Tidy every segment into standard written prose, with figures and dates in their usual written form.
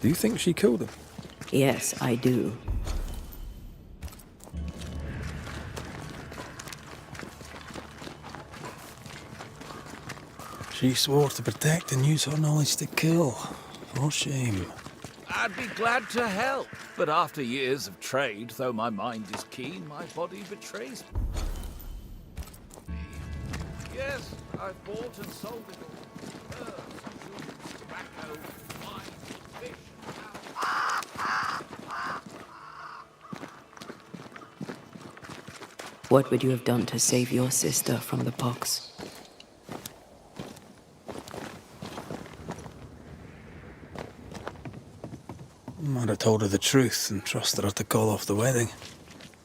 Do you think she killed him? Yes, I do. She swore to protect and use her knowledge to kill. For shame. I'd be glad to help, but after years of trade, though my mind is keen, my body betrays me. Yes, I've bought and sold it all. Herbs, fruits, tobacco, wine, fish, What would you have done to save your sister from the pox? I'd have told her the truth and trusted her to call off the wedding.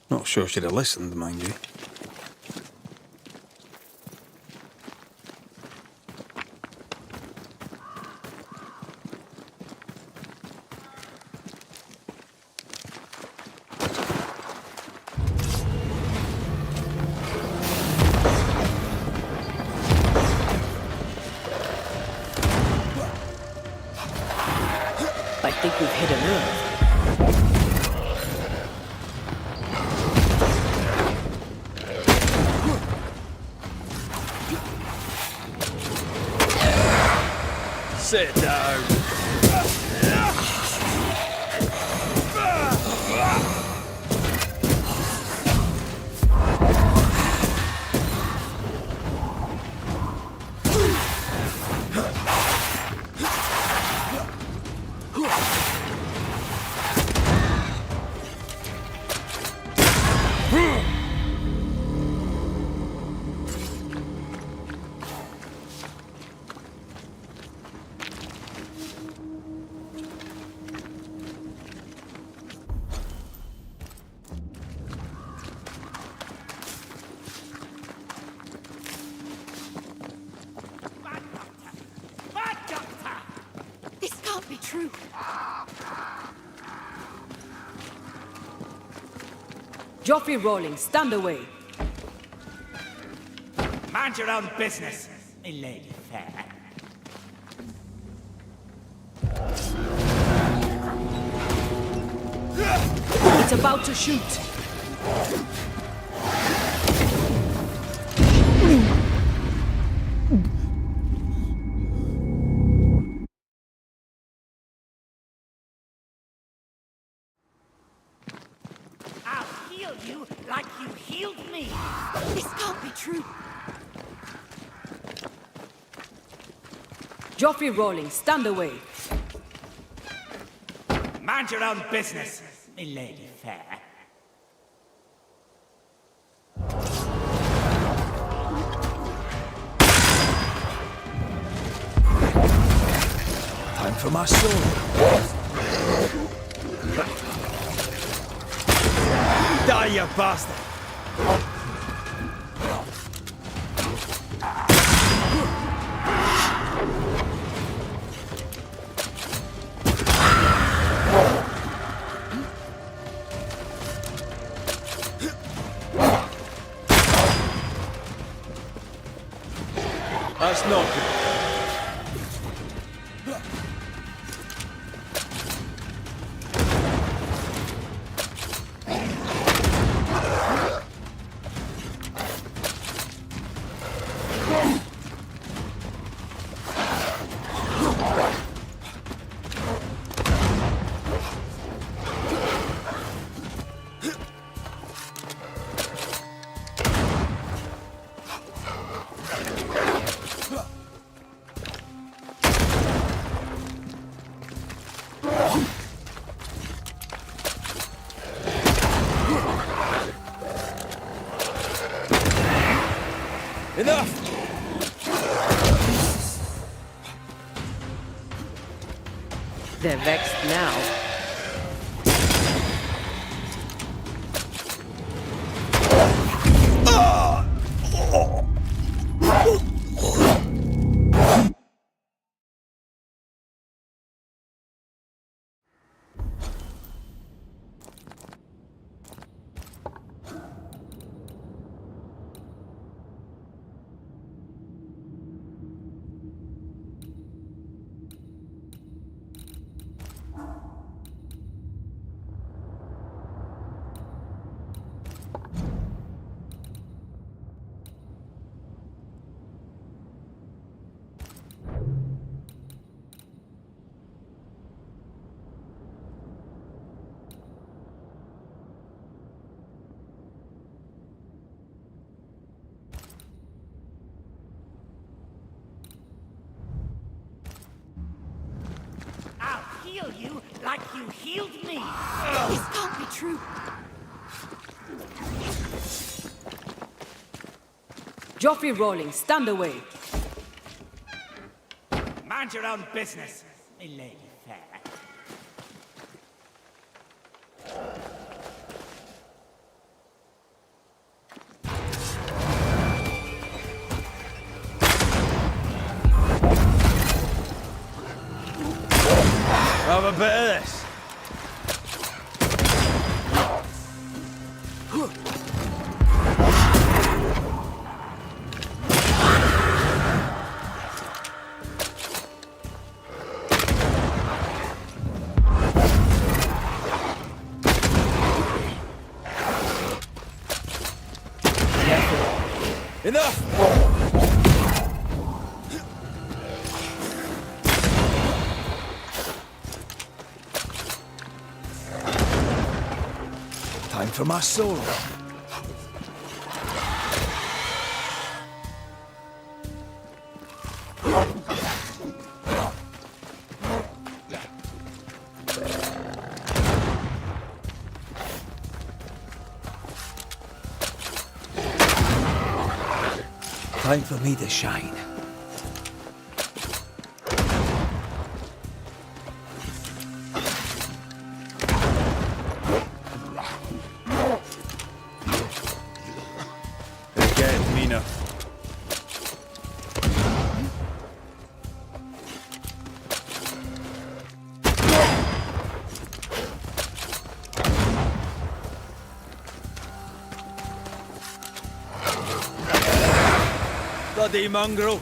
Not sure she'd have listened, mind you. I think we've hit a nerve. Sit down. This can't be true. Joffrey Rolling, stand away. Mind your own business, me lady fair. It's about to shoot. I'll heal you like you healed me. This can't be true. Joffrey Rolling, stand away. Mind your own business, me lady fair. Time for my sword. Die, you bastard! That's not good. Enough! They're vexed now. healed me. This can't be true. Joffrey Rawlings, stand away. Mind your own business, my lady fair. Have a bit of this. Enough! Time for my solo. Time for me to shine. Again, Mina. Bloody mongrel.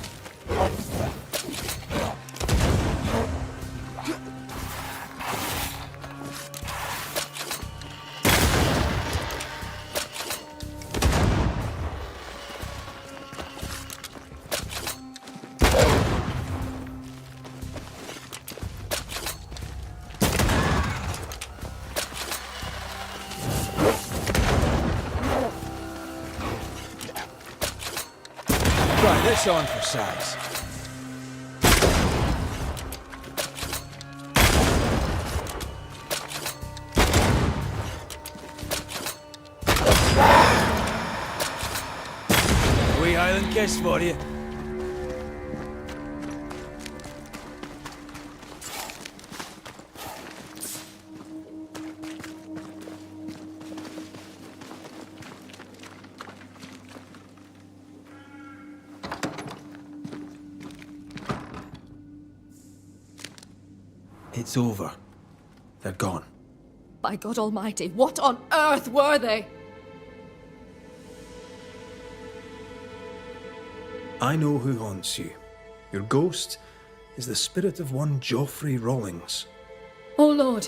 Try this on for size. Wee Highland kiss for you. It's over. They're gone. By God Almighty, what on earth were they? I know who haunts you. Your ghost is the spirit of one Joffrey Rawlings. Oh Lord,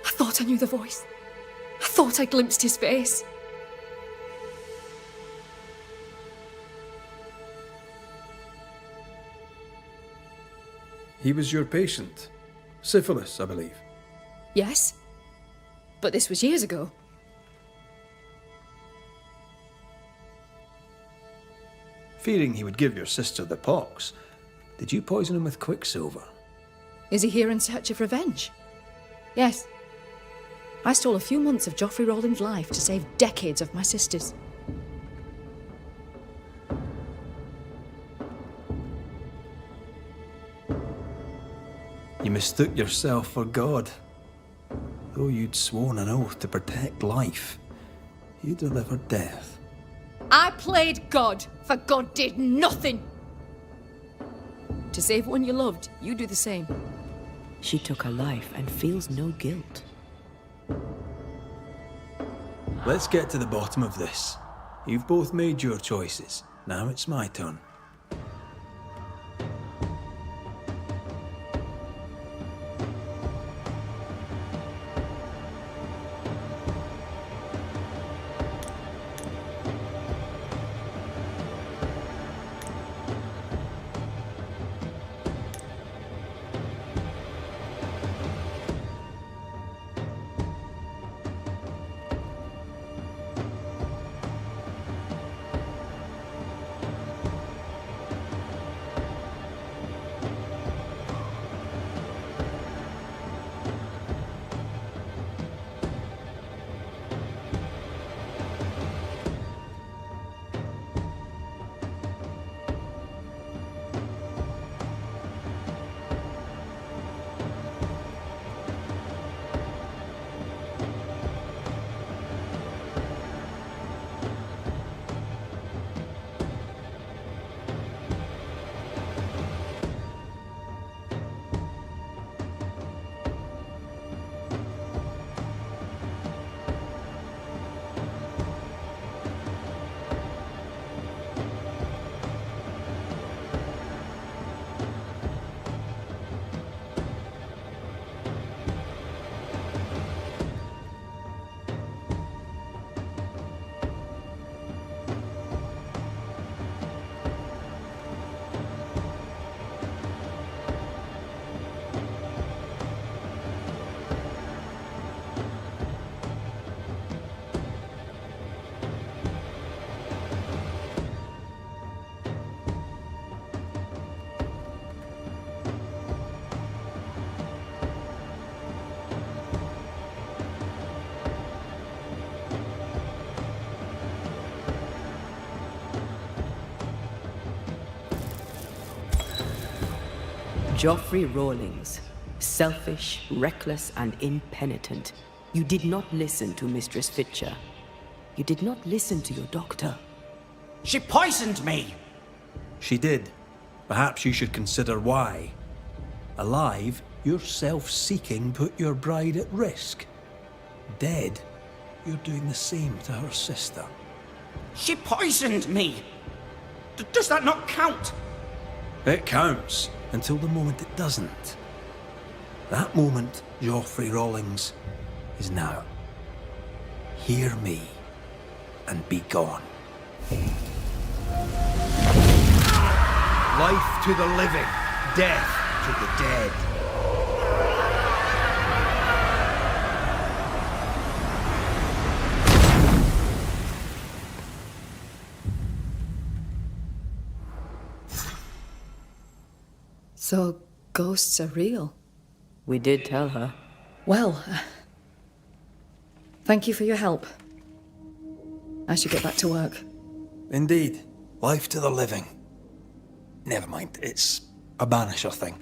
I thought I knew the voice. I thought I glimpsed his face. He was your patient. Syphilis, I believe. Yes, but this was years ago. Fearing he would give your sister the pox, did you poison him with quicksilver? Is he here in search of revenge? Yes. I stole a few months of Joffrey Rawlings' life to save decades of my sister's. You mistook yourself for God. Though you'd sworn an oath to protect life, you delivered death. I played God, for God did nothing. To save one you loved, you do the same. She took her life and feels no guilt. Let's get to the bottom of this. You've both made your choices. Now it's my turn. Joffrey Rawlings, selfish, reckless, and impenitent, you did not listen to Mistress Fitcher. You did not listen to your doctor. She poisoned me! She did. Perhaps you should consider why. Alive, your self-seeking put your bride at risk. Dead, you're doing the same to her sister. She poisoned me! Does that not count? It counts, until the moment it doesn't. That moment, Joffrey Rawlings, is now. Hear me, and be gone. Life to the living, death to the dead. So, ghosts are real? We did tell her. Well, thank you for your help. I should get back to work. Indeed, life to the living. Never mind, it's a banisher thing.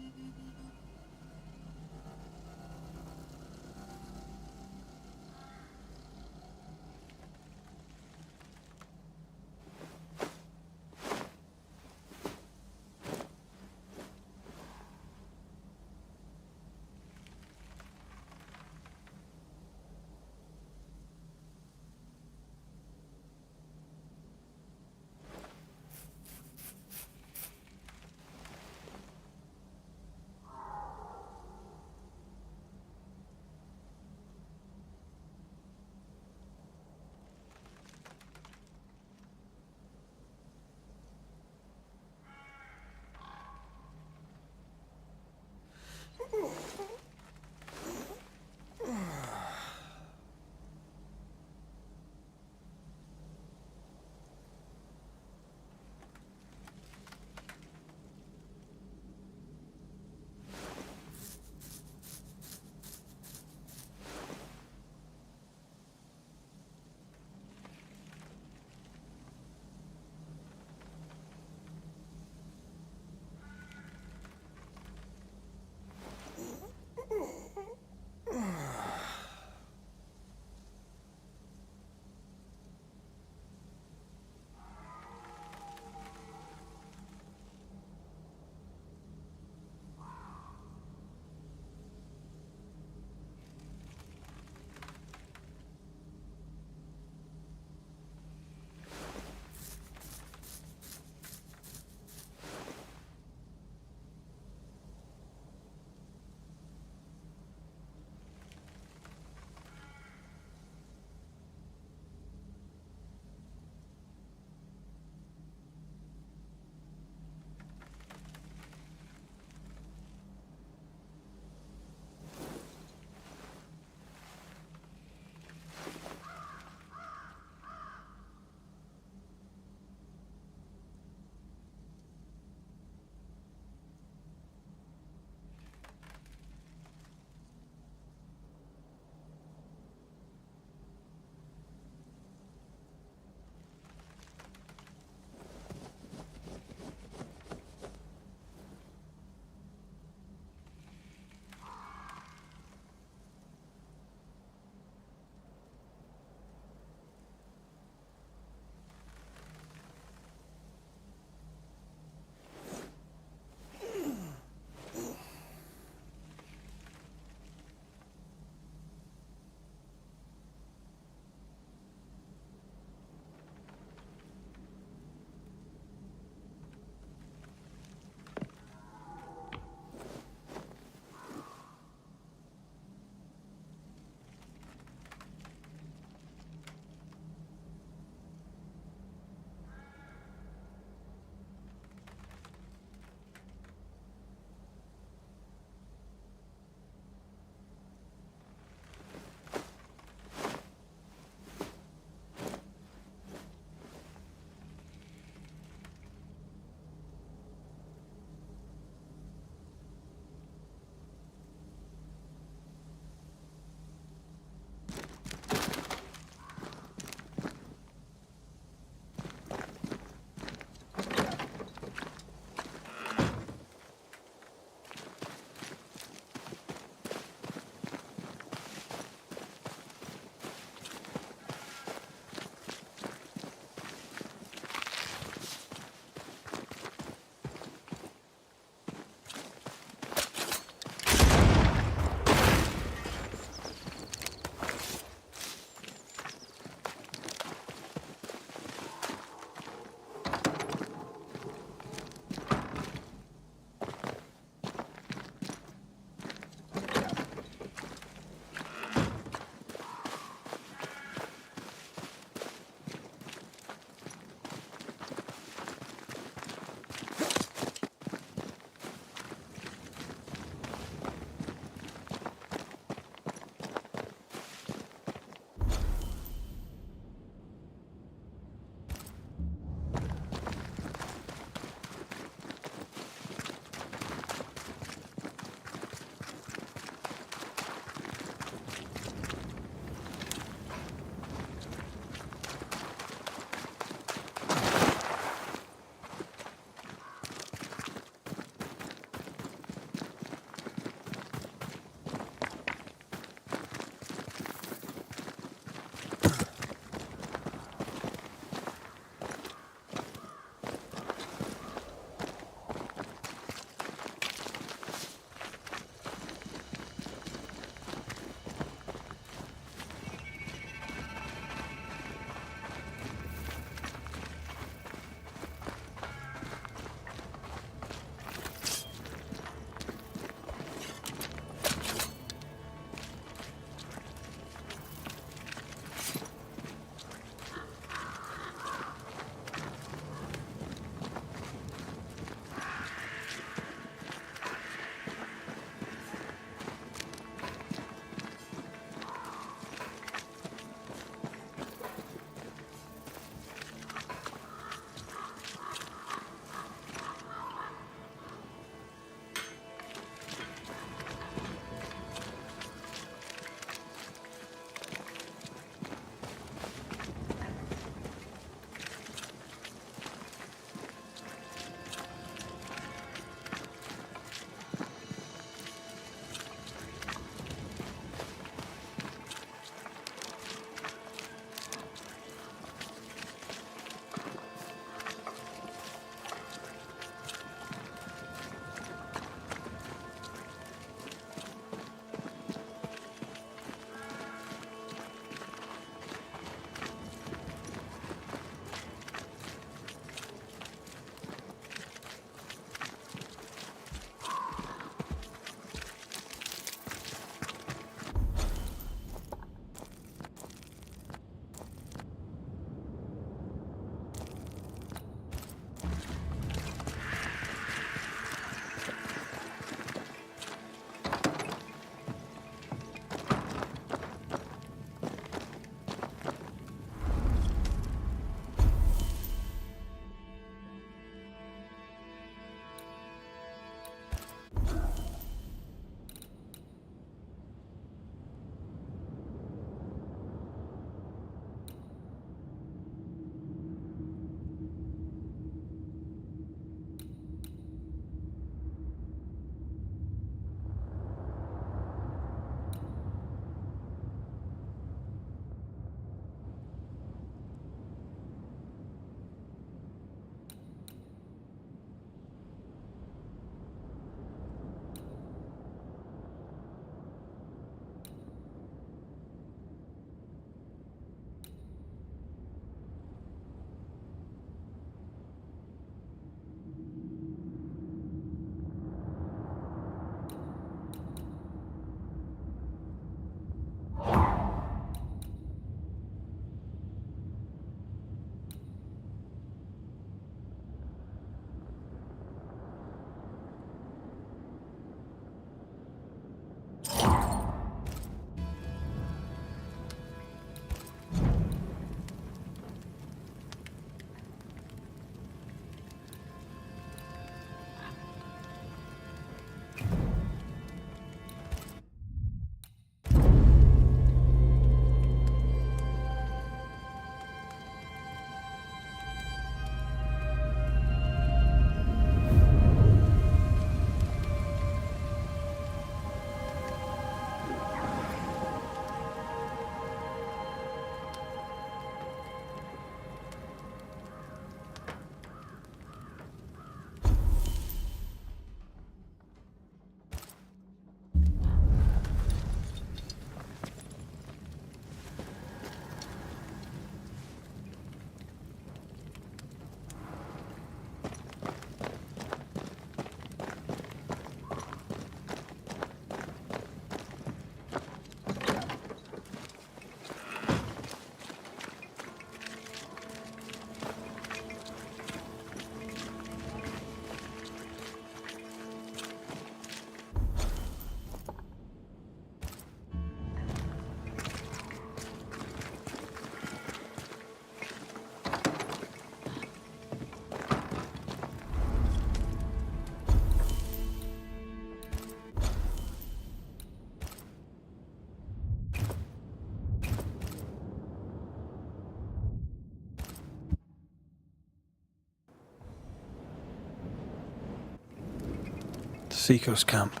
Seeker's camp.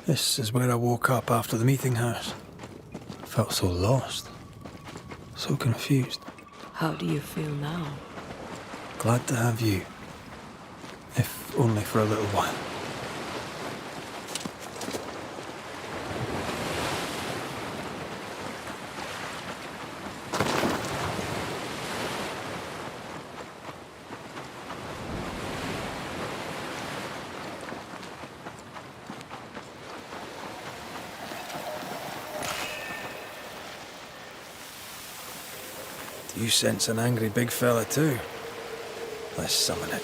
This is where I woke up after the meeting house. I felt so lost, so confused. How do you feel now? Glad to have you, if only for a little while. You sense an angry big fella too. Let's summon it.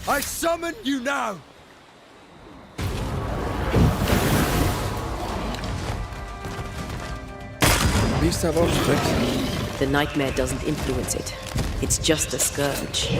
I summon you now! Beast have obstacles. The nightmare doesn't influence it. It's just a scourge.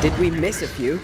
Did we miss a few?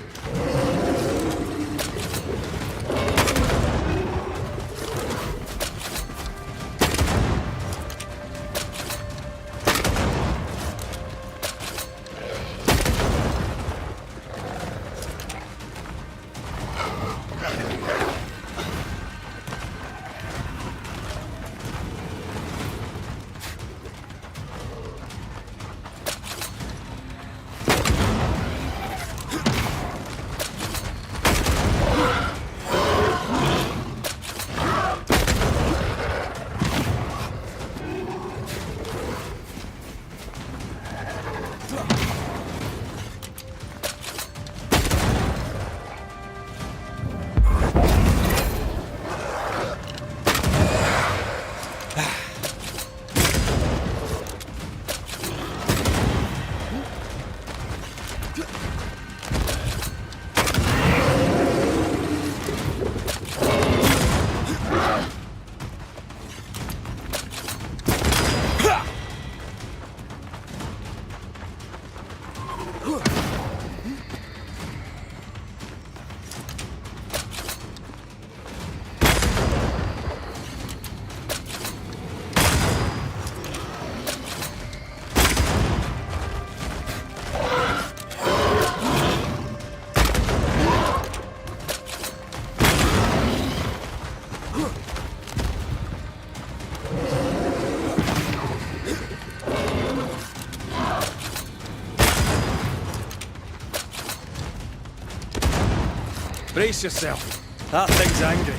Brace yourself. That thing's angry.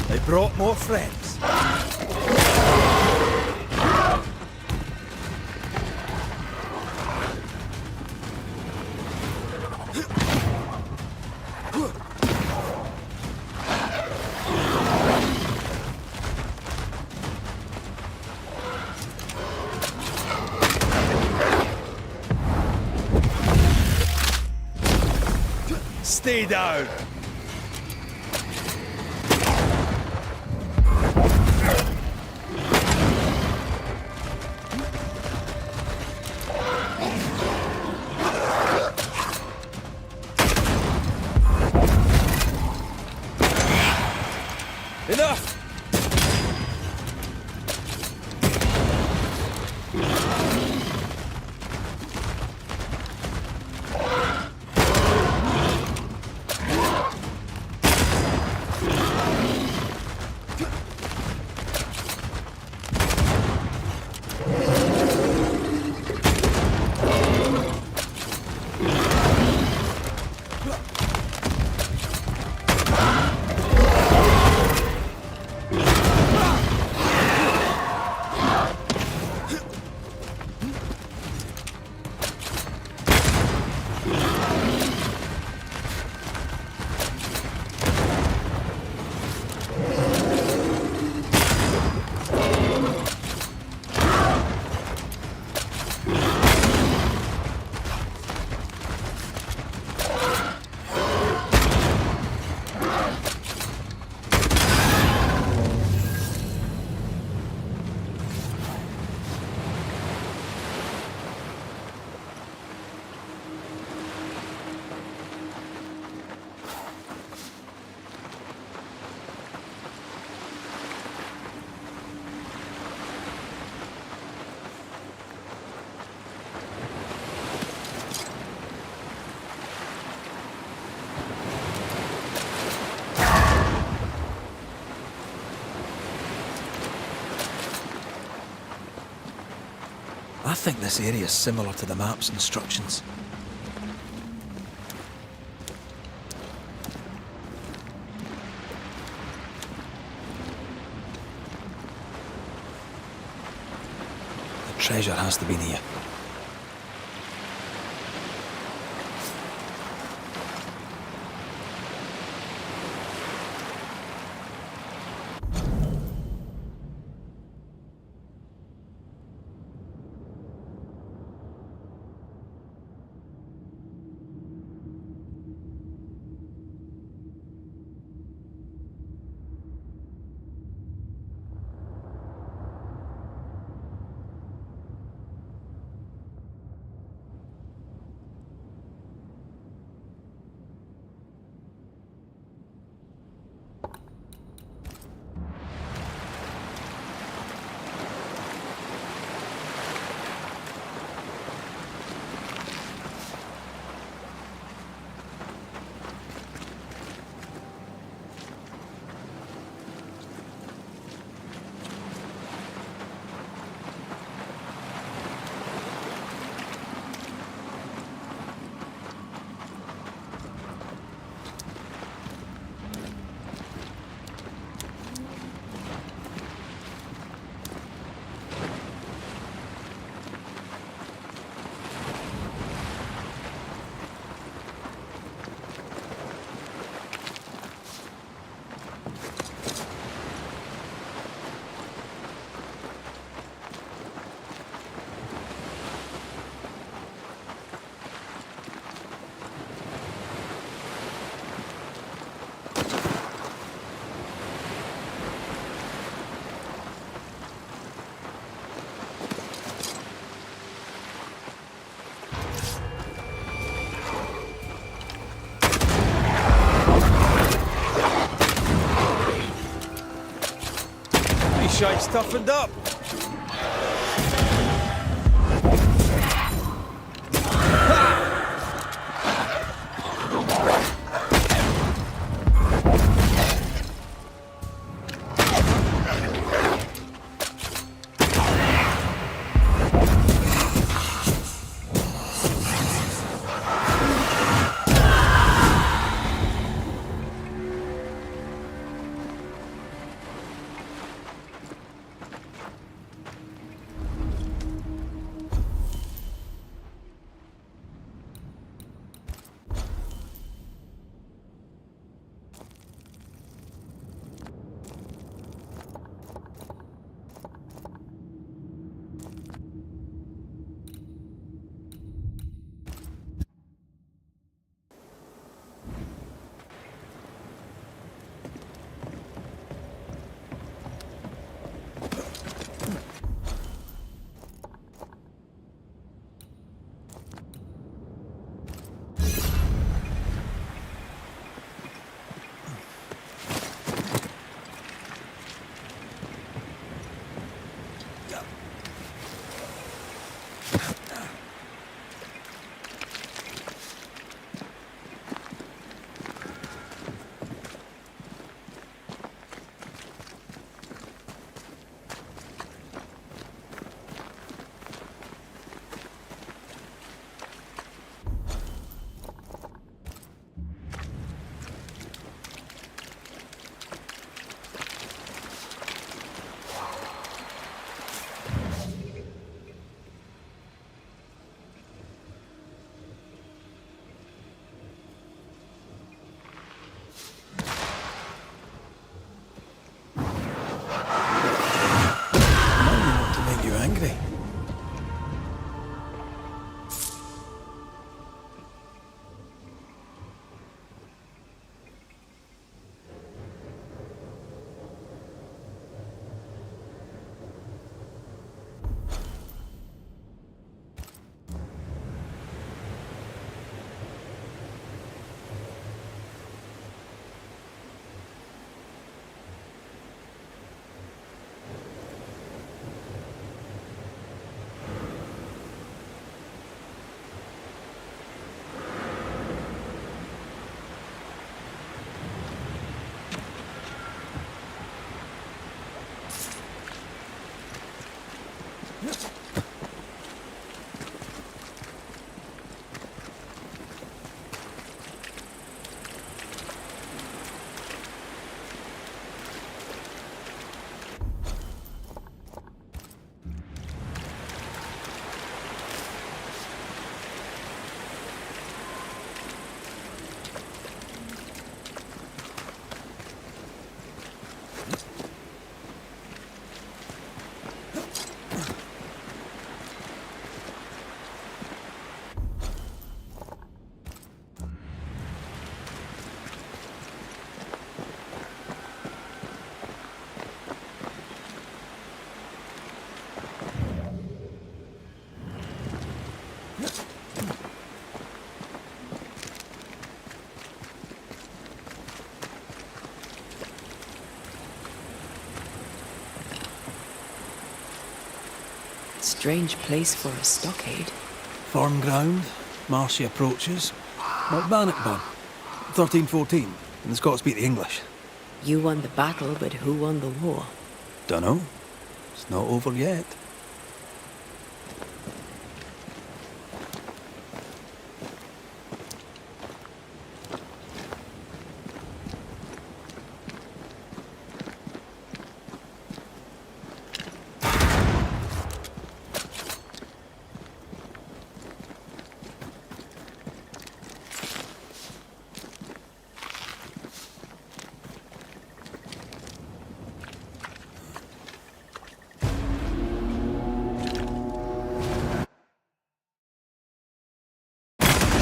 They brought more friends. Stay down. I think this area is similar to the map's instructions. The treasure has to be near. Shake's toughened up. Strange place for a stockade. Farm ground, marshy approaches. Like Bannockburn, 1314, and the Scots beat the English. You won the battle, but who won the war? Dunno. It's not over yet.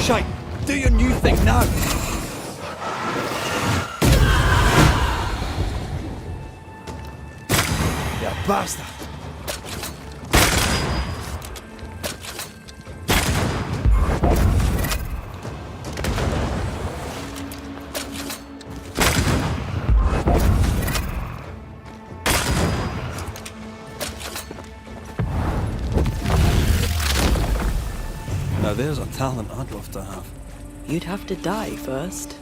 Shite! Do your new thing now! You bastard! Now there's a talent I'd love to have. You'd have to die first.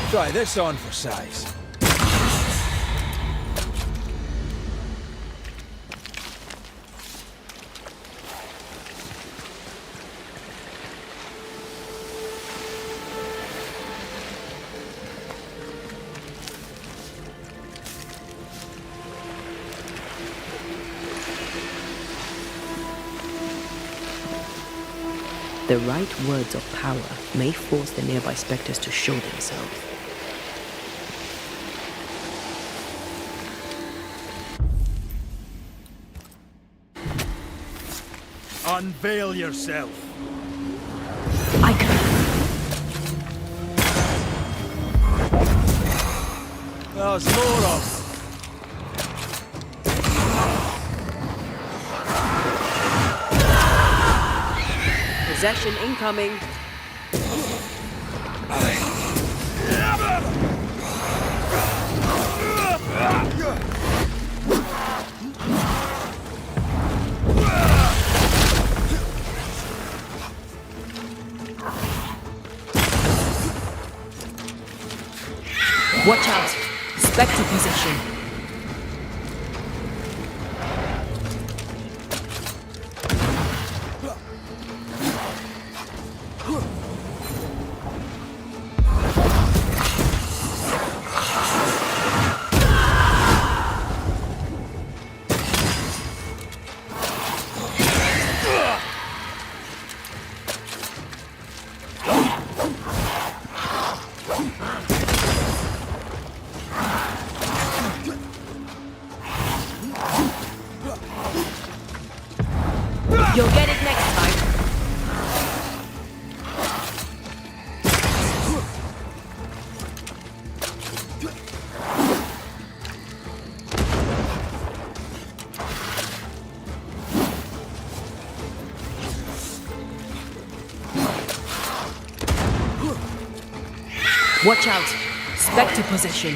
Try this on for size. The right words of power may force the nearby specters to show themselves. Unveil yourself. I can. There's more of them. Possession incoming. Watch out! Spectre possession. You'll get it next time. Watch out! Spectre possession.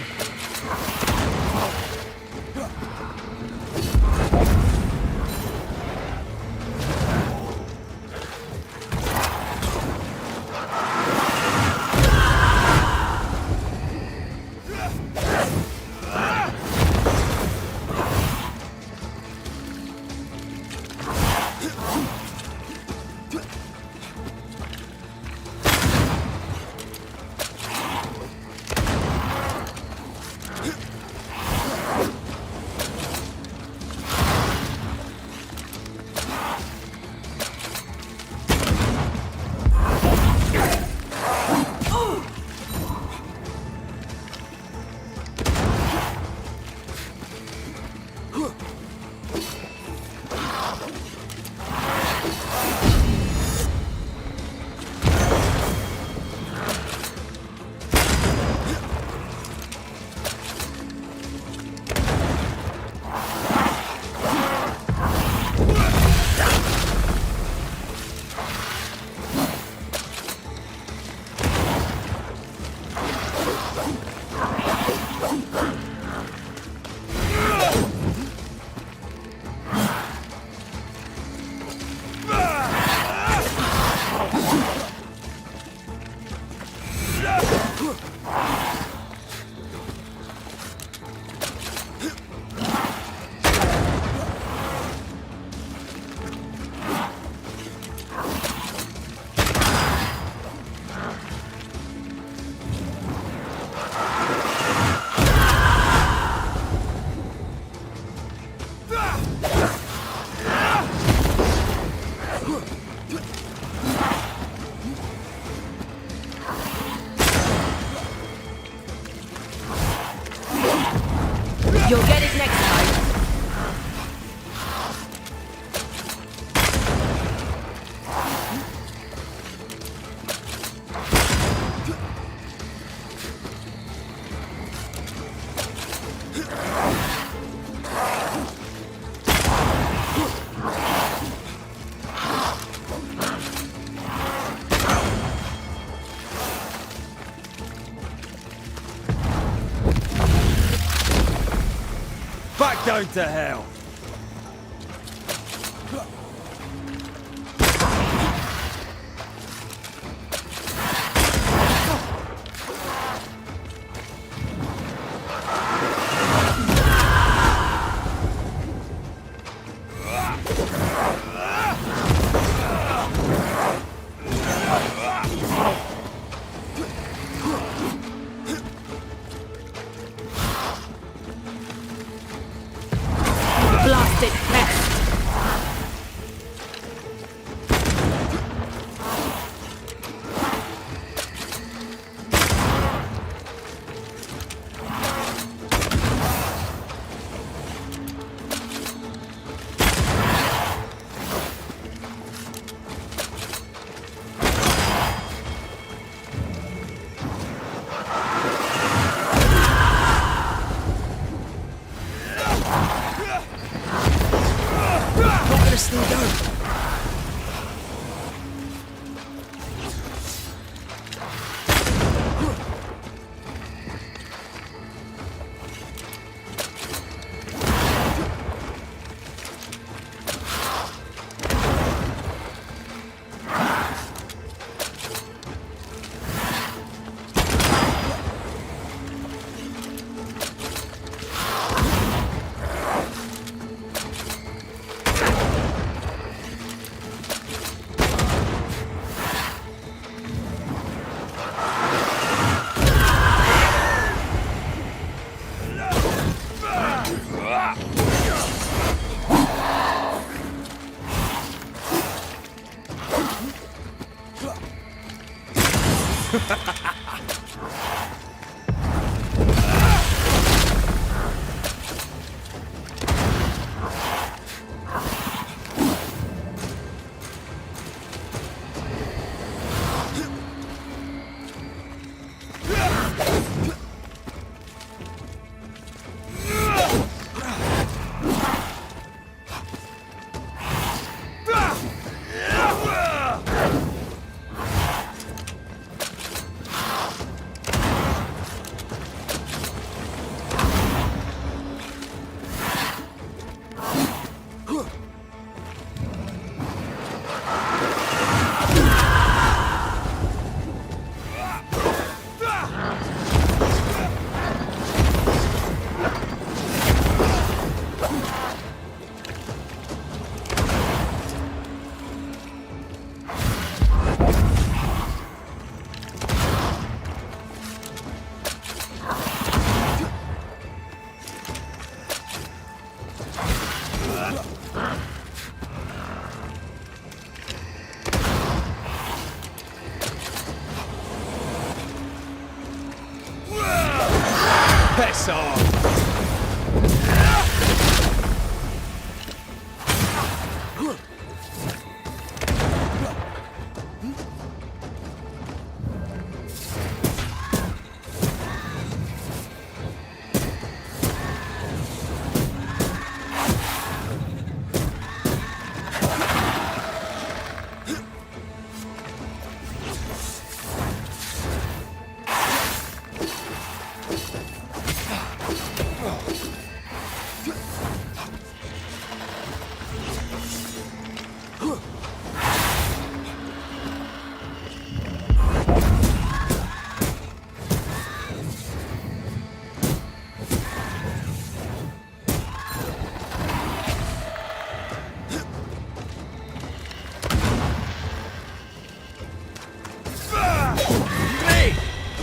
You'll get it next time. Back down to hell. Blasted pest! Slow down. Piss off!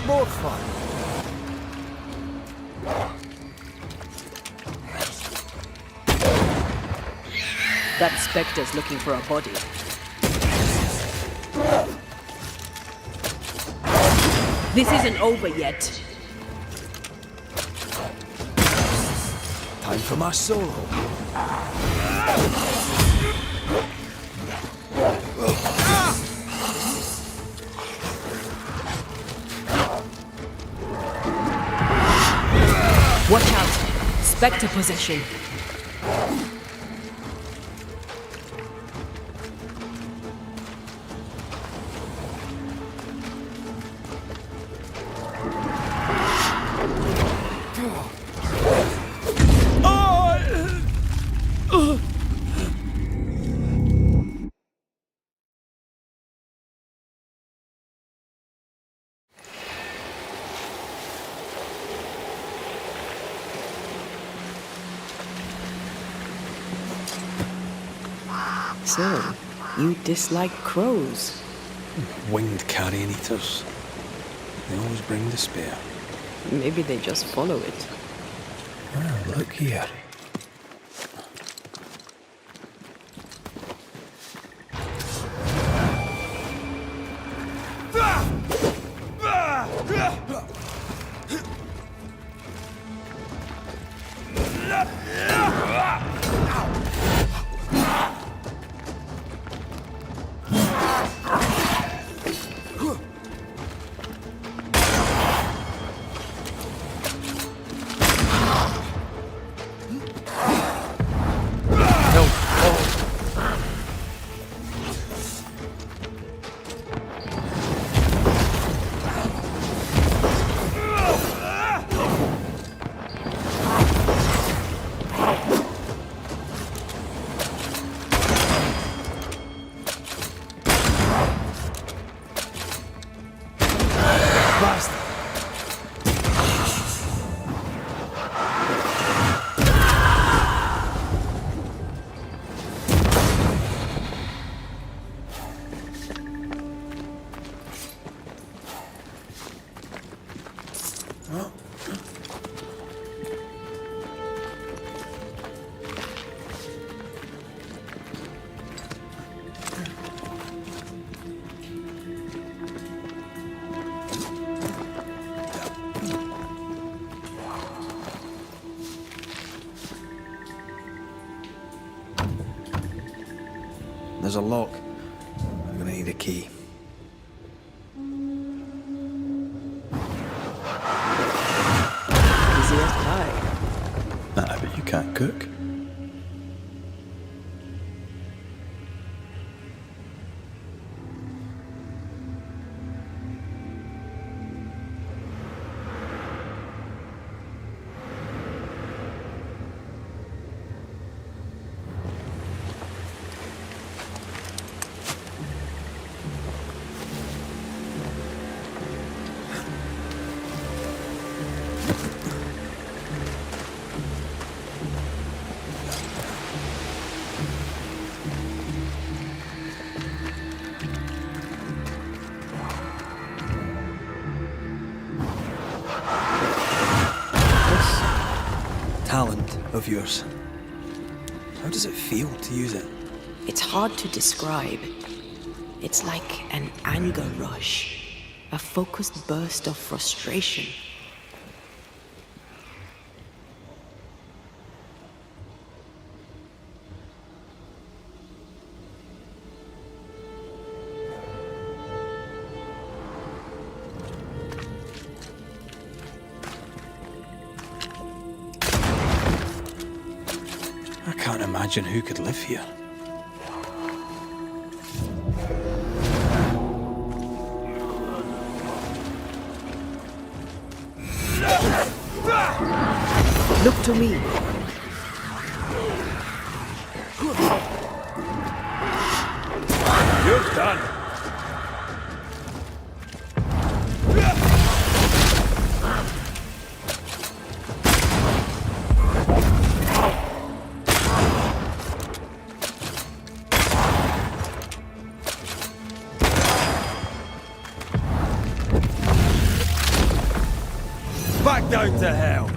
More fun. That Spectre's looking for a body. This isn't over yet. Time for my solo. Watch out! Spectre possession. So, you dislike crows? Winged carrion eaters. They always bring despair. Maybe they just follow it. Ah, look here. There's a lock. I'm gonna need a key. Easy as pie. I bet you can't cook. Talent of yours. How does it feel to use it? It's hard to describe. It's like an anger rush, a focused burst of frustration. I can't imagine who could live here. Look to me. You're done. Back down to hell.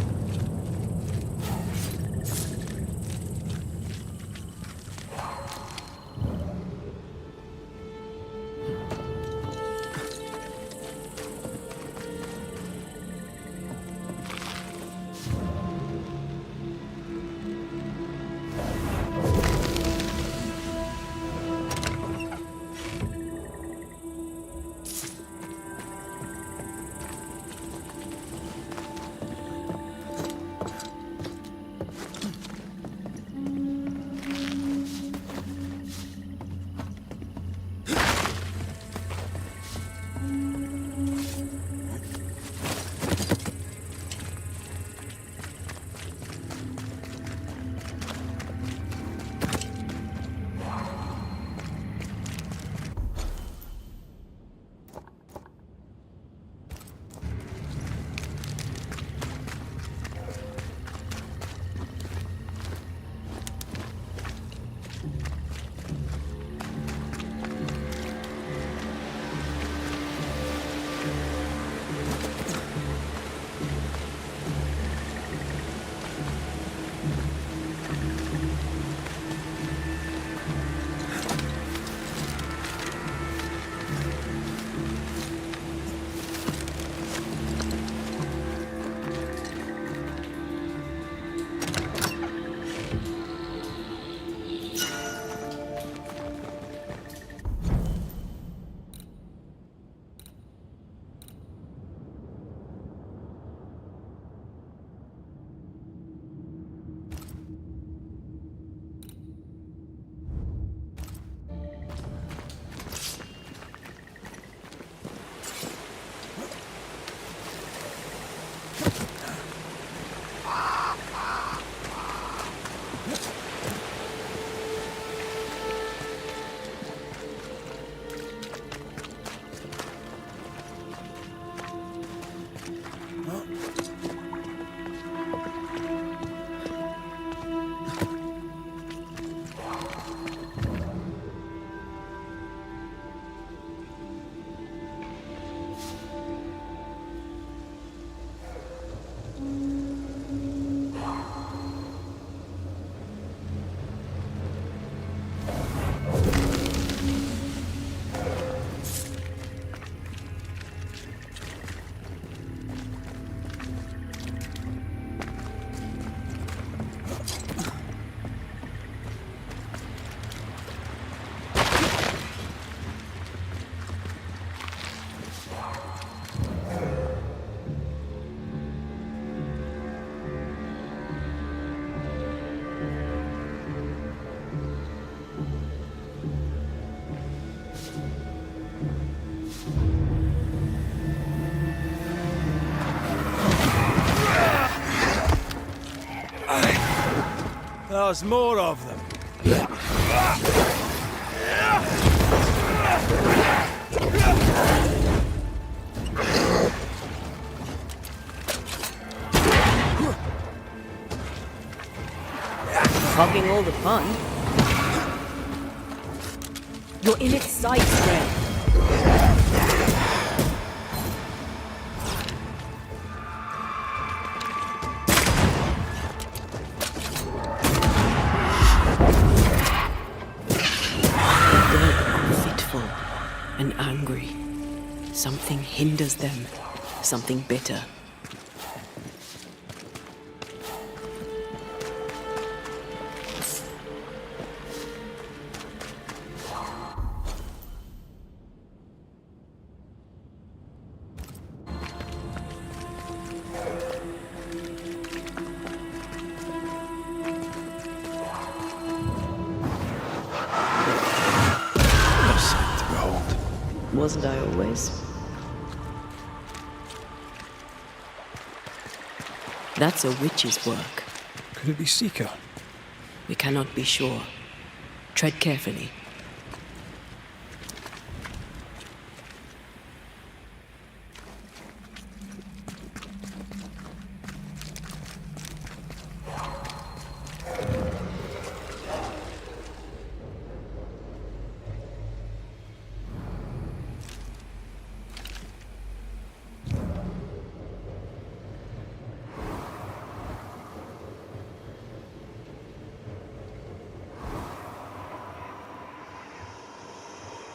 There's more of them. Hogging all the fun. You're in its sights, Red. Unfitful and angry. Something hinders them. Something bitter. Wasn't I always? That's a witch's work. Could it be Seeker? We cannot be sure. Tread carefully.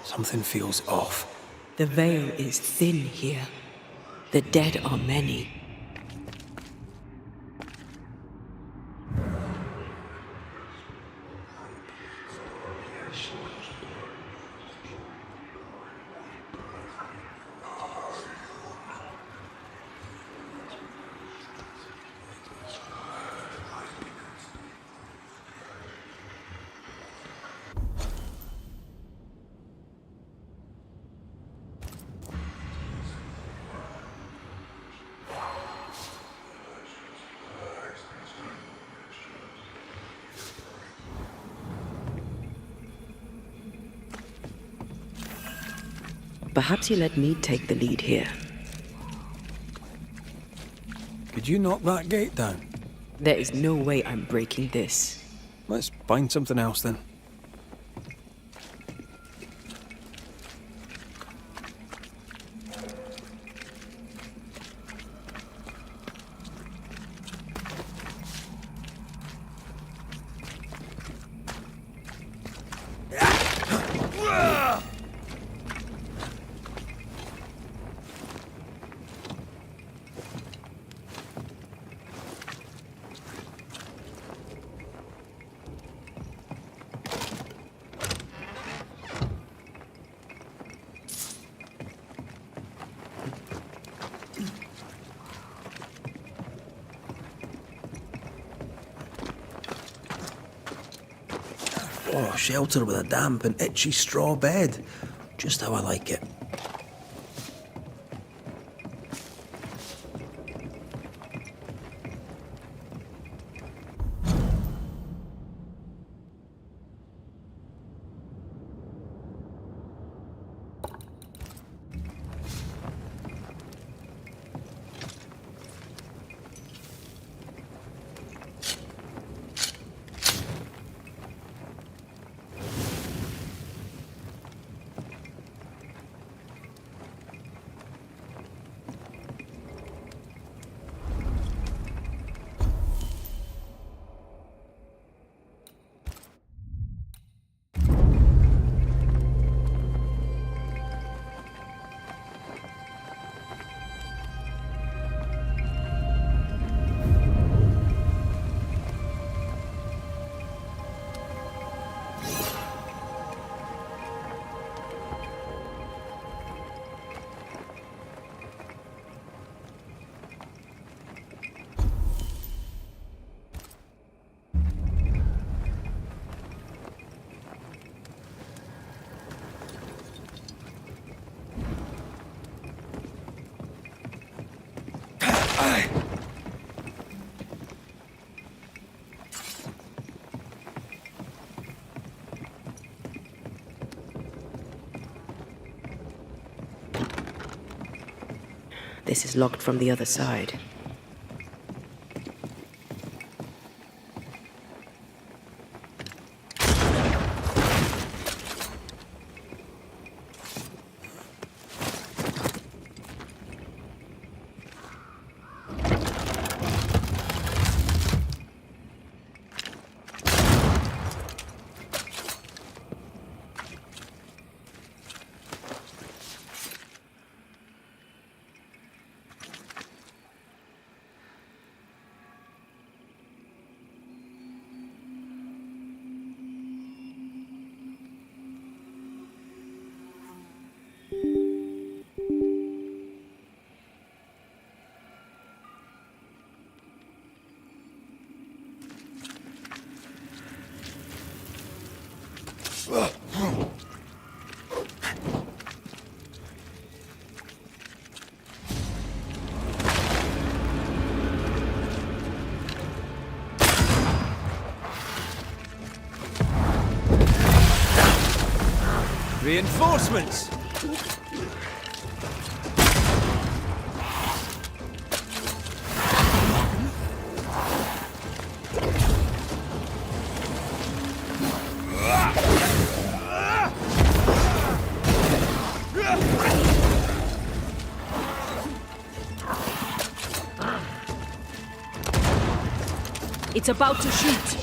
Something feels off. The veil is thin here. The dead are many. Perhaps you let me take the lead here. Could you knock that gate down? There is no way I'm breaking this. Let's find something else then. Oh, shelter with a damp and itchy straw bed. Just how I like it. This is locked from the other side. Reinforcements! It's about to shoot.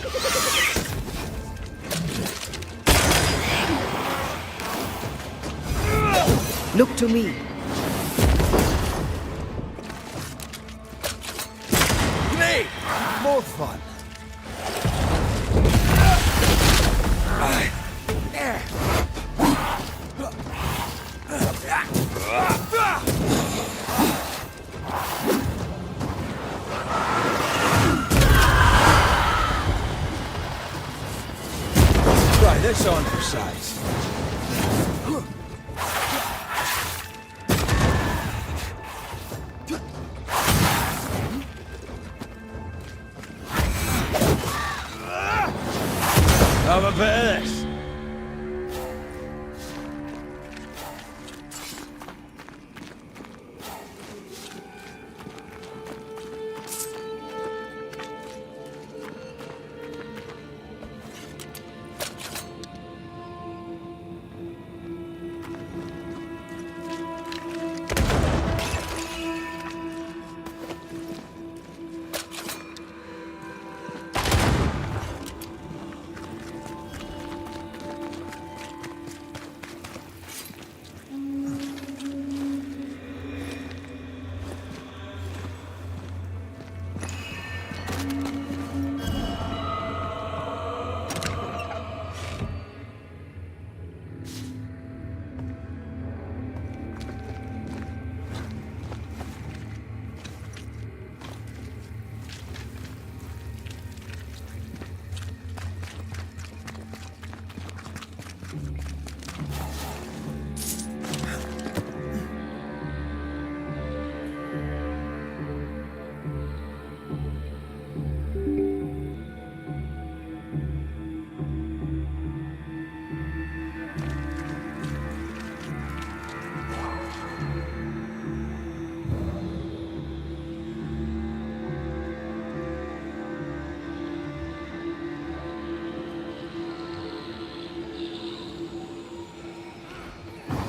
Look to me. Grenade! More fun. Try this on for size. Have a bit of this.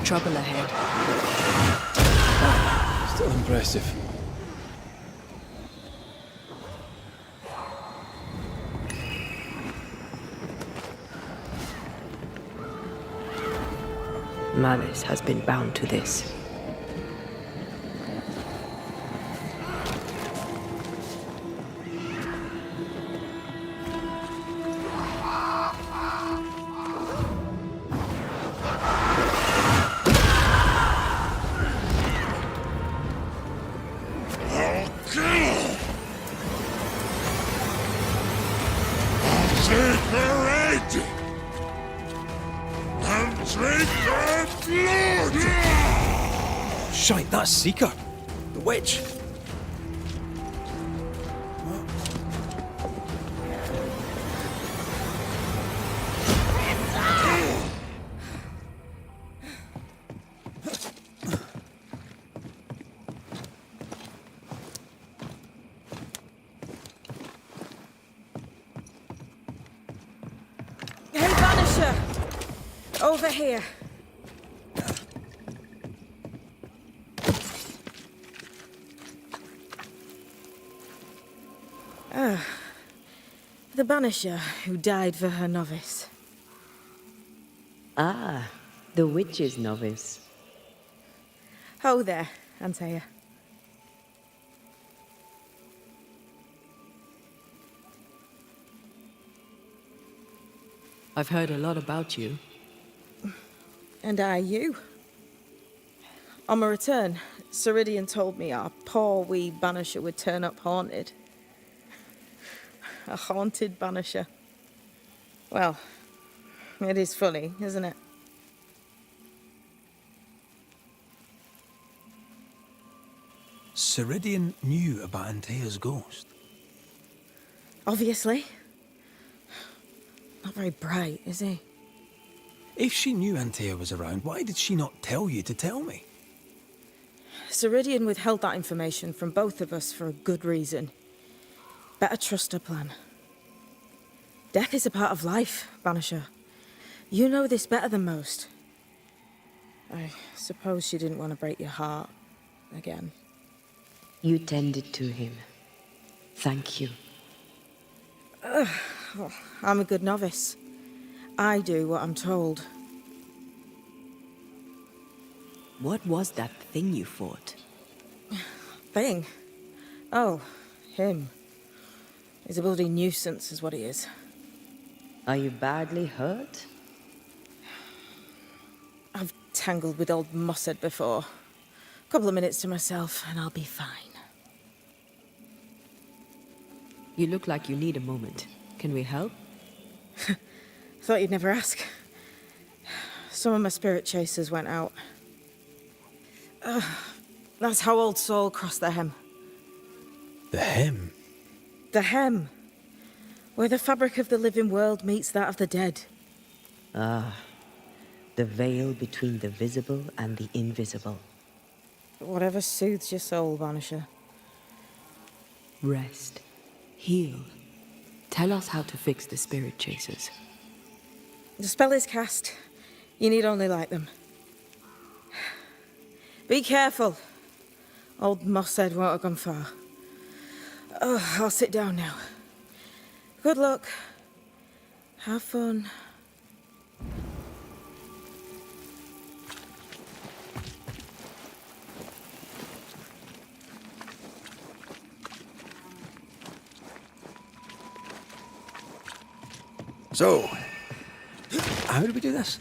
Trouble ahead. Still impressive. Malice has been bound to this. Shite, that's Seeker. The witch. Banisher! Over here. The Banisher who died for her novice. Ah, the witch's novice. Ho there, Antea. I've heard a lot about you. And I you. On my return, Ceridian told me our poor wee Banisher would turn up haunted. A haunted Banisher. Well, it is funny, isn't it? Ceridian knew about Antea's ghost. Obviously. Not very bright, is he? If she knew Antea was around, why did she not tell you to tell me? Ceridian withheld that information from both of us for a good reason. Better trust her plan. Death is a part of life, Banisher. You know this better than most. I suppose she didn't want to break your heart again. You tended to him. Thank you. I'm a good novice. I do what I'm told. What was that thing you fought? Thing? Oh, him. He's a bloody nuisance, is what he is. Are you badly hurt? I've tangled with old Mossad before. A couple of minutes to myself, and I'll be fine. You look like you need a moment. Can we help? Thought you'd never ask. Some of my spirit chasers went out. That's how old Saul crossed the hem. The hem? The hem. Where the fabric of the living world meets that of the dead. Ah, the veil between the visible and the invisible. Whatever soothes your soul, Banisher. Rest. Heal. Tell us how to fix the spirit chasers. The spell is cast. You need only light them. Be careful. Old Mossad won't have gone far. Oh, I'll sit down now. Good luck. Have fun. So, how do we do this?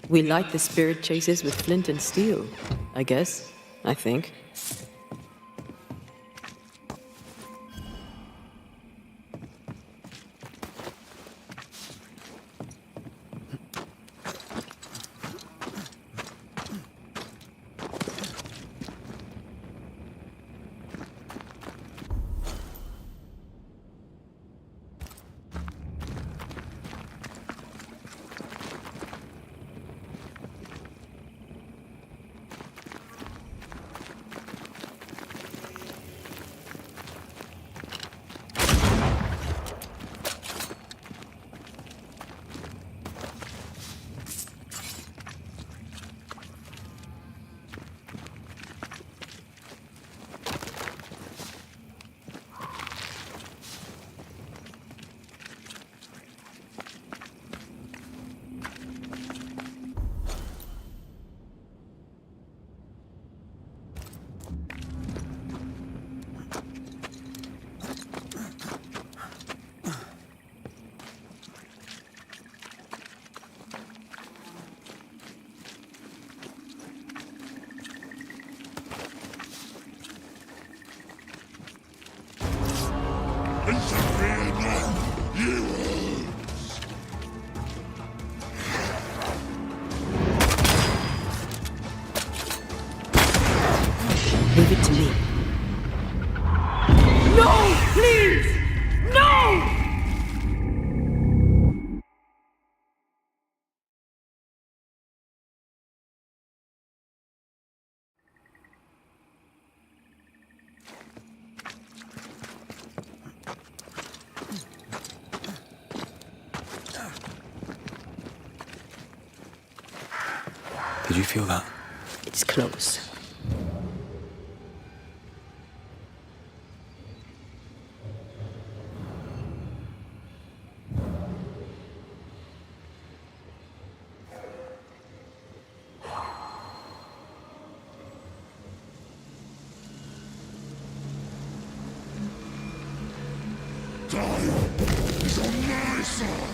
We light the spirit chasers with flint and steel, I guess. I think. Did you feel that? It's close. Is on my side!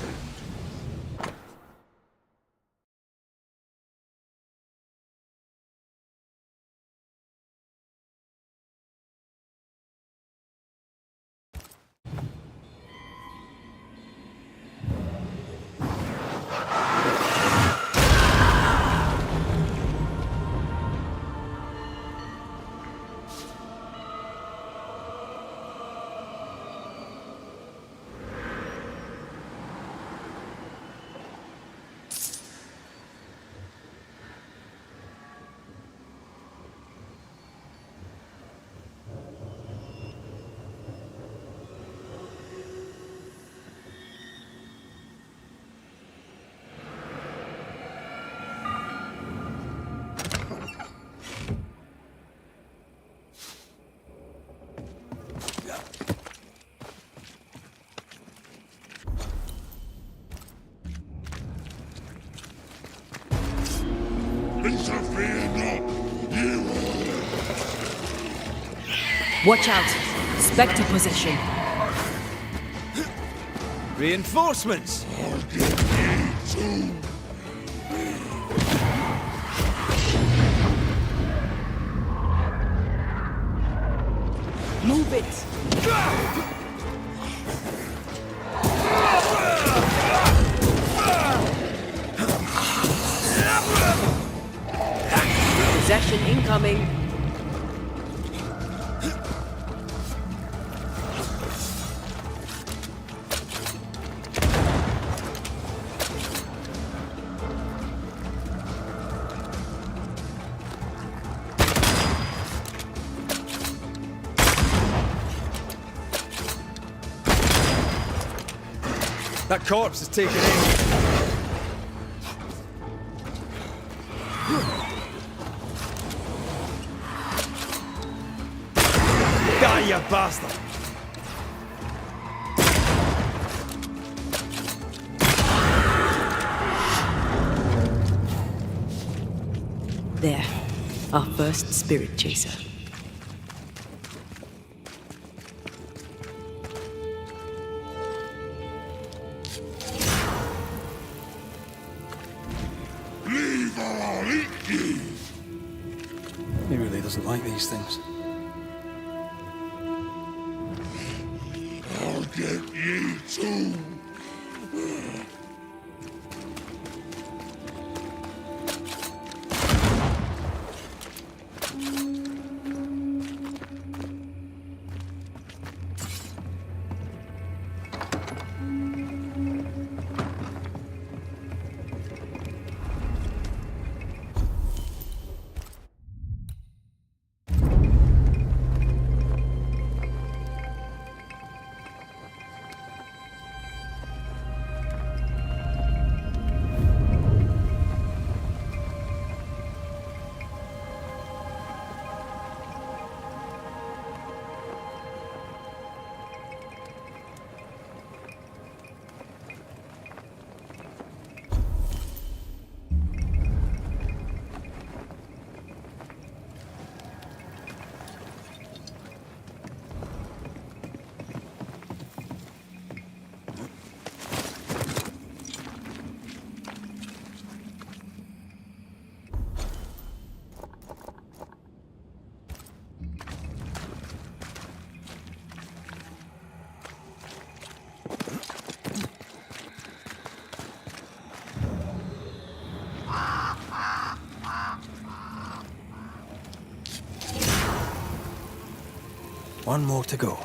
Interfere not, you Watch out! Spectre possession. Reinforcements! too. Move it! Possession incoming. That corpse is taken in. Die, you bastard! There. Our first spirit chaser. Leave or I'll eat you. He really doesn't like these things. I'll get you too. One more to go.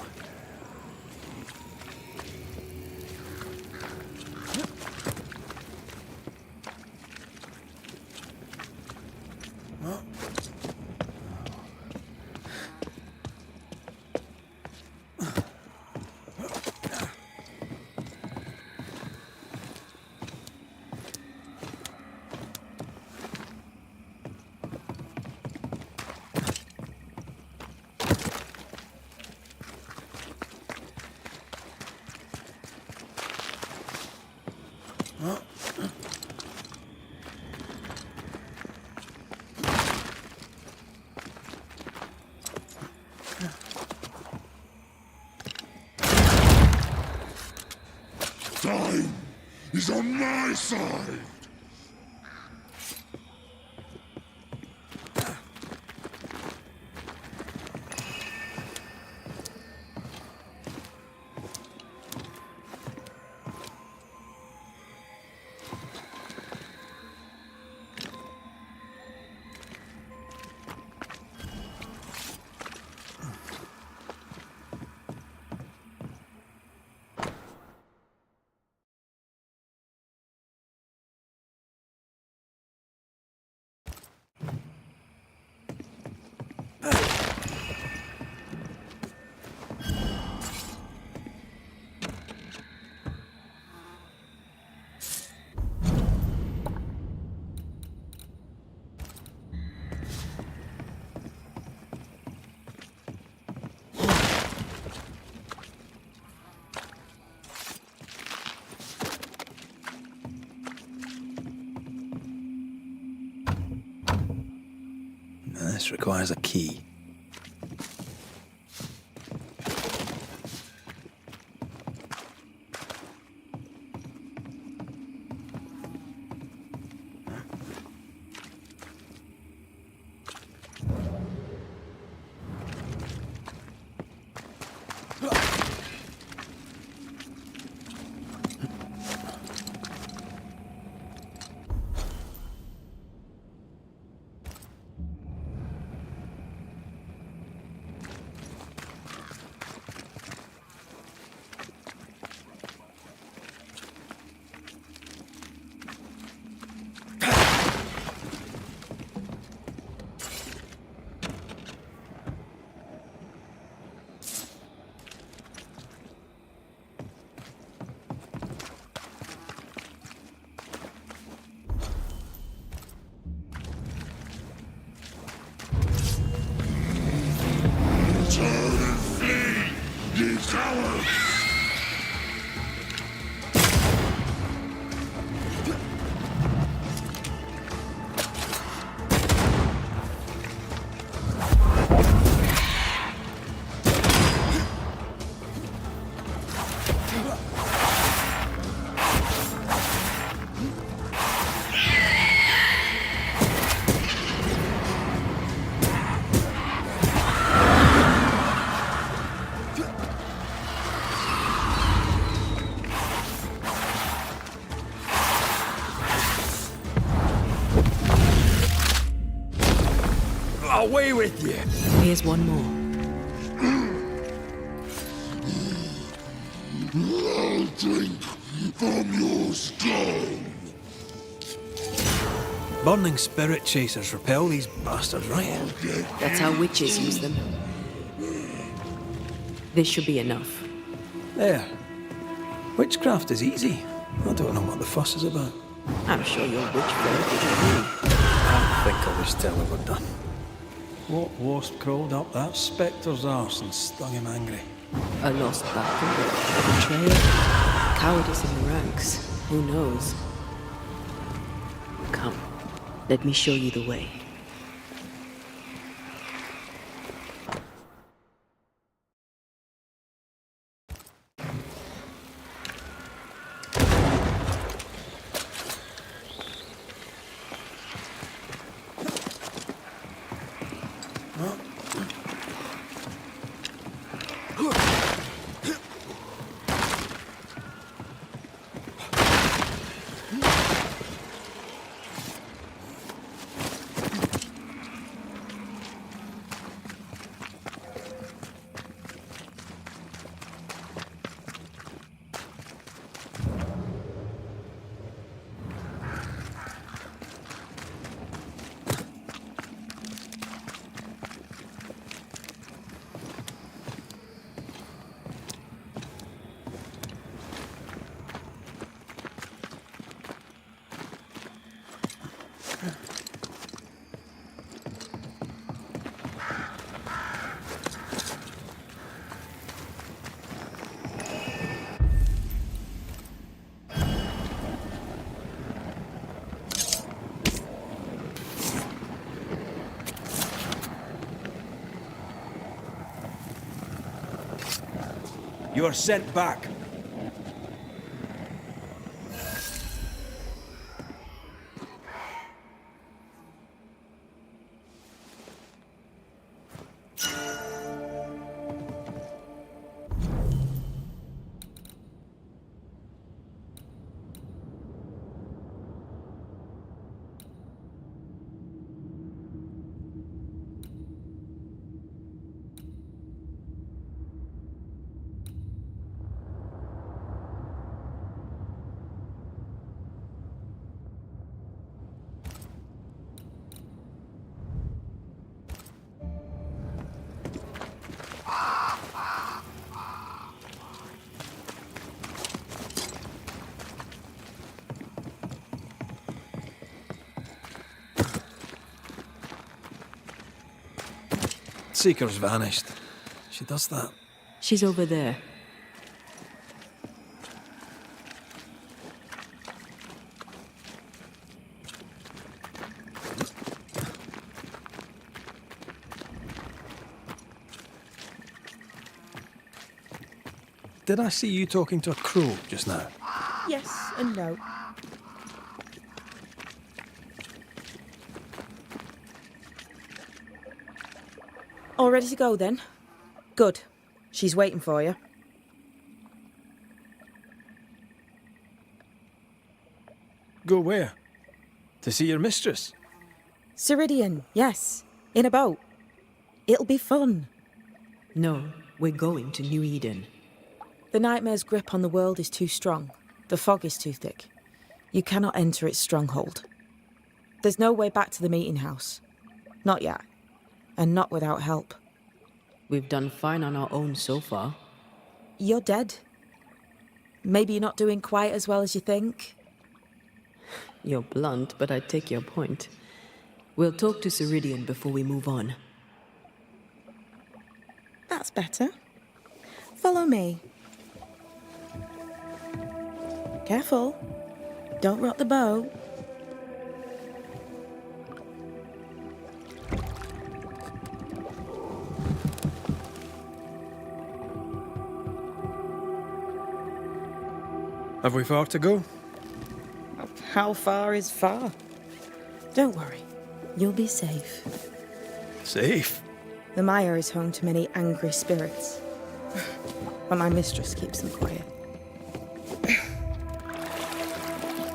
Time is on my side. This requires a key. Turn and flee, ye cowards! Away with you! Here's one more. I'll drink from your skull. Burning spirit chasers repel these bastards, right? That's how witches use them. This should be enough. There. Witchcraft is easy. I don't know what the fuss is about. I'm sure your witch friend would agree. I think I was still overdone. What wasp crawled up that spectre's arse and stung him angry? A lost battle, a betrayal, cowardice in the ranks. Who knows? Come, let me show you the way. You are sent back. Seeker's vanished. She does that. She's over there. Did I see you talking to a crow just now? Yes and no. All ready to go then? Good. She's waiting for you. Go where? To see your mistress? Ceridian, yes. In a boat. It'll be fun. No, we're going to New Eden. The nightmare's grip on the world is too strong. The fog is too thick. You cannot enter its stronghold. There's no way back to the meeting house. Not yet. And not without help. We've done fine on our own so far. You're dead. Maybe you're not doing quite as well as you think. You're blunt, but I take your point. We'll talk to Ceridian before we move on. That's better. Follow me. Careful. Don't rock the boat. Have we far to go? How far is far? Don't worry. You'll be safe. Safe? The mire is home to many angry spirits. But my mistress keeps them quiet.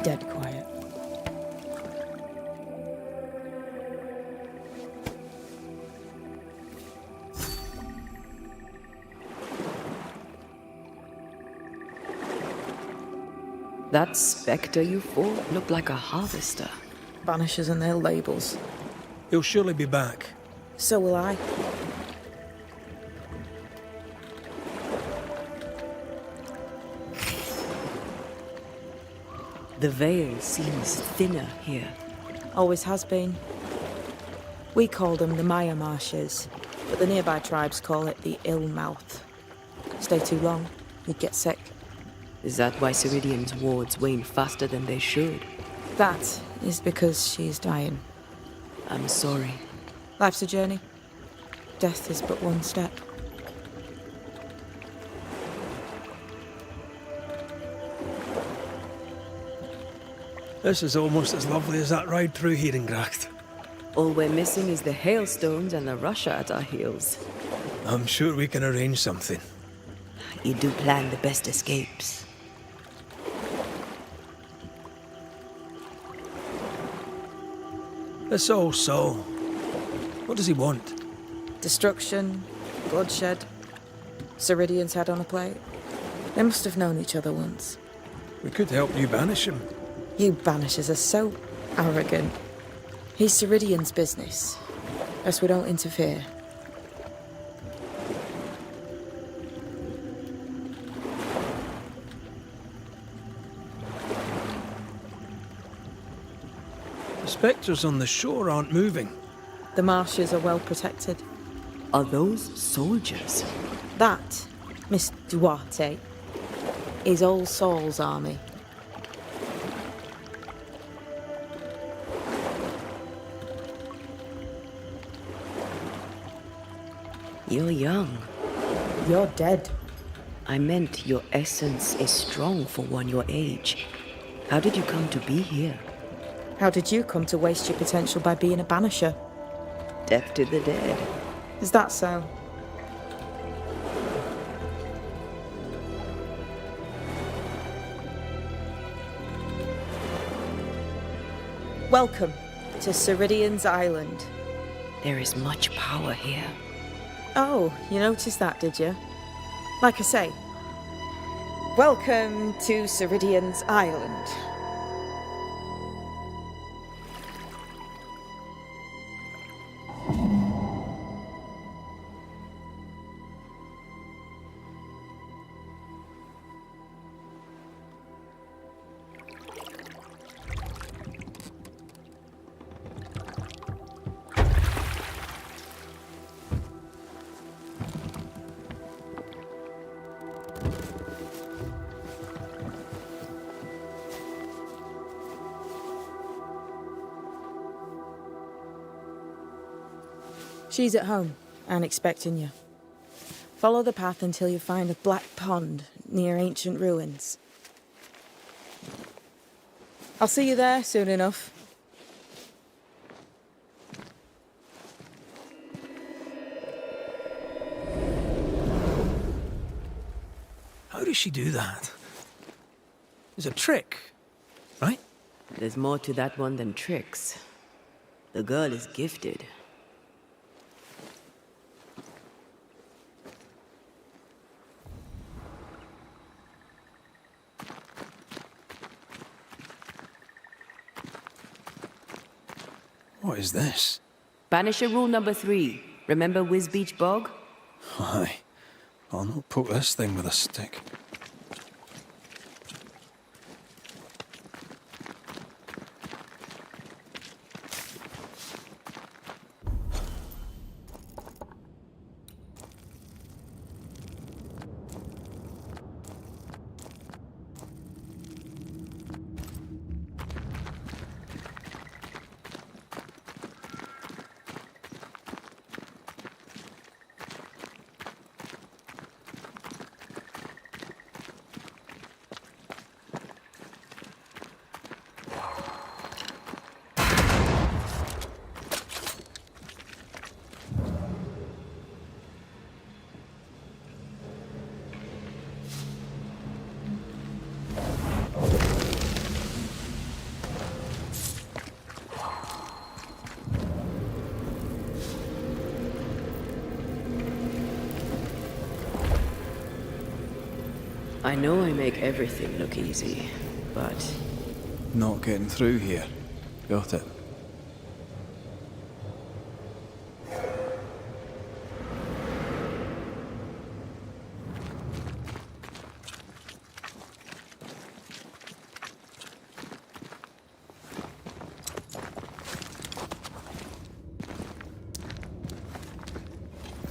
Dead quiet. That spectre you fought looked like a harvester. Banishers and their labels. He'll surely be back. So will I. The veil seems thinner here. Always has been. We call them the Maya Marshes, but the nearby tribes call it the Ill Mouth. Stay too long, you'd get sick. Is that why Ceridian's wards wane faster than they should? That is because she's dying. I'm sorry. Life's a journey. Death is but one step. This is almost as lovely as that ride through Herengracht. All we're missing is the hailstones and the Russia at our heels. I'm sure we can arrange something. You do plan the best escapes. This old Saul. What does he want? Destruction, bloodshed. Ceridian's head on a plate. They must have known each other once. We could help you banish him. You banishers are so arrogant. He's Ceridian's business. Best we don't interfere. The spectres on the shore aren't moving. The marshes are well protected. Are those soldiers? That, Miss Duarte, is Old Saul's army. You're young. You're dead. I meant your essence is strong for one your age. How did you come to be here? How did you come to waste your potential by being a banisher? Death to the dead. Is that so? Welcome to Ceridian's Island. There is much power here. Oh, you noticed that, did you? Like I say, welcome to Ceridian's Island. She's at home and expecting you. Follow the path until you find a black pond near ancient ruins. I'll see you there soon enough. How does she do that? It's a trick, right? There's more to that one than tricks. The girl is gifted. What is this? Banisher rule number 3. Remember Wisbeach Bog? Aye. I'll not poke this thing with a stick. I know I make everything look easy, but Not getting through here. Got it.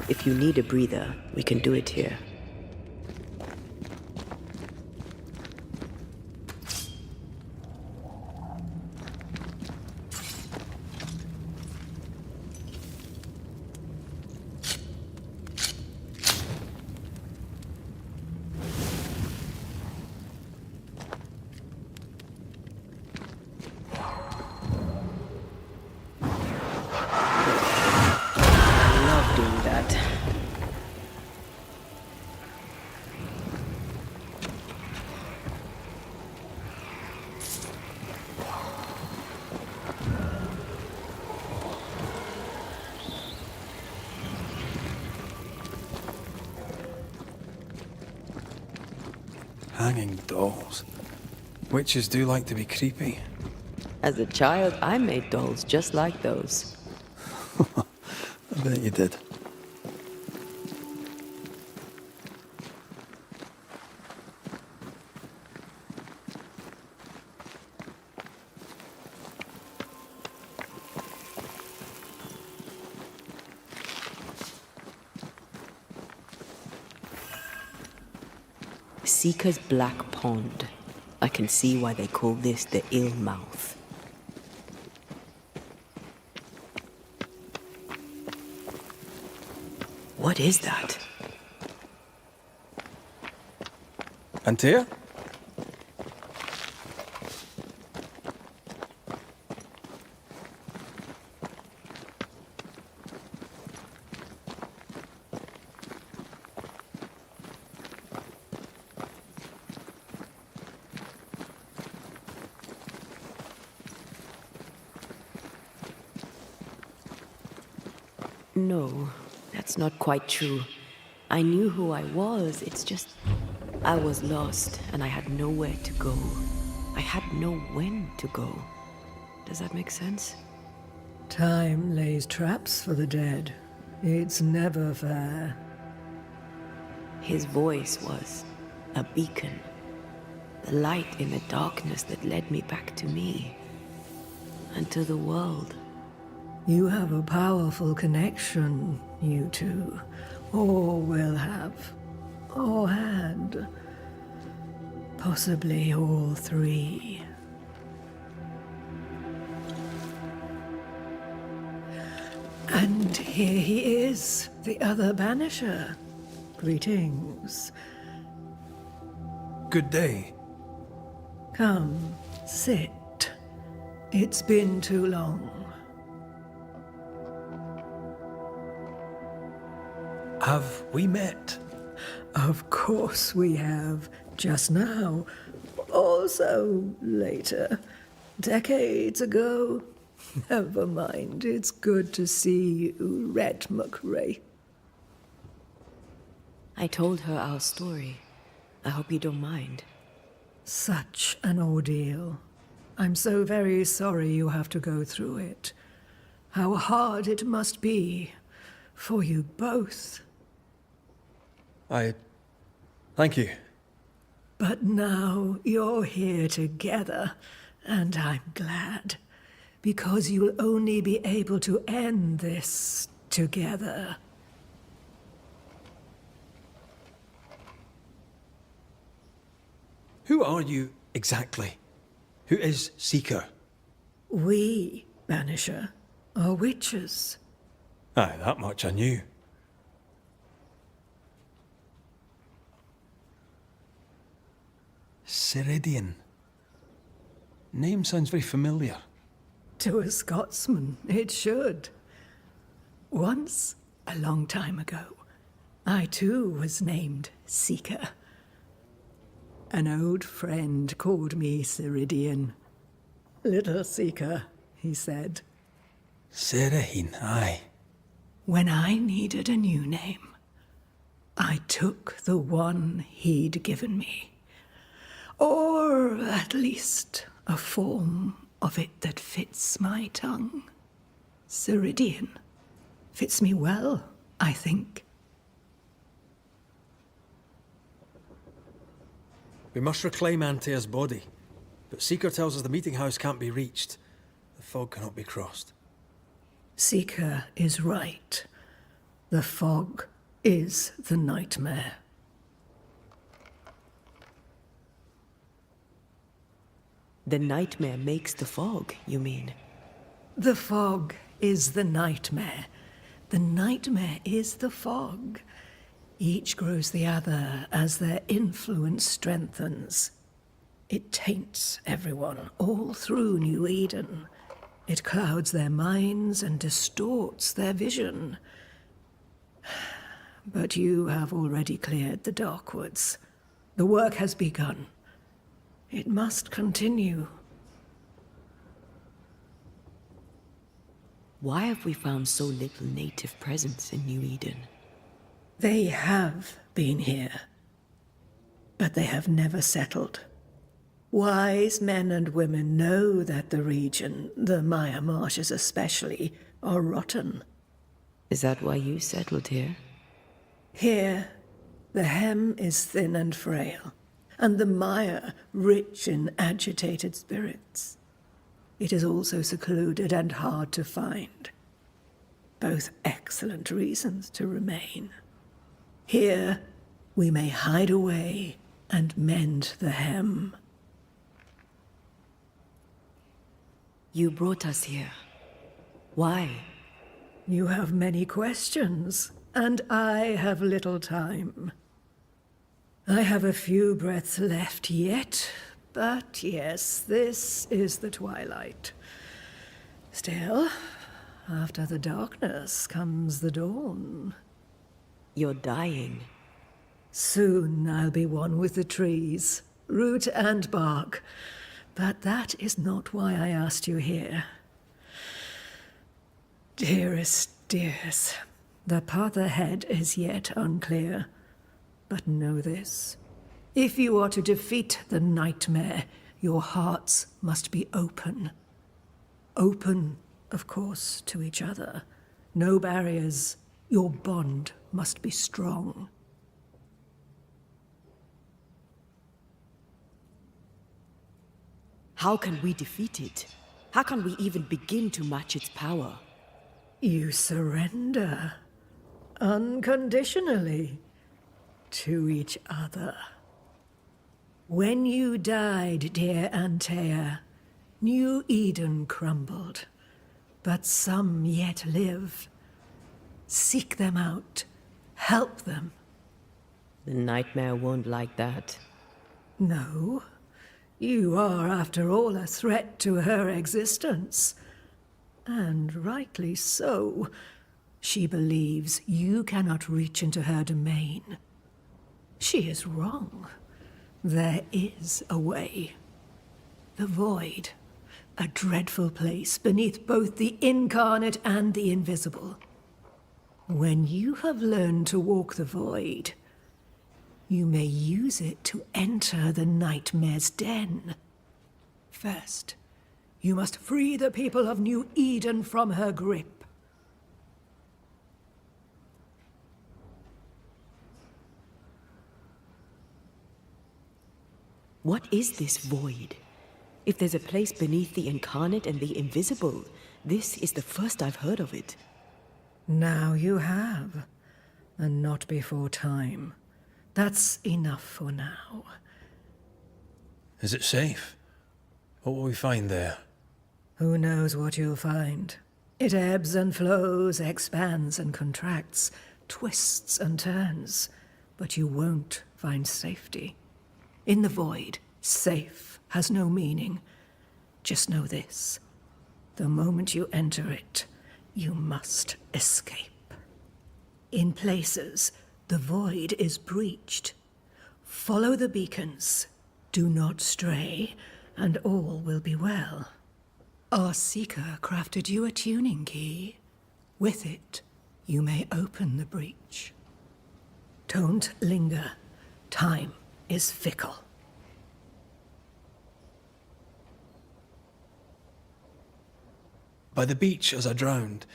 if you need a breather, we can do it here. Hanging dolls. Witches do like to be creepy. As a child, I made dolls just like those. I bet you did. Seeker's Black Pond. I can see why they call this the Ill Mouth. What is that? Antea? No, that's not quite true. I knew who I was, it's just... I was lost, and I had nowhere to go. I had no when to go. Does that make sense? Time lays traps for the dead. It's never fair. His voice was a beacon. The light in the darkness that led me back to me. And to the world. You have a powerful connection, you two. Or will have. Or had. Possibly all three. And here he is, the other banisher. Greetings. Good day. Come, sit. It's been too long. Have we met? Of course we have. Just now. Also later. Decades ago. Never mind. It's good to see you, Red McRae. I told her our story. I hope you don't mind. Such an ordeal. I'm so very sorry you have to go through it. How hard it must be for you both. Thank you. But now you're here together, and I'm glad. Because you'll only be able to end this together. Who are you exactly? Who is Seeker? We, Banisher, are witches. Aye, that much I knew. Ceridian. Name sounds very familiar. To a Scotsman, it should. Once, a long time ago, I too was named Seeker. An old friend called me Ceridian. Little Seeker, he said. Ceridian, aye. When I needed a new name, I took the one he'd given me. Or at least a form of it that fits my tongue. Ceridian. Fits me well, I think. We must reclaim Antea's body, but Seeker tells us the meeting house can't be reached. The fog cannot be crossed. Seeker is right. The fog is the nightmare. The nightmare makes the fog, you mean? The fog is the nightmare. The nightmare is the fog. Each grows the other as their influence strengthens. It taints everyone, all through New Eden. It clouds their minds and distorts their vision. But you have already cleared the Darkwoods. The work has begun. It must continue. Why have we found so little native presence in New Eden? They have been here, but they have never settled. Wise men and women know that the region, the Maya Marshes especially, are rotten. Is that why you settled here? Here, the hem is thin and frail, and the mire rich in agitated spirits. It is also secluded and hard to find. Both excellent reasons to remain. Here, we may hide away and mend the hem. You brought us here. Why? You have many questions, and I have little time. I have a few breaths left yet, but yes, this is the twilight. Still, after the darkness comes the dawn. You're dying. Soon I'll be one with the trees, root and bark. But that is not why I asked you here. Dearest dears, the path ahead is yet unclear. But know this. If you are to defeat the nightmare, your hearts must be open. Open, of course, to each other. No barriers. Your bond must be strong. How can we defeat it? How can we even begin to match its power? You surrender. Unconditionally. To each other. When you died, dear Antea, New Eden crumbled. But some yet live. Seek them out. Help them. The nightmare won't like that. No. You are, after all, a threat to her existence. And rightly so. She believes you cannot reach into her domain. She is wrong. There is a way. The void. A dreadful place beneath both the incarnate and the invisible. When you have learned to walk the void, you may use it to enter the nightmare's den. First, you must free the people of New Eden from her grip. What is this void? If there's a place beneath the incarnate and the invisible, this is the first I've heard of it. Now you have, and not before time. That's enough for now. Is it safe? What will we find there? Who knows what you'll find? It ebbs and flows, expands and contracts, twists and turns. But you won't find safety. In the void, safe has no meaning. Just know this. The moment you enter it, you must escape. In places, the void is breached. Follow the beacons. Do not stray, and all will be well. Our Seeker crafted you a tuning key. With it, you may open the breach. Don't linger. Time is fickle. By the beach as I drowned,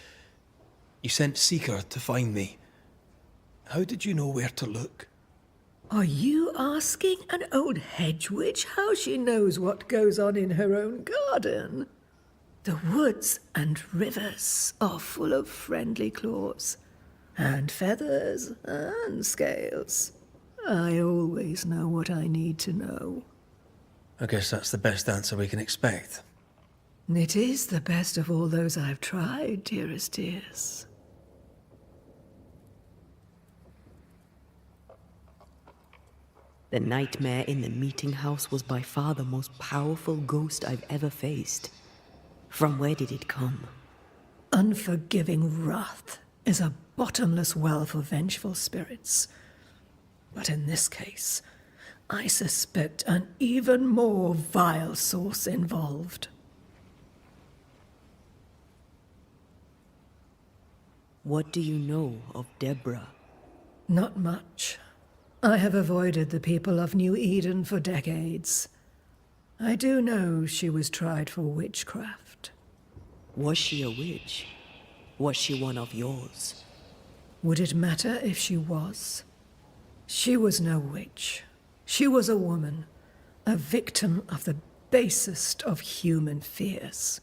you sent Seeker to find me. How did you know where to look? Are you asking an old hedge witch how she knows what goes on in her own garden? The woods and rivers are full of friendly claws, and feathers and scales. I always know what I need to know. I guess that's the best answer we can expect. It is the best of all those I've tried, dearest dears. The nightmare in the meeting house was by far the most powerful ghost I've ever faced. From where did it come? Unforgiving wrath is a bottomless well for vengeful spirits. But in this case, I suspect an even more vile source involved. What do you know of Deborah? Not much. I have avoided the people of New Eden for decades. I do know she was tried for witchcraft. Was she a witch? Was she one of yours? Would it matter if she was? She was no witch. She was a woman, a victim of the basest of human fears.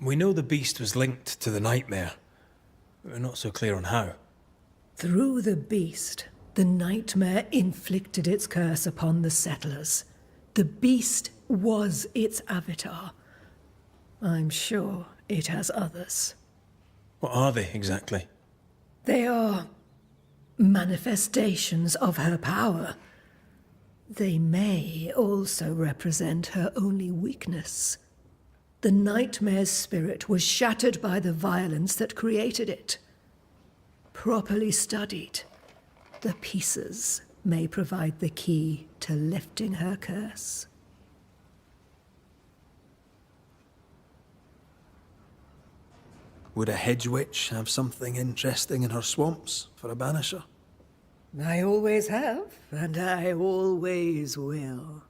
We know the beast was linked to the nightmare. We're not so clear on how. Through the beast, the nightmare inflicted its curse upon the settlers. The beast was its avatar. I'm sure it has others. What are they exactly? They are manifestations of her power. They may also represent her only weakness. The nightmare's spirit was shattered by the violence that created it. Properly studied, the pieces may provide the key to lifting her curse. Would a hedge witch have something interesting in her swamps for a banisher? I always have, and I always will.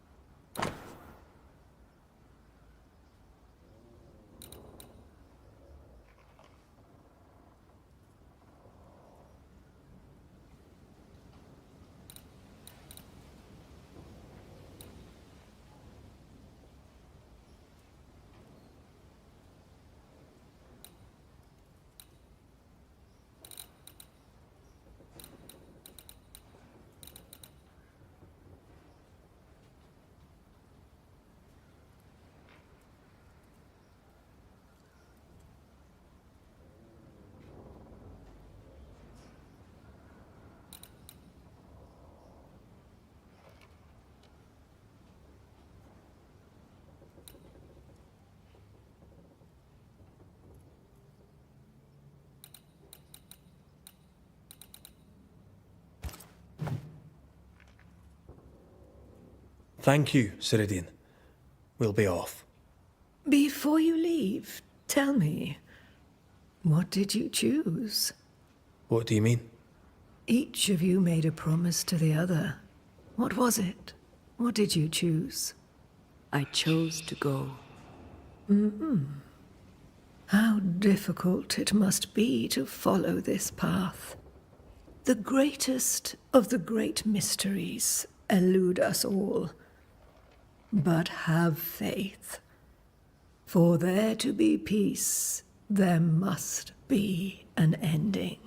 Thank you, Ceridian. We'll be off. Before you leave, tell me, what did you choose? What do you mean? Each of you made a promise to the other. What was it? What did you choose? I chose to go. How difficult it must be to follow this path. The greatest of the great mysteries elude us all. But have faith. For there to be peace, there must be an ending.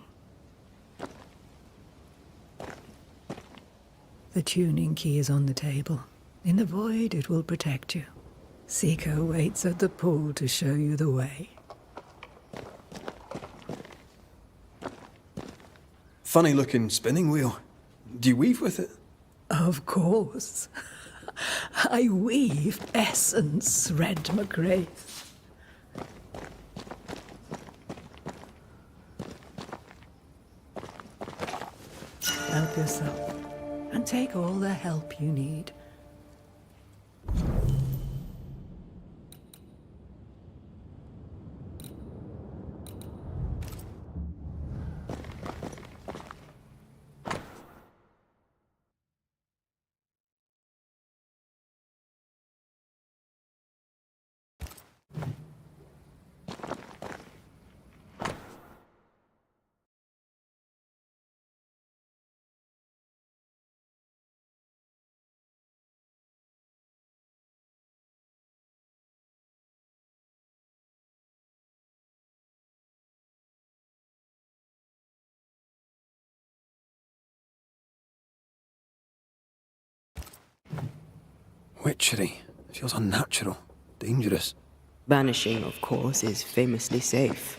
The tuning key is on the table. In the void, it will protect you. Seeker waits at the pool to show you the way. Funny looking spinning wheel. Do you weave with it? Of course. I weave essence, Red McGrath. Help yourself, and take all the help you need. Witchery. Feels unnatural. Dangerous. Banishing, of course, is famously safe.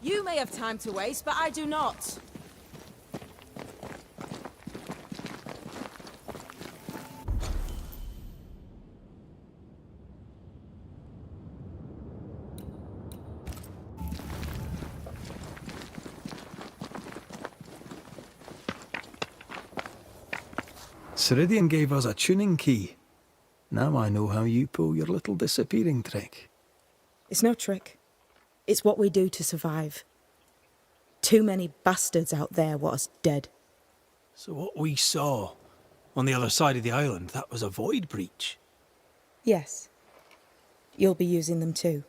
You may have time to waste, but I do not. Ceridian gave us a tuning key. Now I know how you pull your little disappearing trick. It's no trick. It's what we do to survive. Too many bastards out there want us dead. So what we saw on the other side of the island, that was a void breach. Yes. You'll be using them too.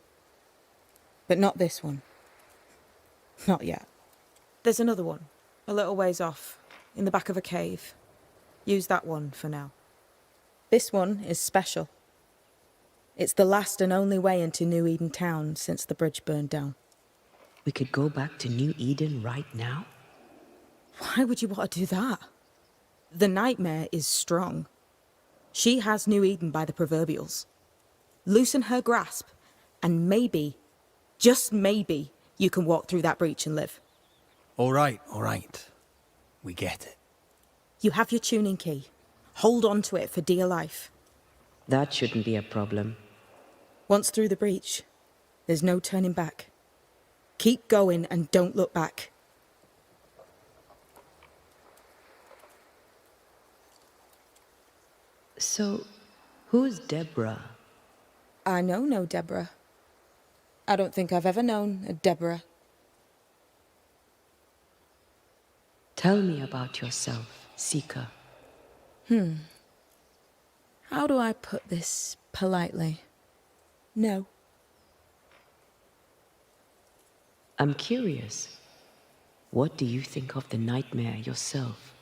But not this one. Not yet. There's another one, a little ways off, in the back of a cave. Use that one for now. This one is special. It's the last and only way into New Eden town since the bridge burned down. We could go back to New Eden right now? Why would you want to do that? The nightmare is strong. She has New Eden by the proverbials. Loosen her grasp, and maybe, just maybe, you can walk through that breach and live. All right. We get it. You have your tuning key. Hold on to it for dear life. That shouldn't be a problem. Once through the breach, there's no turning back. Keep going and don't look back. So, who's Deborah? I know no Deborah. I don't think I've ever known a Deborah. Tell me about yourself, Seeker. How do I put this politely? No. I'm curious. What do you think of the nightmare yourself?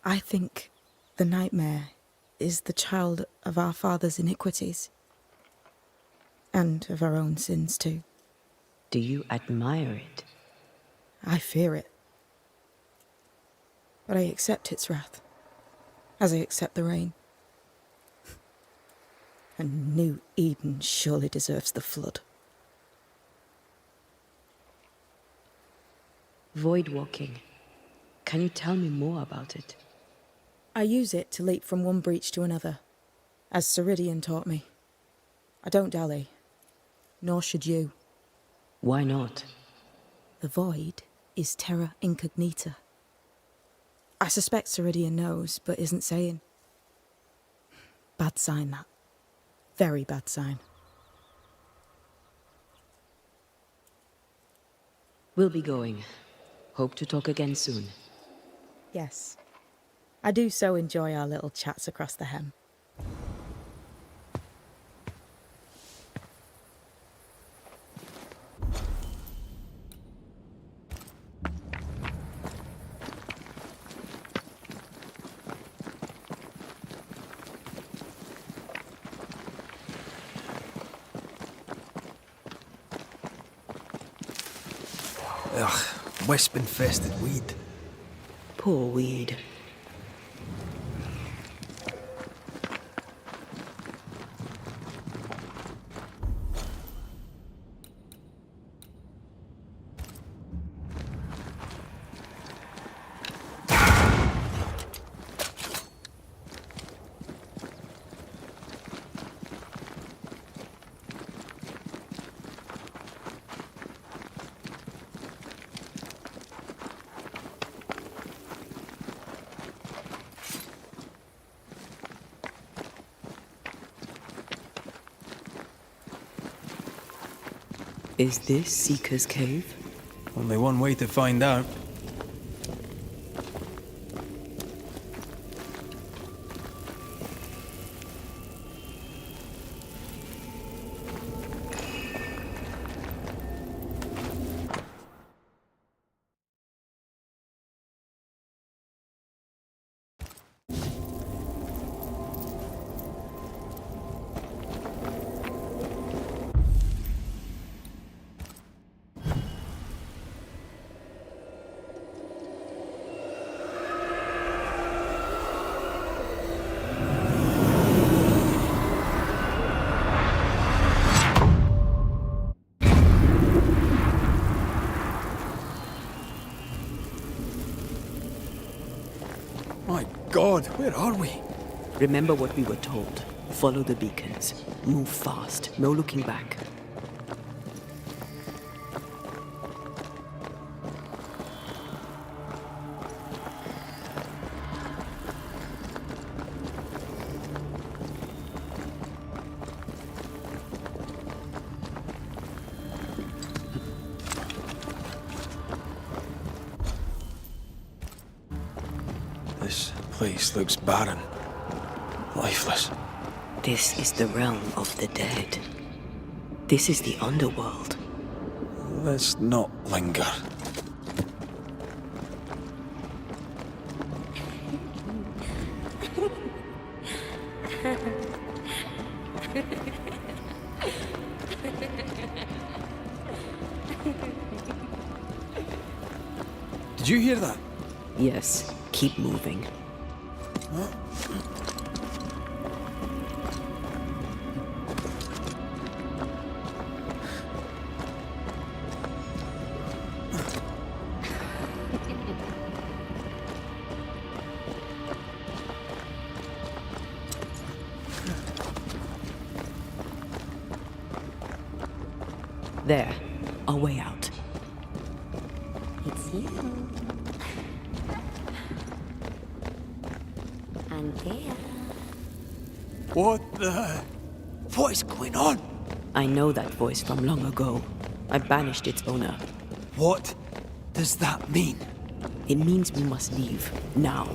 I think the nightmare is the child of our father's iniquities. And of our own sins too. Do you admire it? I fear it. But I accept its wrath, as I accept the rain. And New Eden surely deserves the flood. Void walking. Can you tell me more about it? I use it to leap from one breach to another, as Ceridian taught me. I don't dally, nor should you. Why not? The void is terra incognita. I suspect Ceridian knows, but isn't saying. Bad sign, that. Very bad sign. We'll be going. Hope to talk again soon. Yes. I do so enjoy our little chats across the hem. Ugh, wisp-infested weed. Poor weed. Is this Seeker's Cave? Only one way to find out. My God, where are we? Remember what we were told. Follow the beacons. Move fast. No looking back. This place looks barren. Lifeless. This is the realm of the dead. This is the underworld. Let's not linger. Did you hear that? Yes, keep moving. There, our way out. It's you. And there. What the... What is going on? I know that voice from long ago. I banished its owner. What does that mean? It means we must leave, now.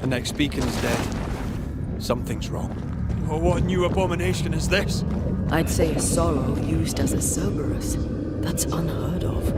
The next beacon is dead. Something's wrong. Oh, what new abomination is this? I'd say a sorrow used as a Cerberus. That's unheard of.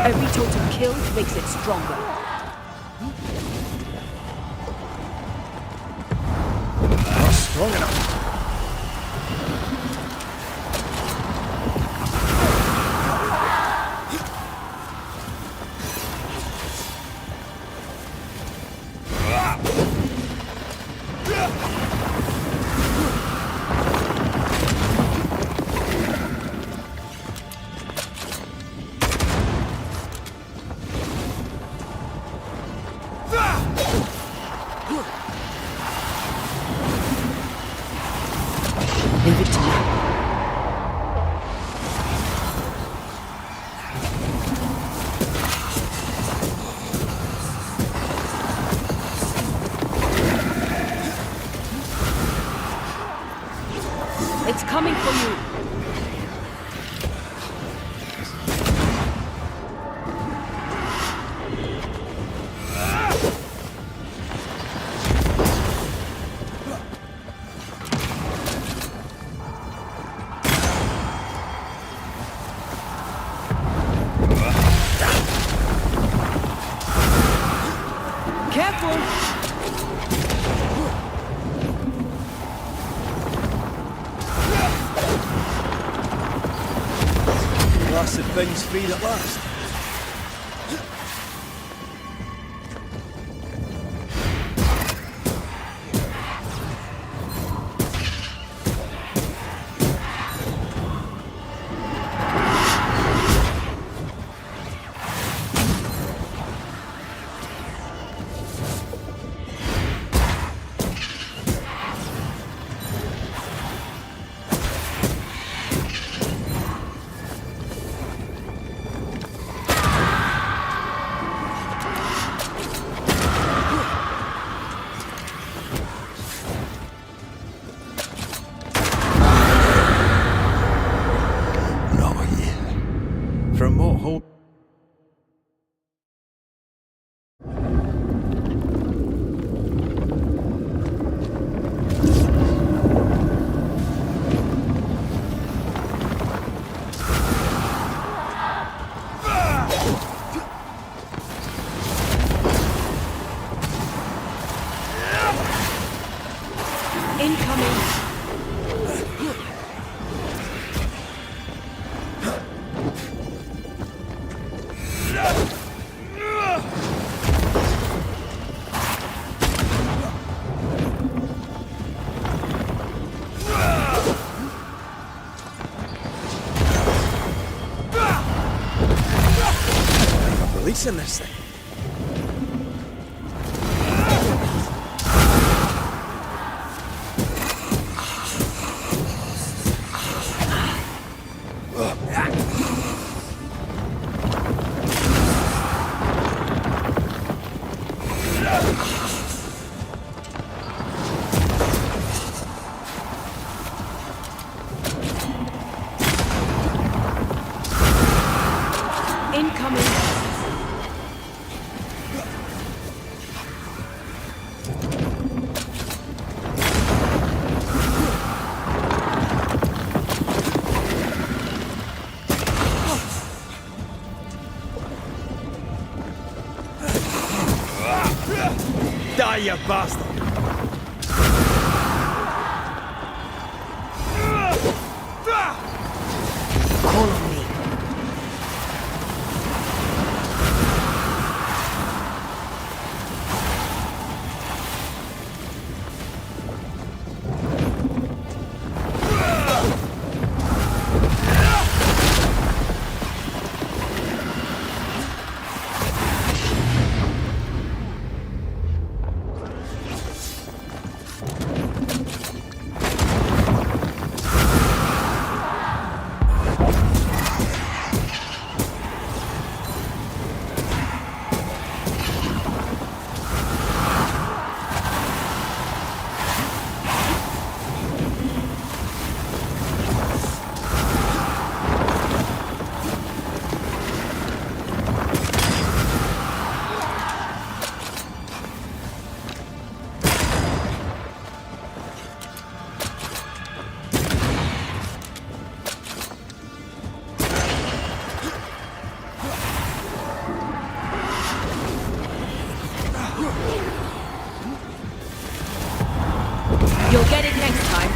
Every totem killed makes it stronger. Not strong enough. Leave it to me. It's coming for you. Careful! Blasted thing's freed at last. From what hold... Releasing this thing. Die, you bastard! Call on me. You'll get it next time.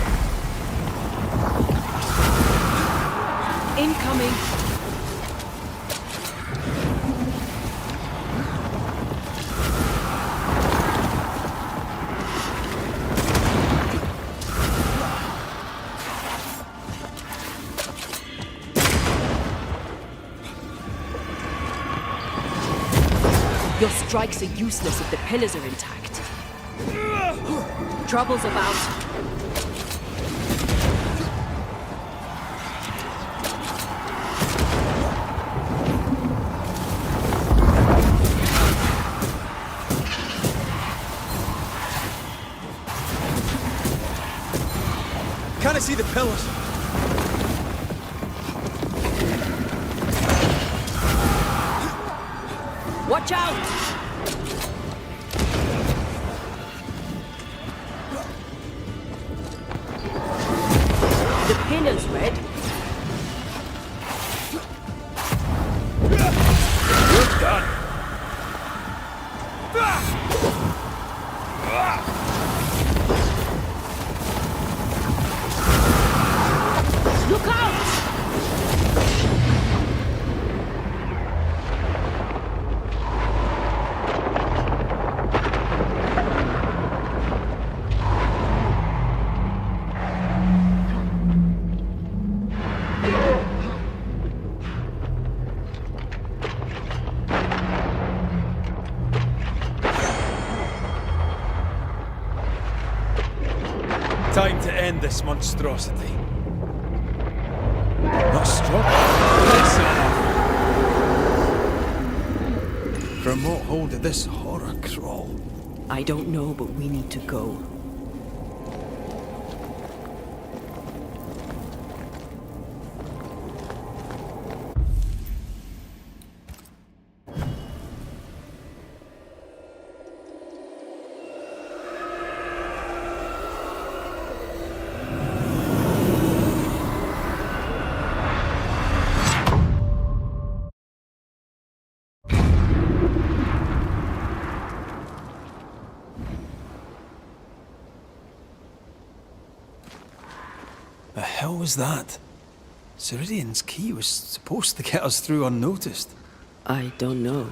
Incoming. Your strikes are useless if the pillars are intact. Trouble's about. Can't I see the pillars? Watch out! The pillar's red. You're done. Look out! Time to end this monstrosity. Not strong. From what hold did this horror crawl? I don't know, but we need to go. hell was that? Ceridian's key was supposed to get us through unnoticed. I don't know.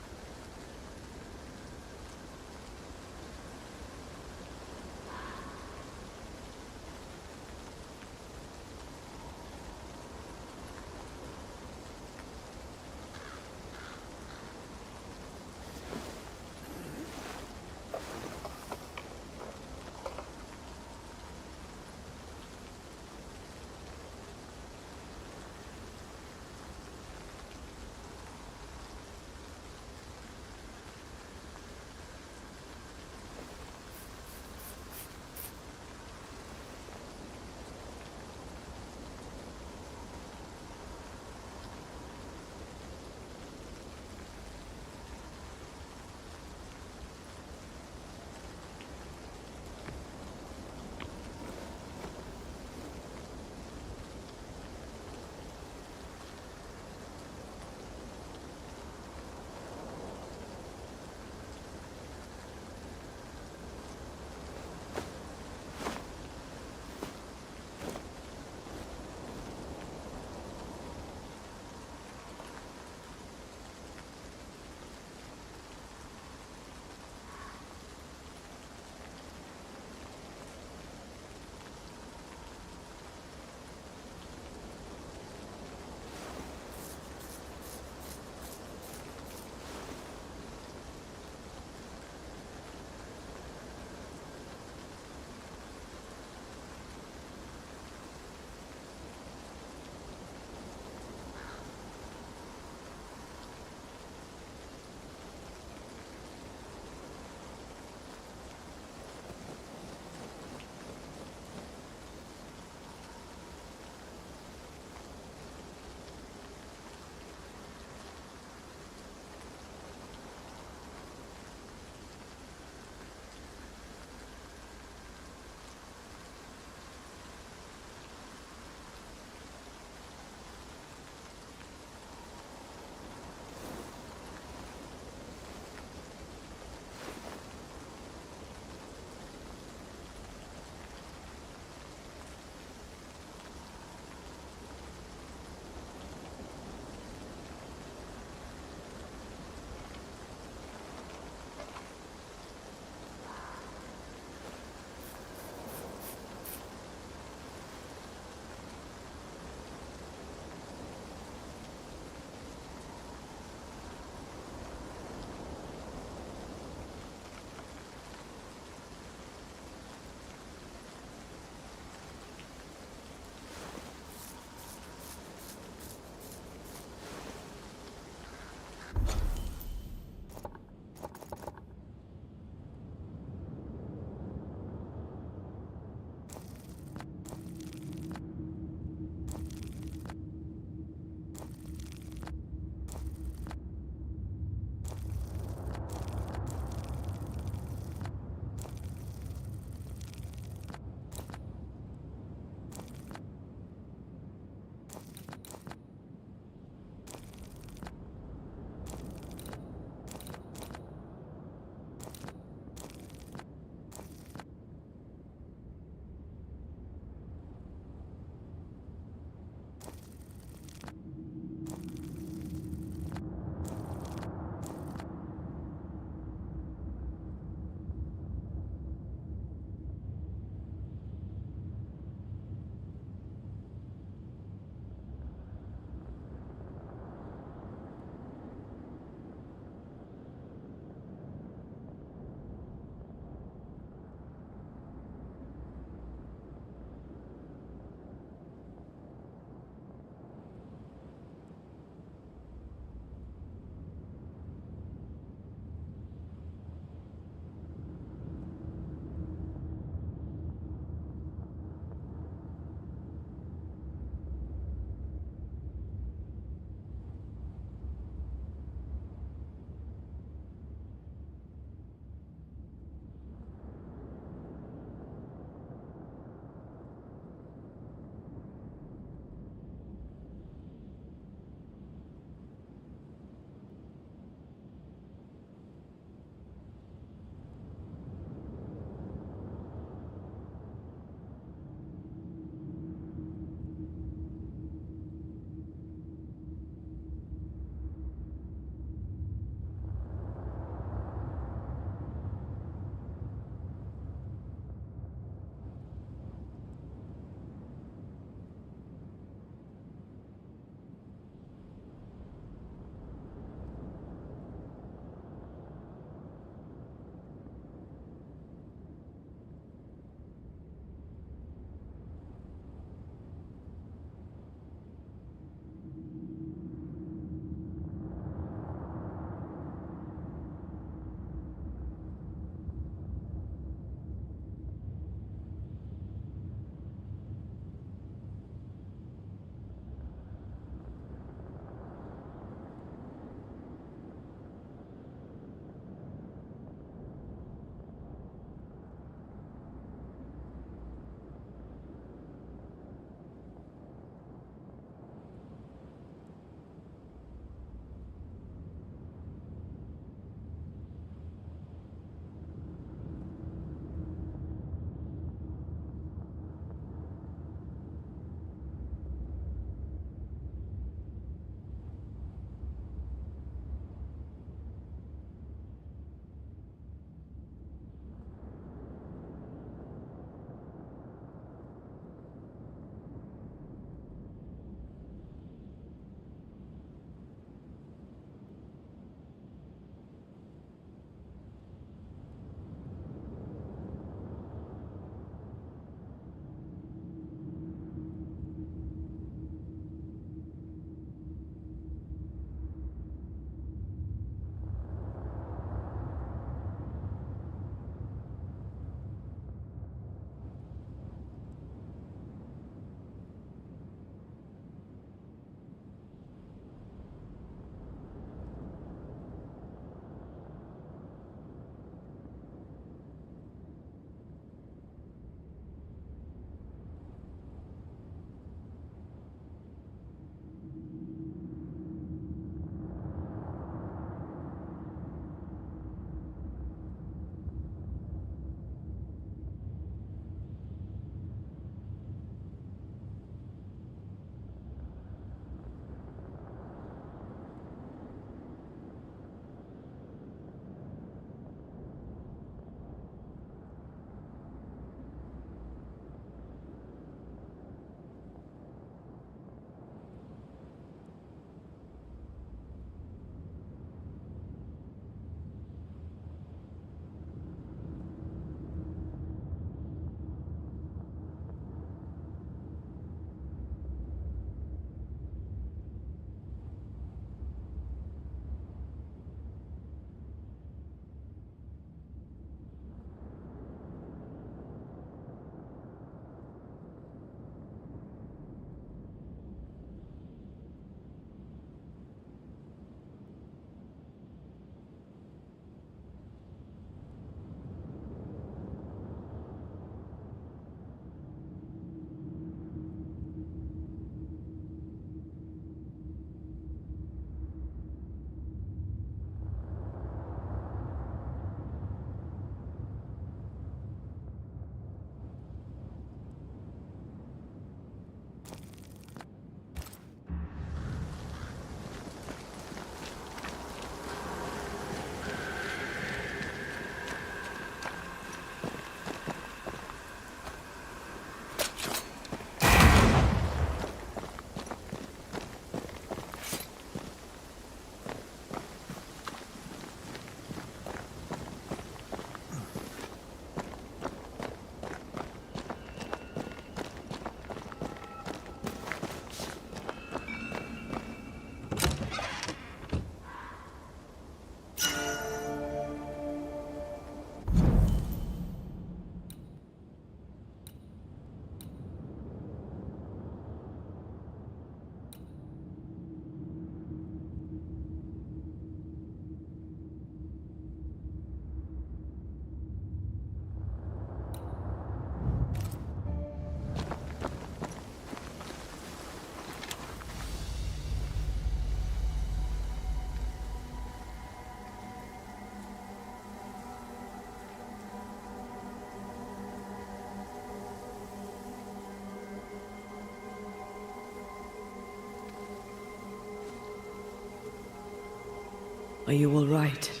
Are you all right?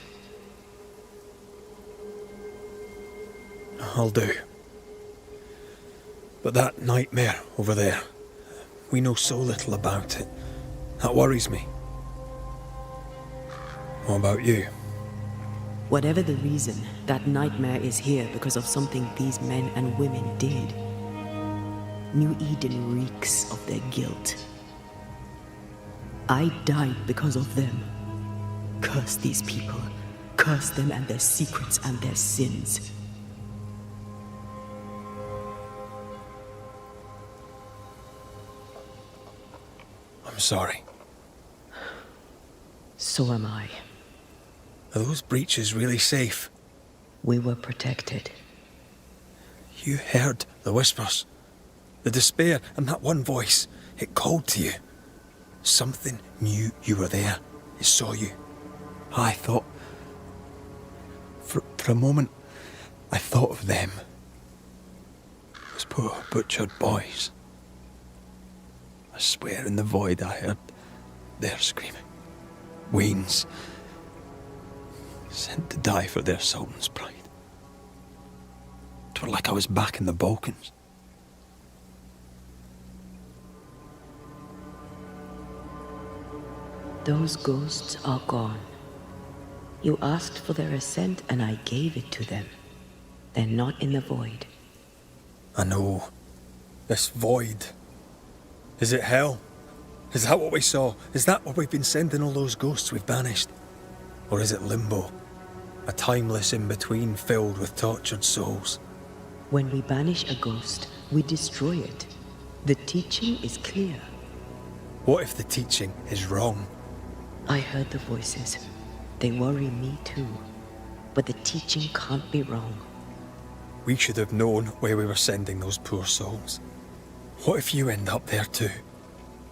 I'll do. But that nightmare over there, we know so little about it. That worries me. What about you? Whatever the reason, that nightmare is here because of something these men and women did. New Eden reeks of their guilt. I died because of them. Curse these people. Curse them and their secrets and their sins. I'm sorry. So am I. Are those breaches really safe? We were protected. You heard the whispers, the despair, and that one voice. It called to you. Something knew you were there. It saw you. I thought... For a moment, I thought of them. Those poor butchered boys. I swear in the void I heard their screaming. Wains. Sent to die for their sultan's pride. 'Twere like I was back in the Balkans. Those ghosts are gone. You asked for their ascent and I gave it to them. They're not in the void. I know. This void. Is it hell? Is that what we saw? Is that what we've been sending all those ghosts we've banished? Or is it limbo? A timeless in-between filled with tortured souls? When we banish a ghost, we destroy it. The teaching is clear. What if the teaching is wrong? I heard the voices. They worry me too. But the teaching can't be wrong. We should have known where we were sending those poor souls. What if you end up there too?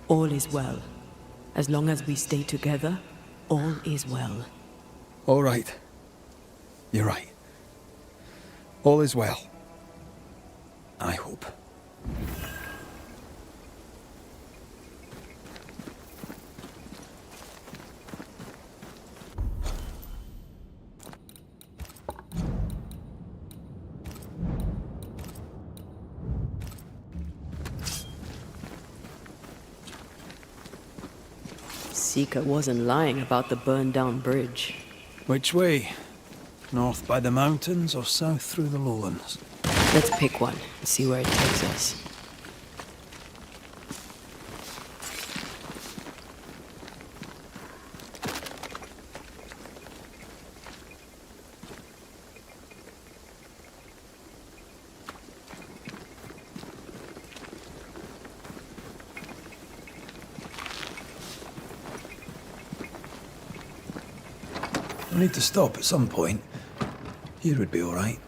All is well. As long as we stay together, all is well. All right. You're right. All is well. I hope. Seeker wasn't lying about the burned-down bridge. Which way? North by the mountains or south through the lowlands? Let's pick one and see where it takes us. I need to stop at some point. Here would be all right.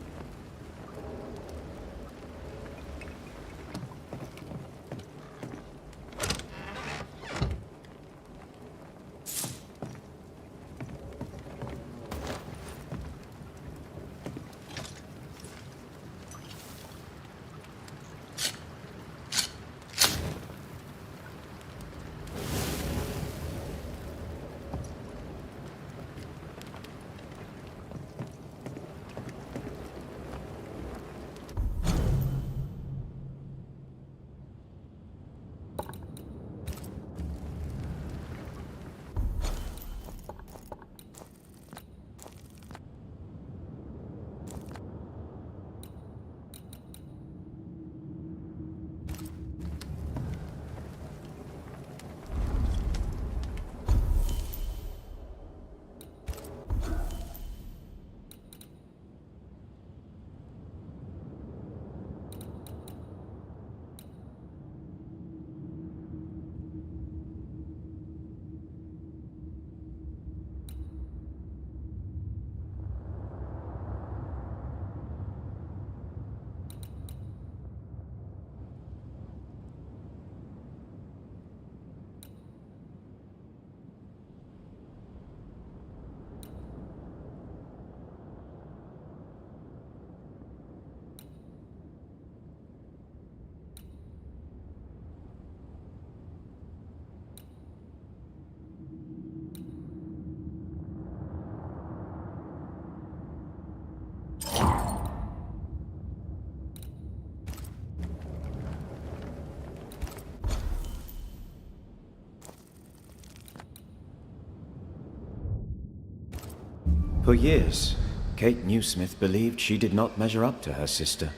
For years, Kate Newsmith believed she did not measure up to her sister.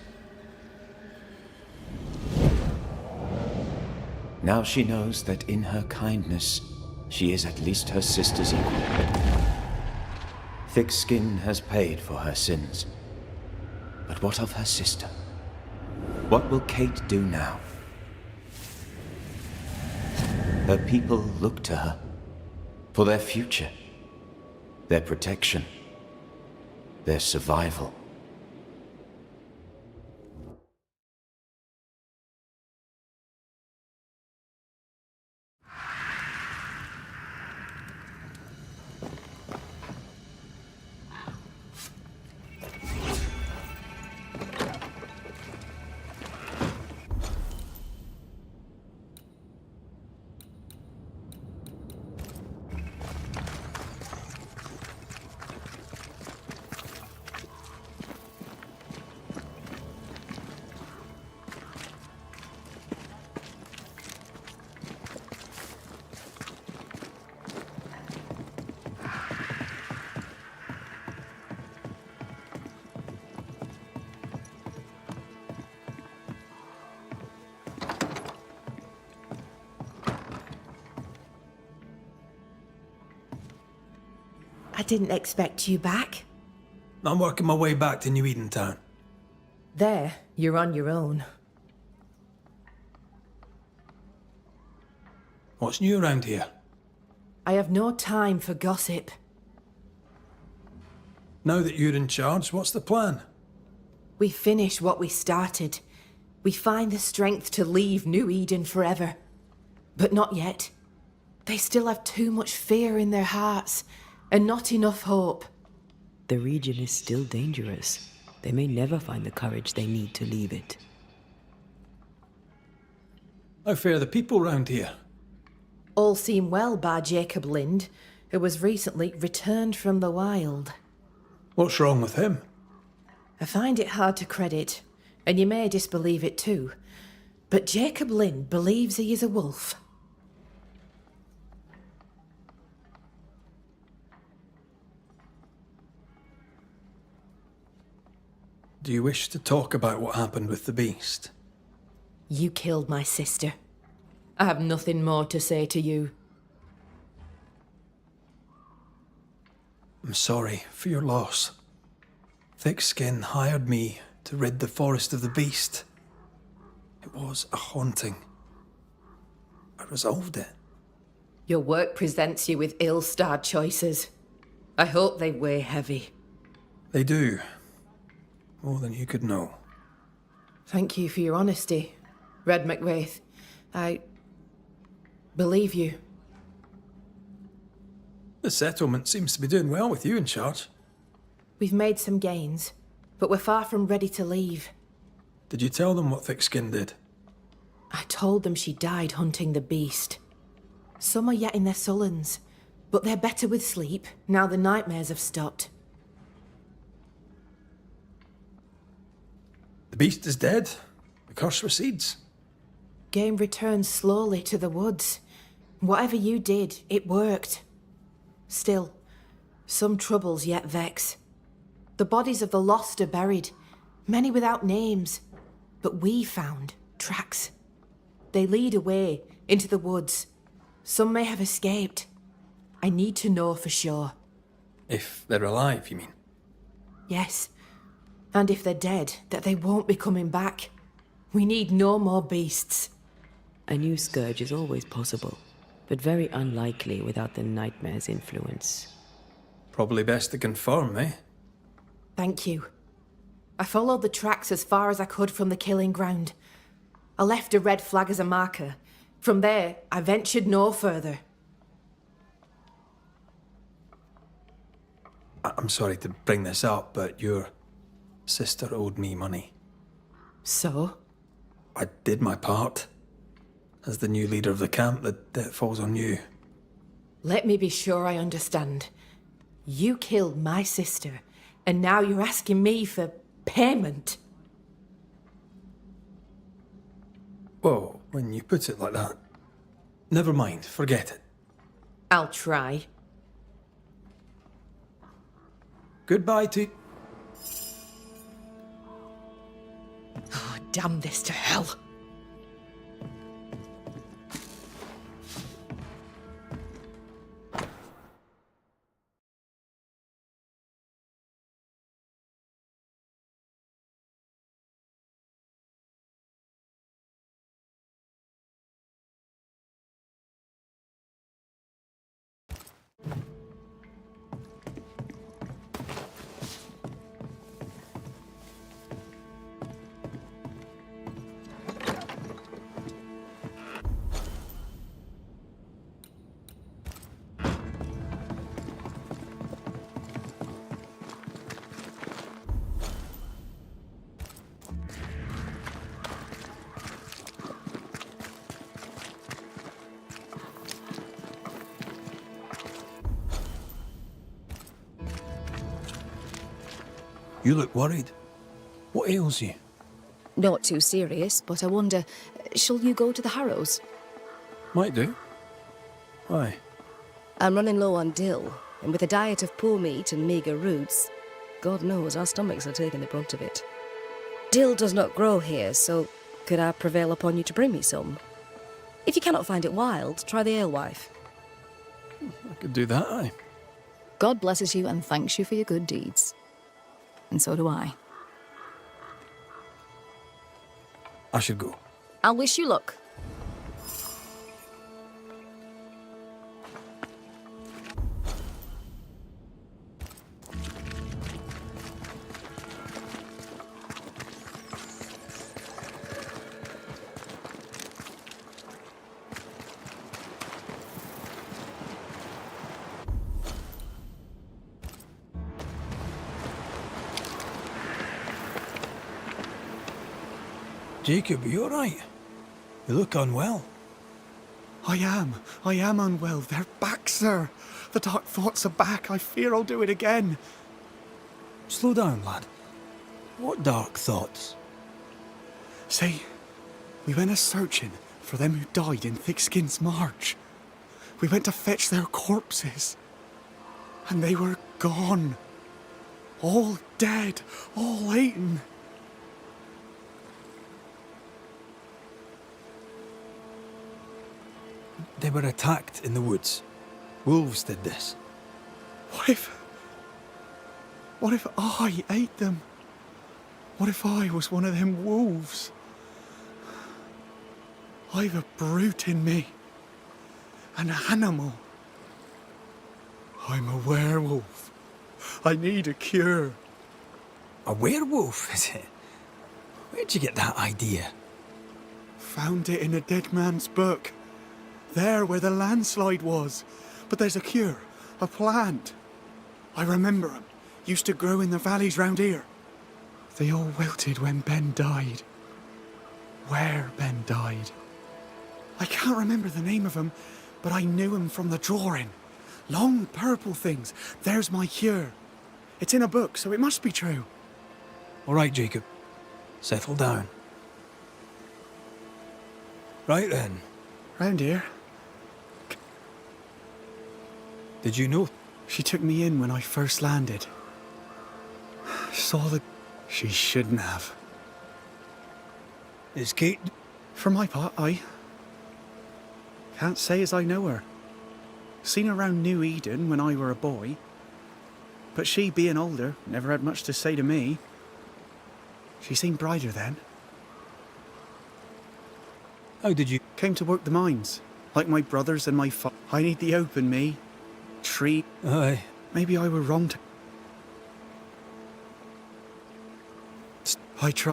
Now she knows that in her kindness, she is at least her sister's equal. Thick Skin has paid for her sins. But what of her sister? What will Kate do now? Her people look to her for their future, their protection, their survival. I didn't expect you back. I'm working my way back to New Eden Town. There, you're on your own. What's new around here? I have no time for gossip. Now that you're in charge, what's the plan? We finish what we started. We find the strength to leave New Eden forever. But not yet. They still have too much fear in their hearts, and not enough hope. The region is still dangerous. They may never find the courage they need to leave it. How fare the people round here? All seem well by Jacob Lind, who was recently returned from the wild. What's wrong with him? I find it hard to credit, and you may disbelieve it too, but Jacob Lind believes he is a wolf. Do you wish to talk about what happened with the beast? You killed my sister. I have nothing more to say to you. I'm sorry for your loss. Thick Skin hired me to rid the forest of the beast. It was a haunting. I resolved it. Your work presents you with ill-starred choices. I hope they weigh heavy. They do. More than you could know. Thank you for your honesty, Red McWraith. I believe you. The settlement seems to be doing well with you in charge. We've made some gains, but we're far from ready to leave. Did you tell them what Thick Skin did? I told them she died hunting the beast. Some are yet in their sullens, but they're better with sleep now the nightmares have stopped. The beast is dead. The curse recedes. Game returns slowly to the woods. Whatever you did, it worked. Still, some troubles yet vex. The bodies of the lost are buried, many without names, but we found tracks. They lead away into the woods. Some may have escaped. I need to know for sure. If they're alive, you mean? Yes. And if they're dead, that they won't be coming back. We need no more beasts. A new scourge is always possible, but very unlikely without the nightmare's influence. Probably best to confirm, eh? Thank you. I followed the tracks as far as I could from the killing ground. I left a red flag as a marker. From there, I ventured no further. I'm sorry to bring this up, but your sister owed me money. So? I did my part. As the new leader of the camp, the debt falls on you. Let me be sure I understand. You killed my sister, and now you're asking me for payment. Whoa, when you put it like that. Never mind, forget it. I'll try. Goodbye to... Oh, damn this to hell. You look worried. What ails you? Not too serious, but I wonder, shall you go to the Harrows? Might do. Why? I'm running low on dill, and with a diet of poor meat and meagre roots, God knows our stomachs are taking the brunt of it. Dill does not grow here, so could I prevail upon you to bring me some? If you cannot find it wild, try the alewife. I could do that, aye. God blesses you and thanks you for your good deeds. And so do I. I should go. I'll wish you luck. Jacob, are you alright? You look unwell. I am unwell. They're back, sir. The dark thoughts are back. I fear I'll do it again. Slow down, lad. What dark thoughts? See, we went a-searching for them who died in Thickskin's march. We went to fetch their corpses. And they were gone. All dead, all eaten. They were attacked in the woods. Wolves did this. What if I ate them? What if I was one of them wolves? I've a brute in me. An animal. I'm a werewolf. I need a cure. A werewolf, is it? Where'd you get that idea? Found it in a dead man's book. There where the landslide was. But there's a cure, a plant. I remember 'em. Used to grow in the valleys round here. They all wilted when Ben died. Where Ben died. I can't remember the name of 'em, but I knew 'em from the drawing. Long purple things. There's my cure. It's in a book, so it must be true. All right, Jacob. Settle down. Right then. Round here. Did you know? She took me in when I first landed. Saw the... She shouldn't have. Is Kate... For my part, I... Can't say as I know her. Seen her round New Eden when I were a boy. But she, being older, never had much to say to me. She seemed brighter then. How did you... Came to work the mines. Like my brothers and my I need the open, me. Tree. Aye. Maybe I were wrong to... I try...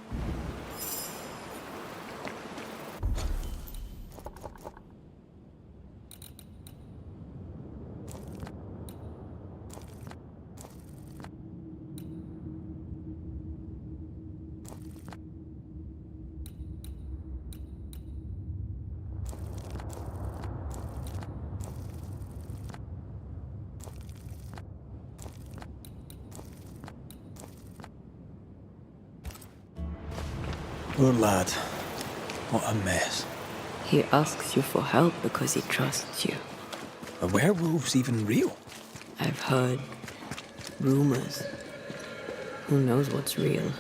Poor lad. What a mess. He asks you for help because he trusts you. Are werewolves even real? I've heard. Rumors. Who knows what's real?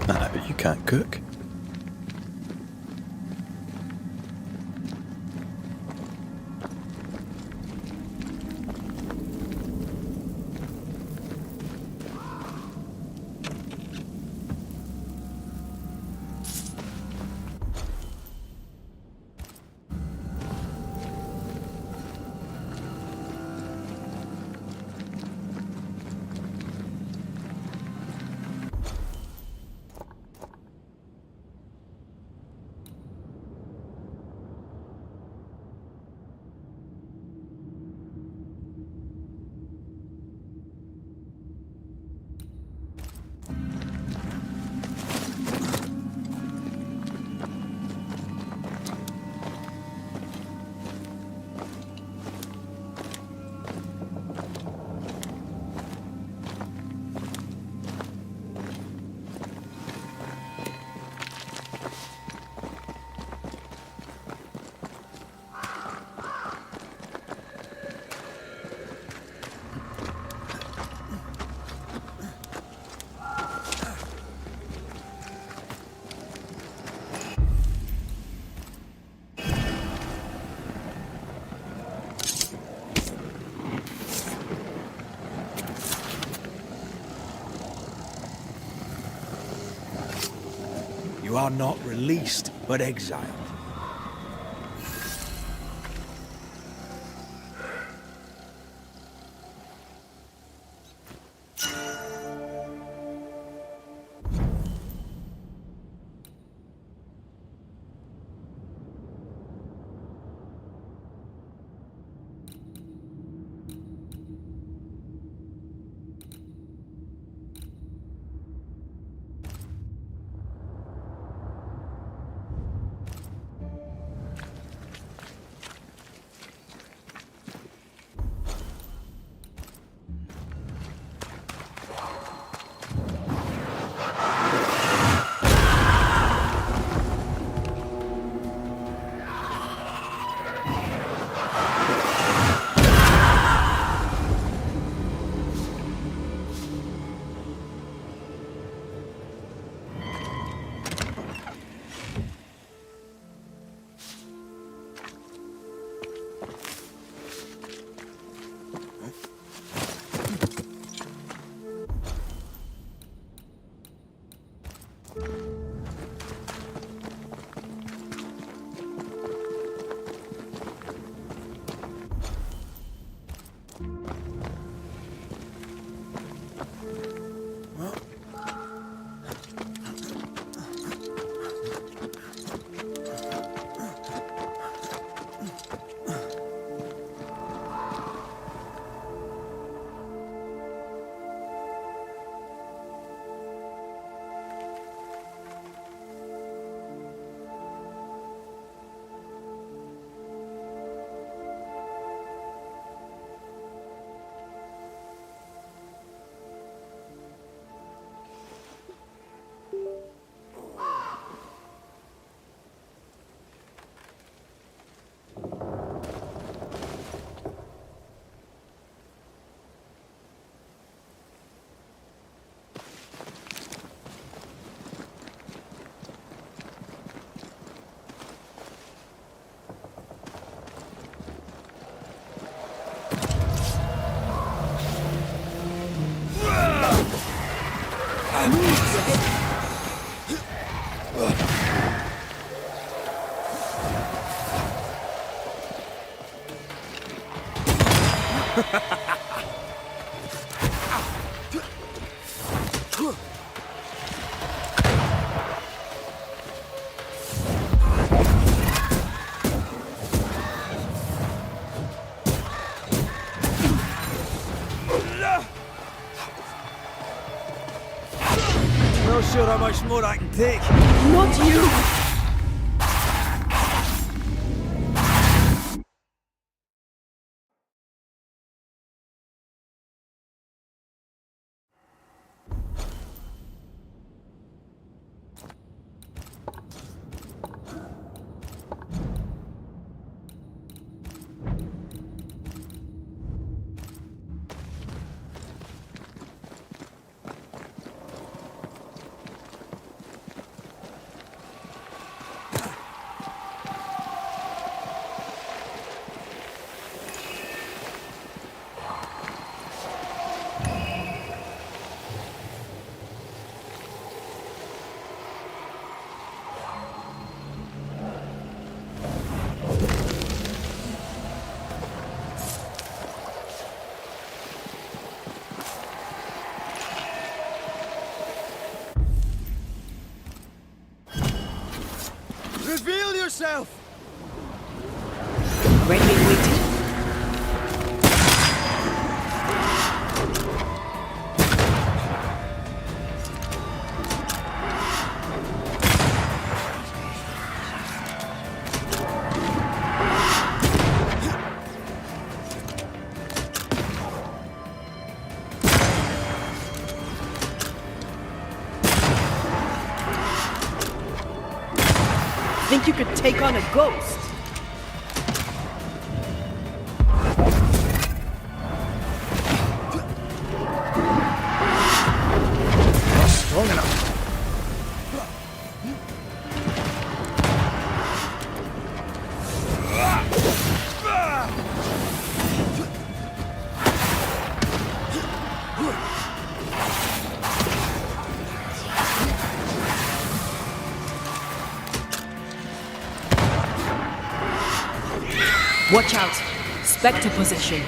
I bet you can't cook. You are not released, but exiled. Not sure how much more I can take. Not you! Reveal yourself! Ready and waiting. Think you could take on a ghost? Not strong enough. Watch out! Spectre possession.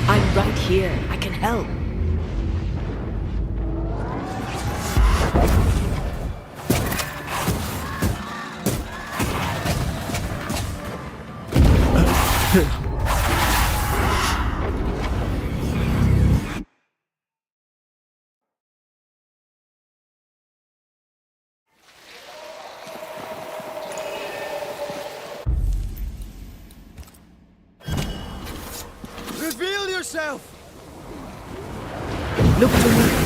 I'm right here. I can help. Reveal yourself! Look to me.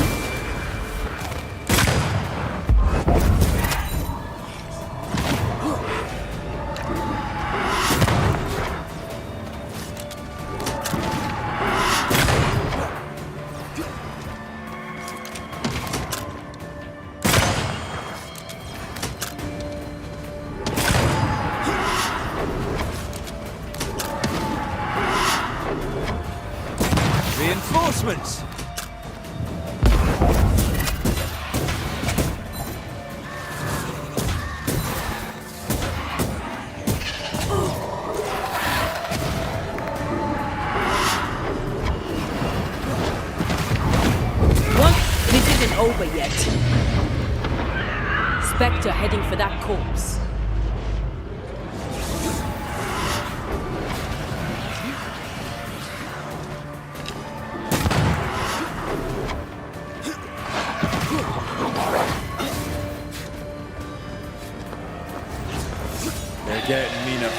Reinforcements! What? This isn't over yet. Spectre heading for that corpse. They're getting meaner.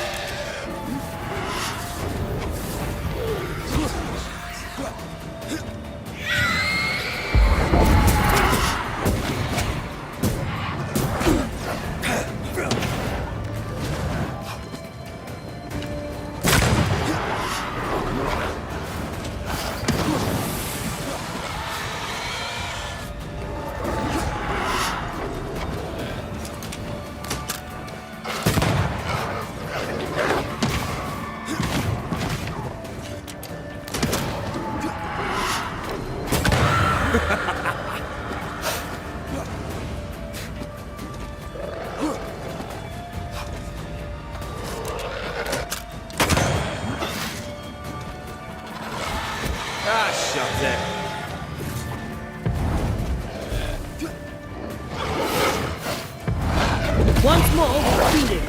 shut it. Once more, feeding.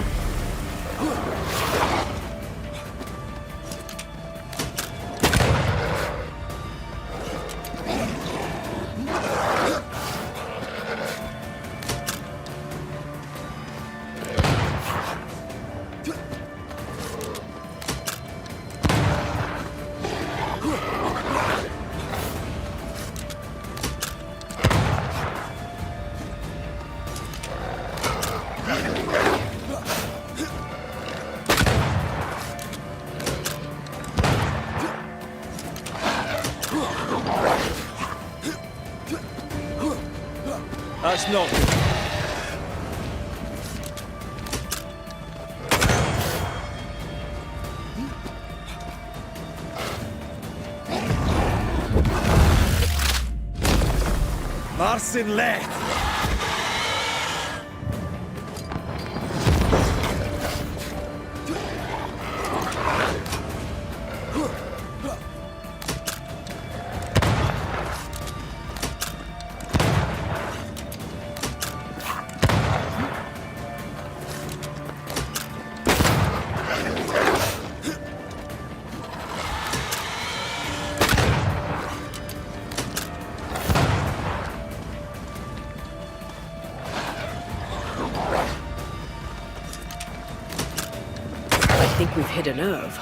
That's not good. Marcin left. I think we've hit a nerve.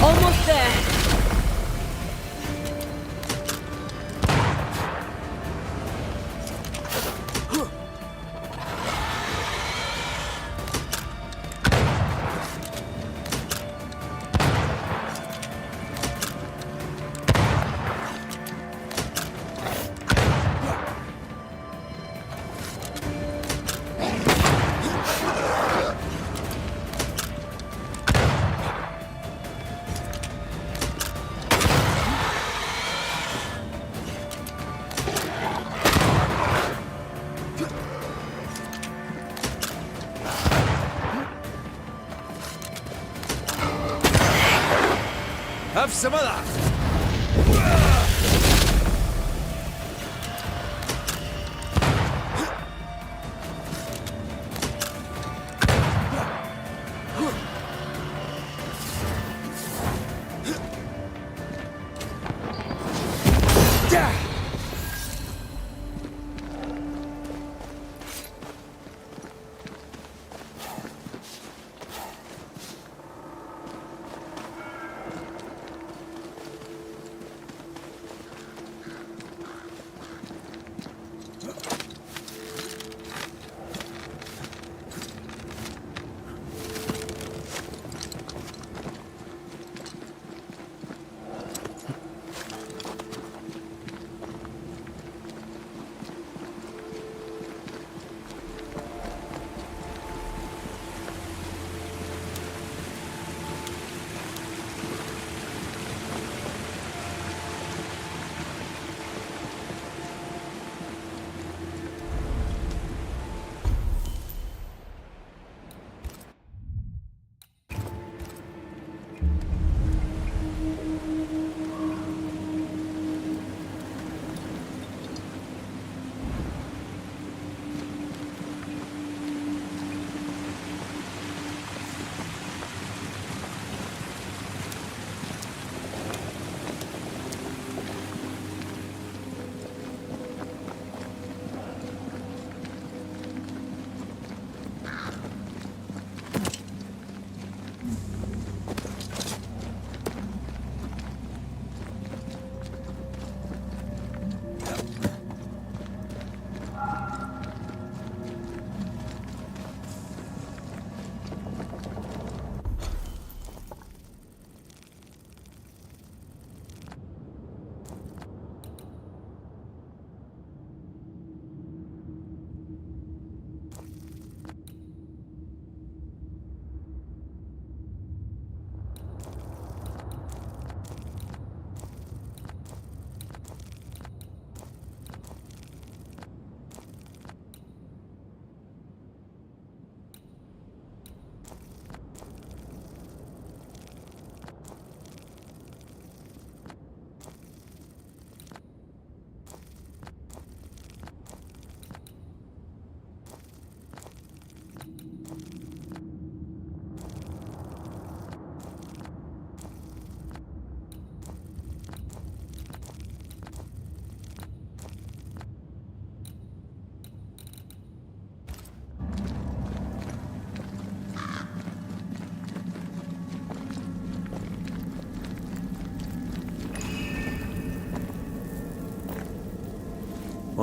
Almost there. Have some of that!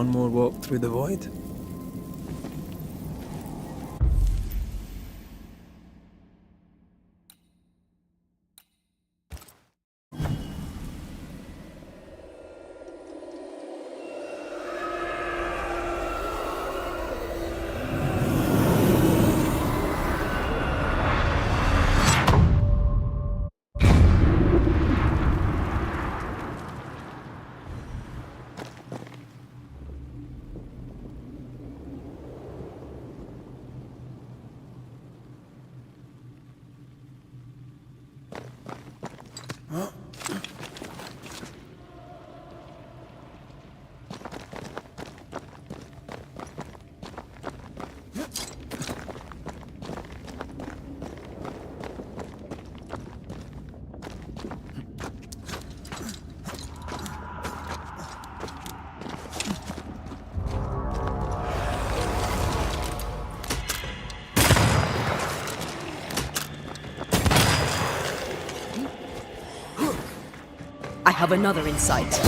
one more walk through the void. I have another insight.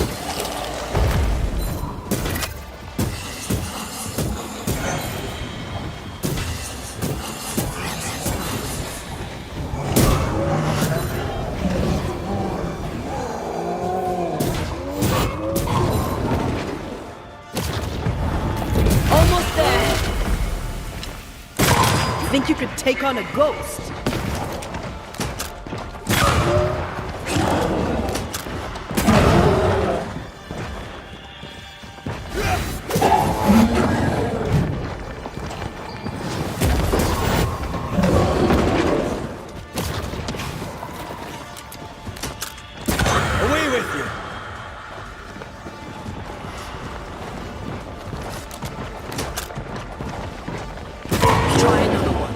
Almost there! Think you could take on a ghost? Away with you! Try another one.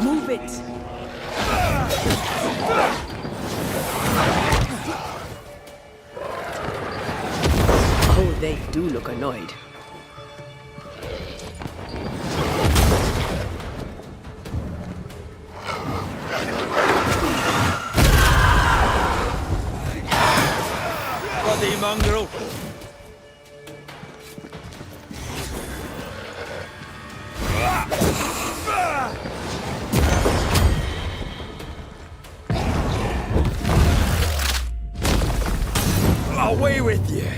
Move it! Oh, they do look annoyed. Bloody mongrel! Away with you!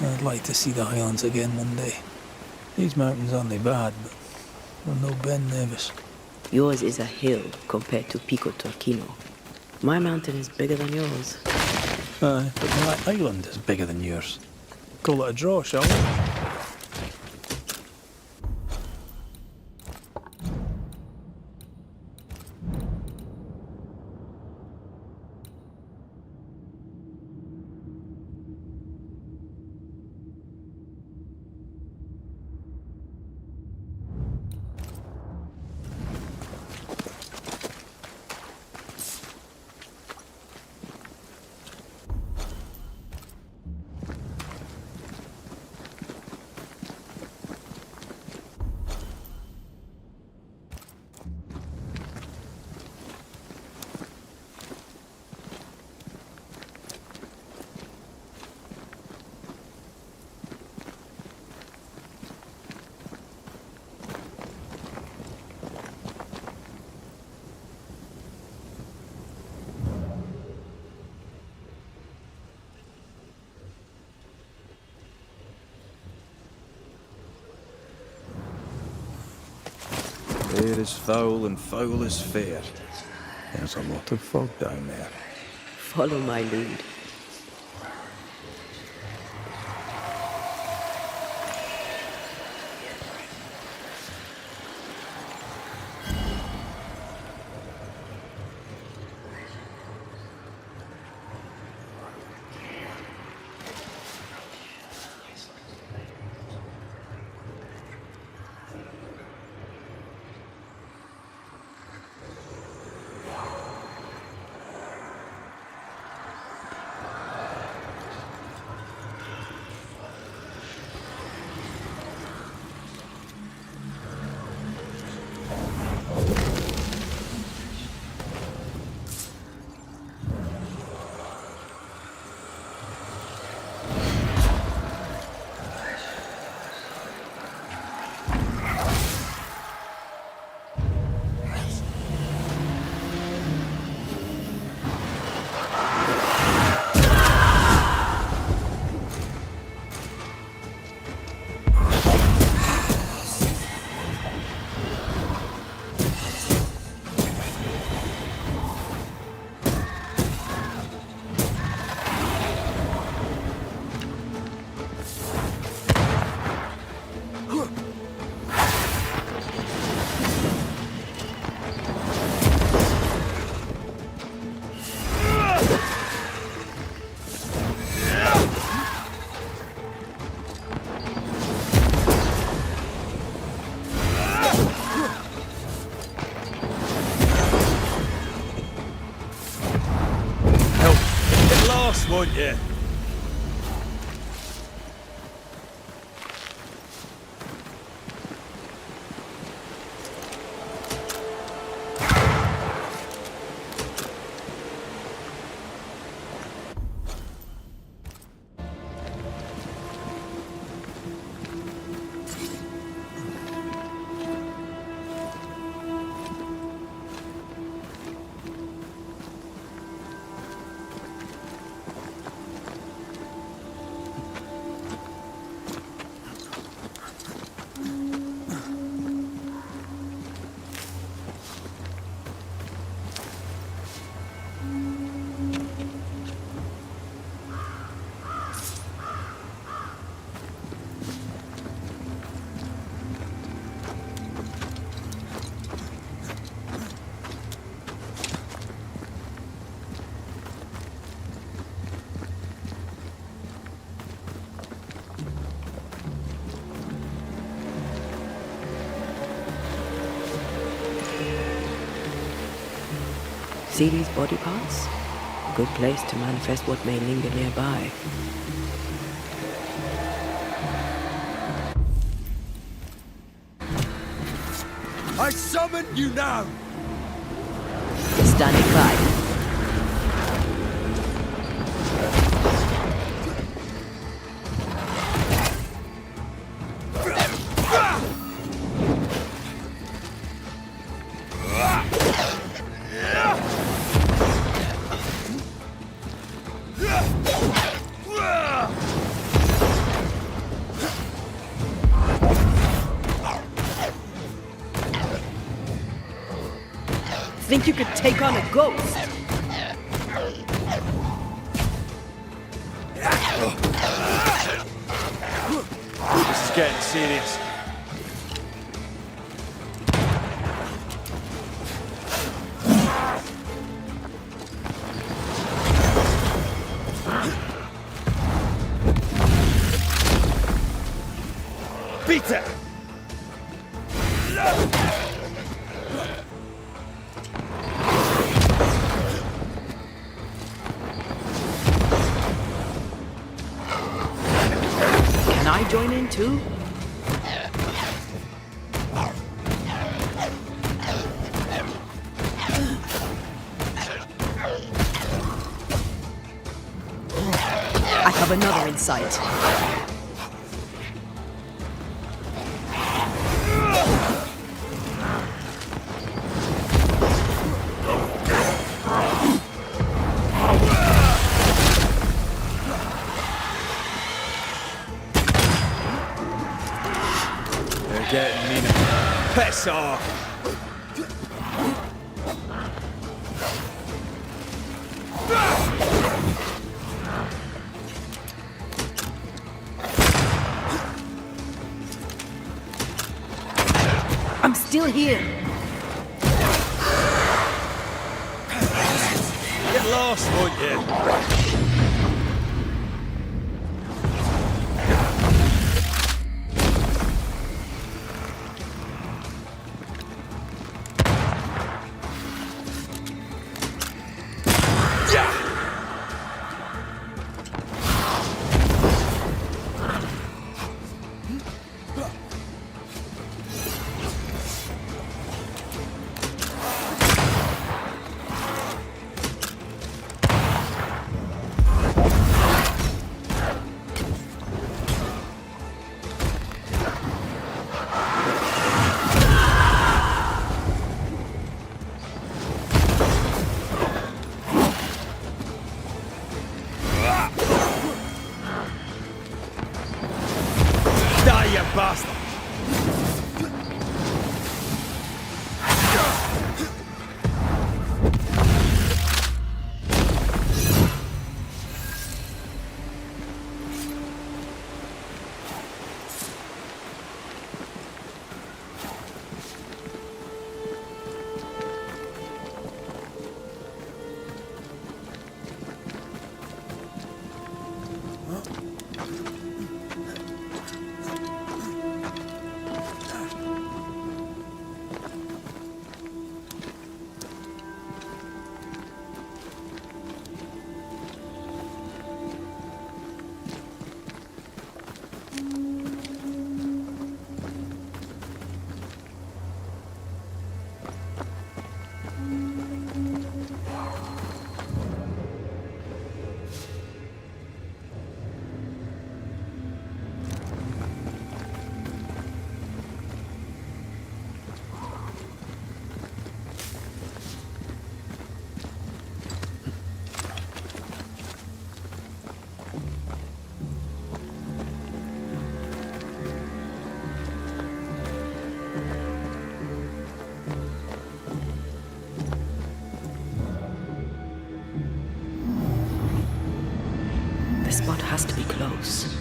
I'd like to see the Highlands again one day. These mountains aren't they bad, but we're no Ben Nevis. Yours is a hill compared to Pico Torquino. My mountain is bigger than yours. Aye, but my island is bigger than yours. Call it a draw, shall we? Fear is foul and foul is fair. There's a lot of fog down there. Follow my lead. Won't you? See these body parts? A good place to manifest what may linger nearby. I summon you now! Standing by. Think you could take on a ghost? This is getting serious. Beat it! Can I join in too? I have another in sight. They're getting meaner. Piss off! here. Get lost, won't you? Die, you bastard! The spot has to be close.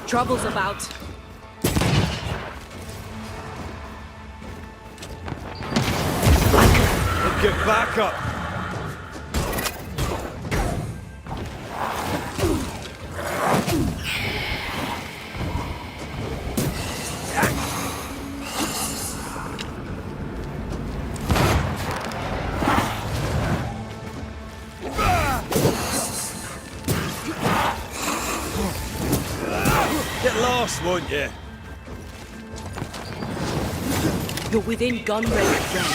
Trouble's about. Get back up! Get lost, won't you? You're within gun range, friend.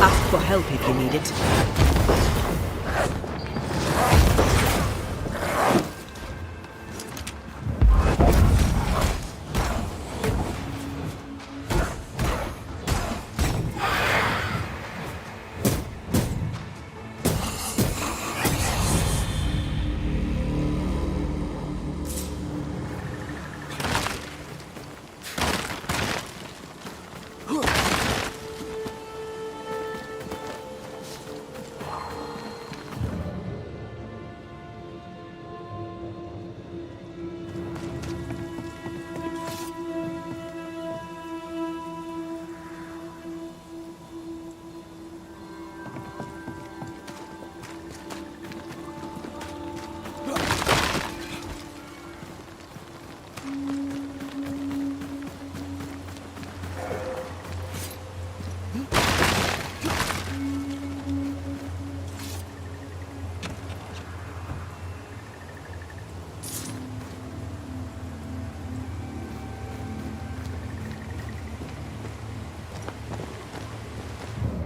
Ask for help if you need it.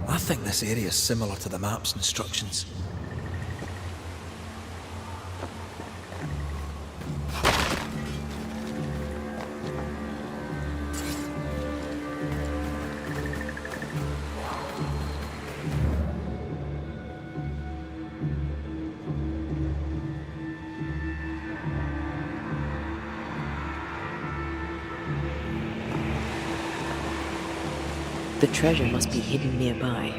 I think this area is similar to the map's instructions. The treasure must be hidden nearby.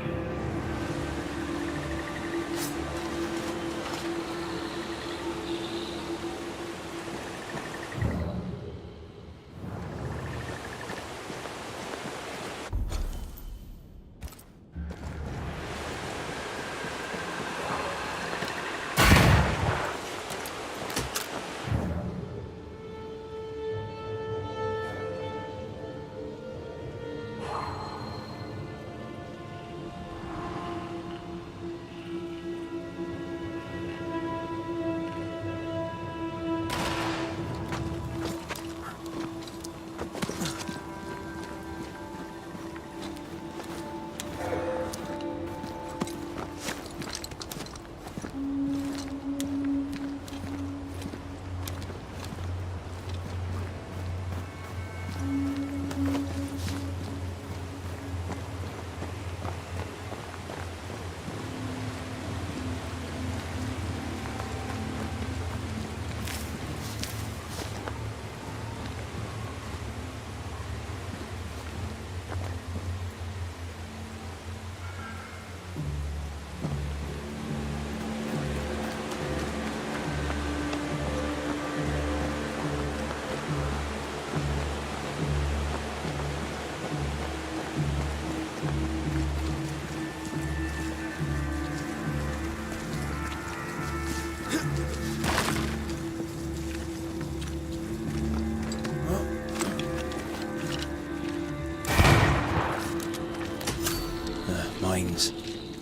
Mines.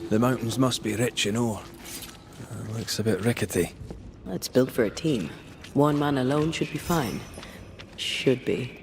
The mountains must be rich in ore. Looks a bit rickety. It's built for a team. One man alone should be fine. Should be.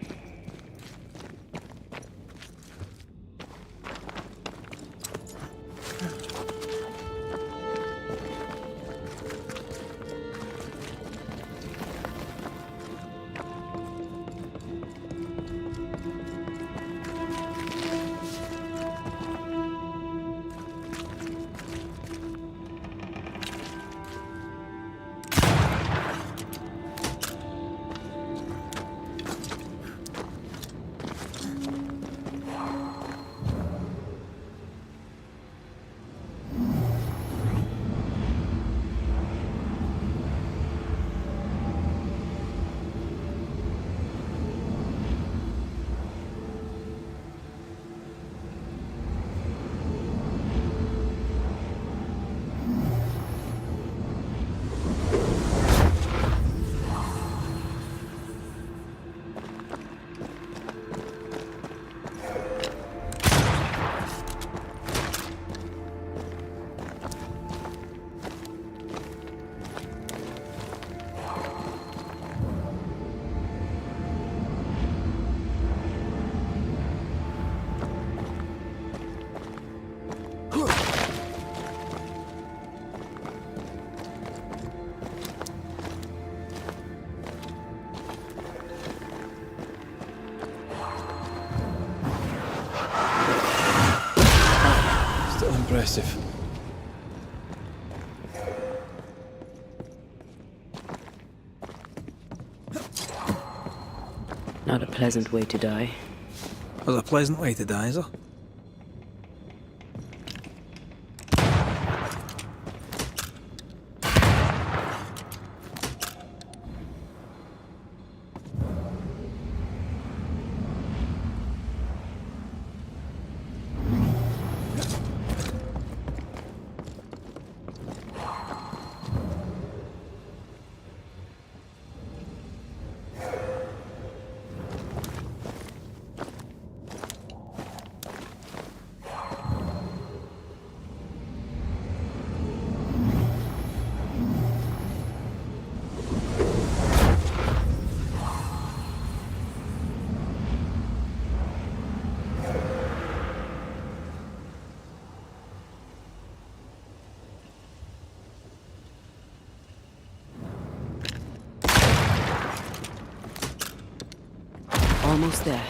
Still impressive. Not a pleasant way to die. There's a pleasant way to die, is there? Almost there.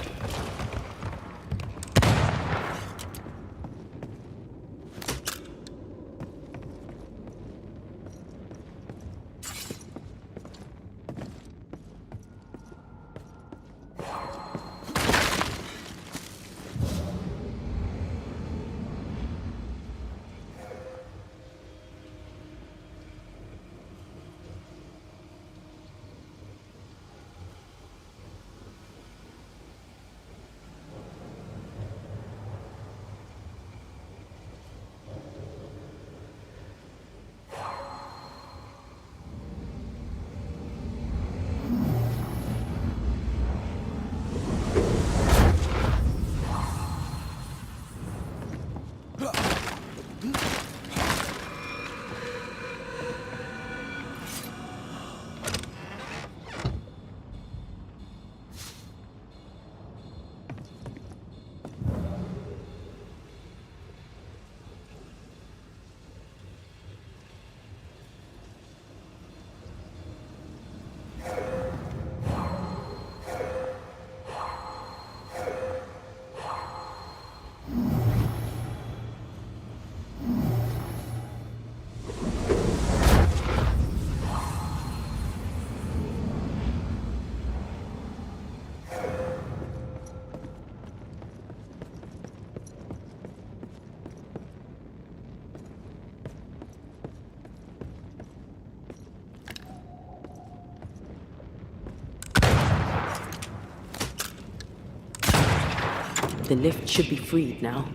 The lift should be freed now.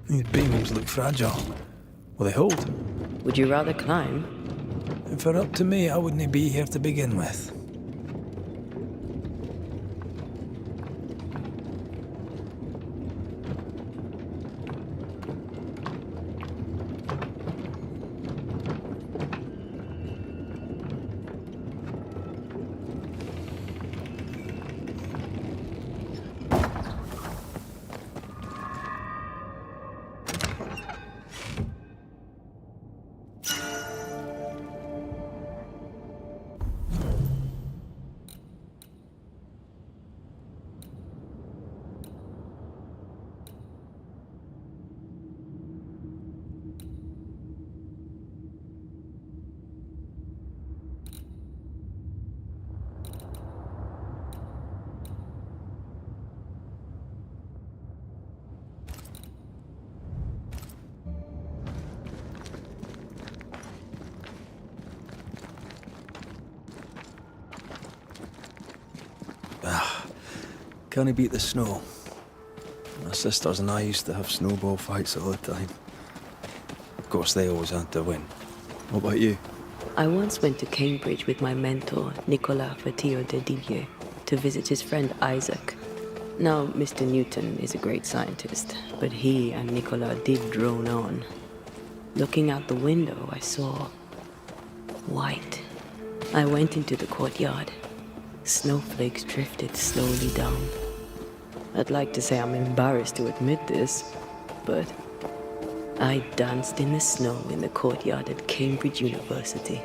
These beams look fragile. Will they hold? Would you rather climb? If it were up to me, I wouldn't be here to begin with. Can't he beat the snow? My sisters and I used to have snowball fights all the time. Of course, they always had to win. What about you? I once went to Cambridge with my mentor, Nicolas Fatio de Didier, to visit his friend Isaac. Now, Mr. Newton is a great scientist, but he and Nicolas did drone on. Looking out the window, I saw white. I went into the courtyard. Snowflakes drifted slowly down. I'd like to say I'm embarrassed to admit this, but I danced in the snow in the courtyard at Cambridge University.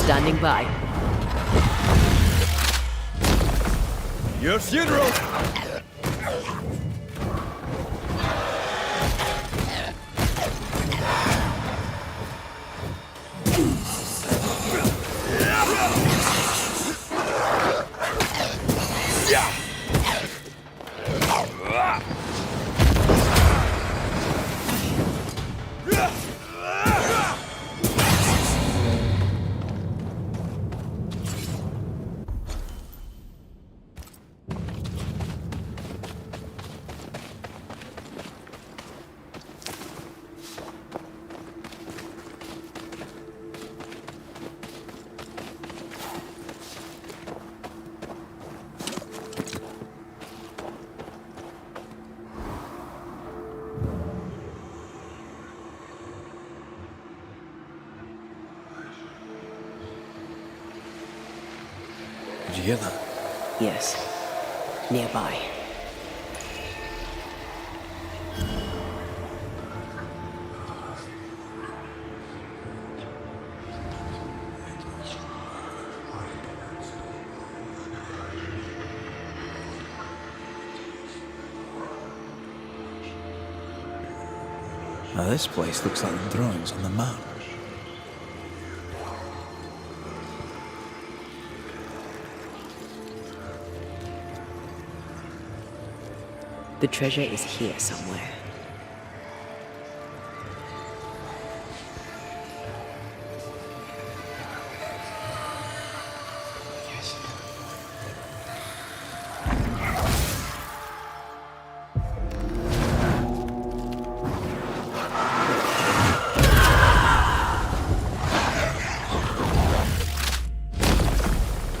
Standing by. Your funeral! Did you hear that? Yes, nearby. Now this place looks like the drawings on the map. The treasure is here somewhere.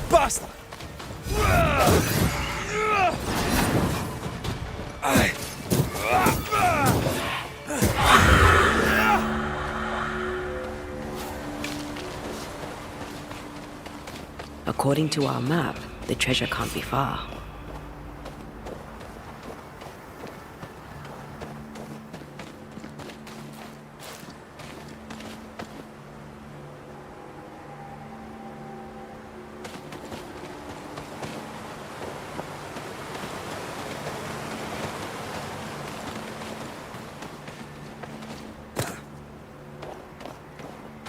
Bastard! According to our map, the treasure can't be far.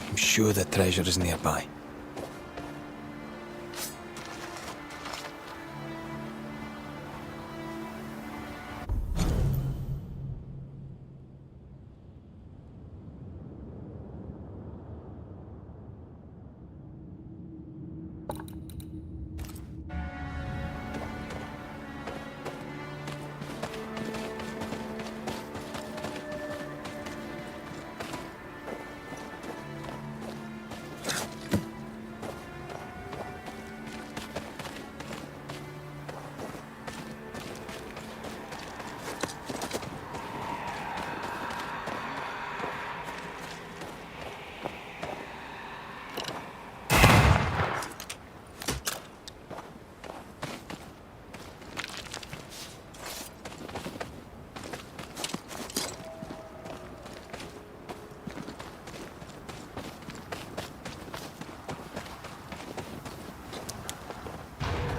I'm sure the treasure is nearby.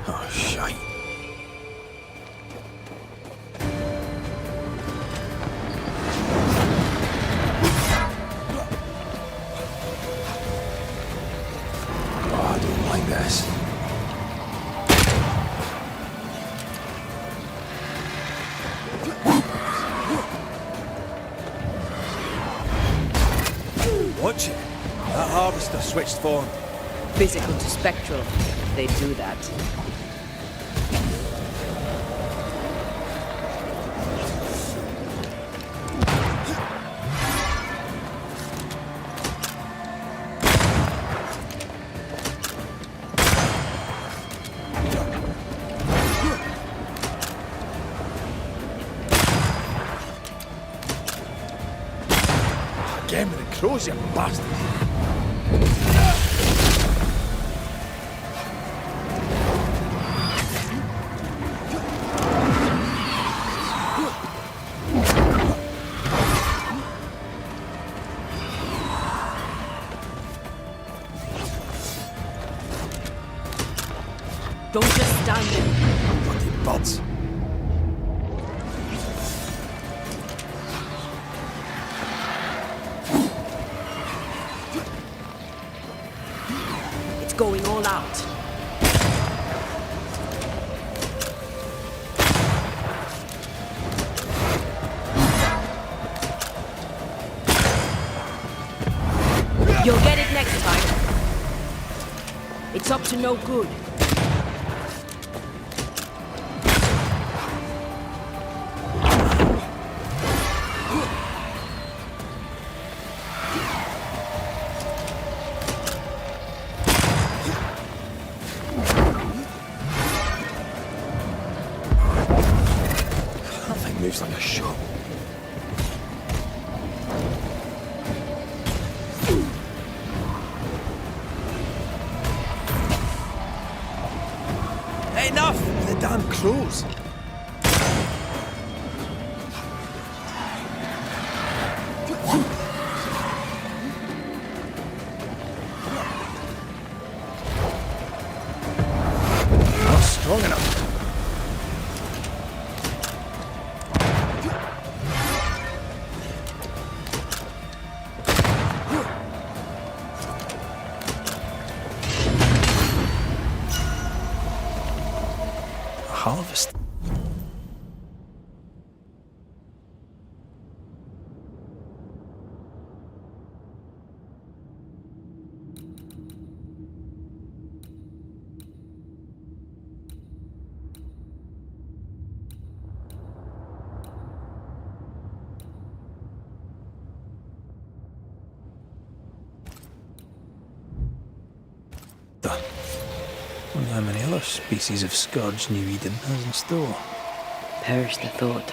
Oh, shite. Oh, I don't like this. Watch it. That harvester switched form. Physical to spectral. They do that. Again with the crows, you bastard. Don't just stand there. Bloody buds. It's going all out. You'll get it next time. It's up to no good. That thing moves like a shot. Enough with the damn crows. Not strong enough. Harvest. doctor. Wonder how many other species of scourge New Eden has in store. Perish the thought.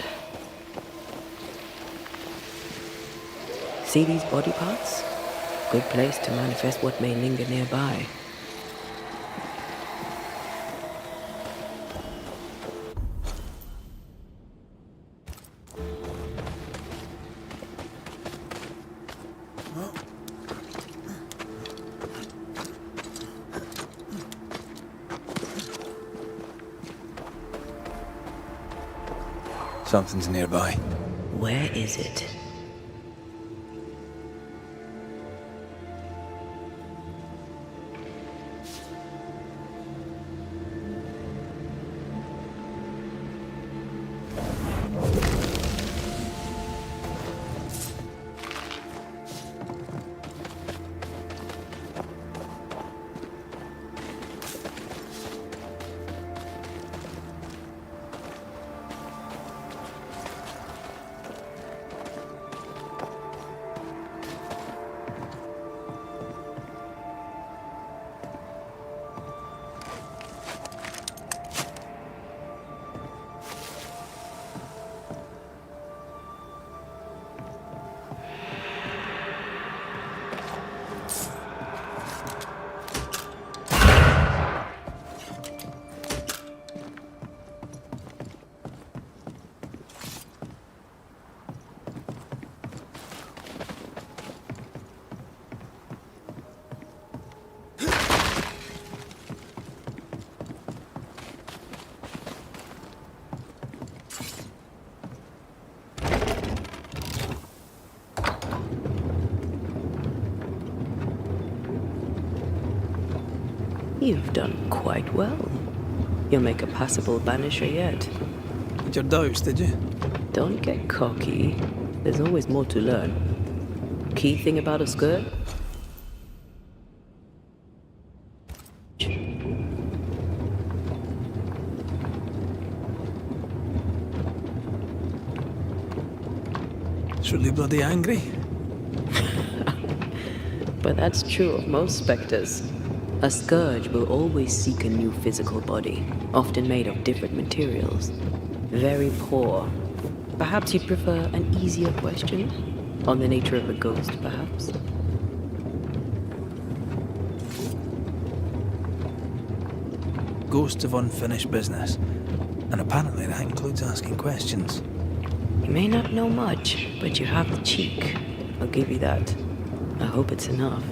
See these body parts? Good place to manifest what may linger nearby. Something's nearby. Where is it? You've done quite well. You'll make a passable banisher yet. Had your doubts, did you? Don't get cocky. There's always more to learn. Key thing about a skirt? It's really bloody angry. But that's true of most specters. A scourge will always seek a new physical body, often made of different materials. Very poor. Perhaps you'd prefer an easier question? On the nature of a ghost, perhaps? Ghosts of unfinished business. And apparently that includes asking questions. You may not know much, but you have the cheek. I'll give you that. I hope it's enough.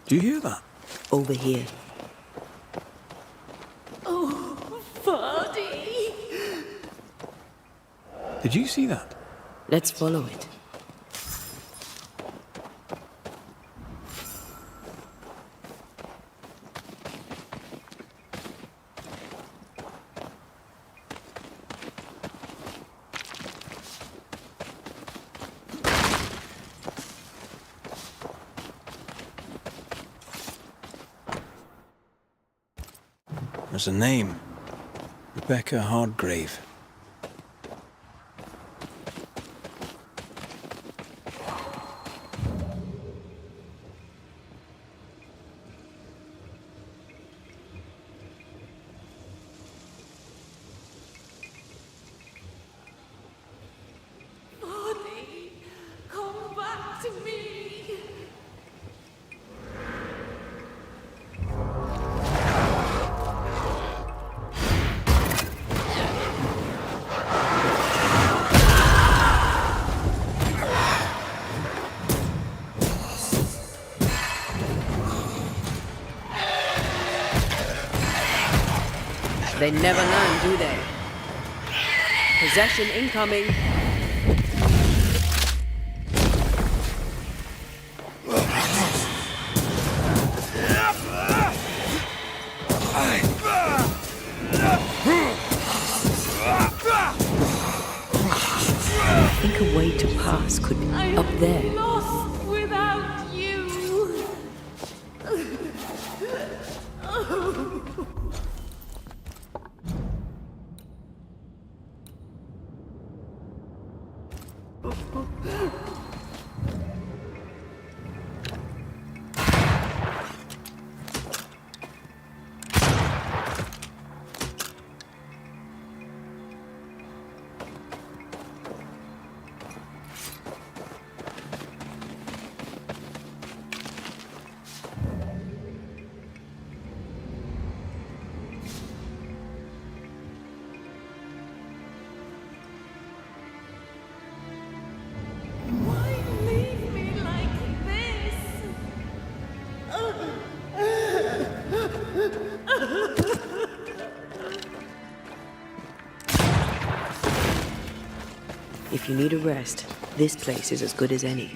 Do you hear that? Over here. Oh, Fuddy! Did you see that? Let's follow it. There's a name. Rebecca Hardgrave. Fuddy, come back to me! They never learn, do they? Possession incoming. I think a way to pass could be up there. Lost without you. Why leave me like this? If you need a rest, this place is as good as any.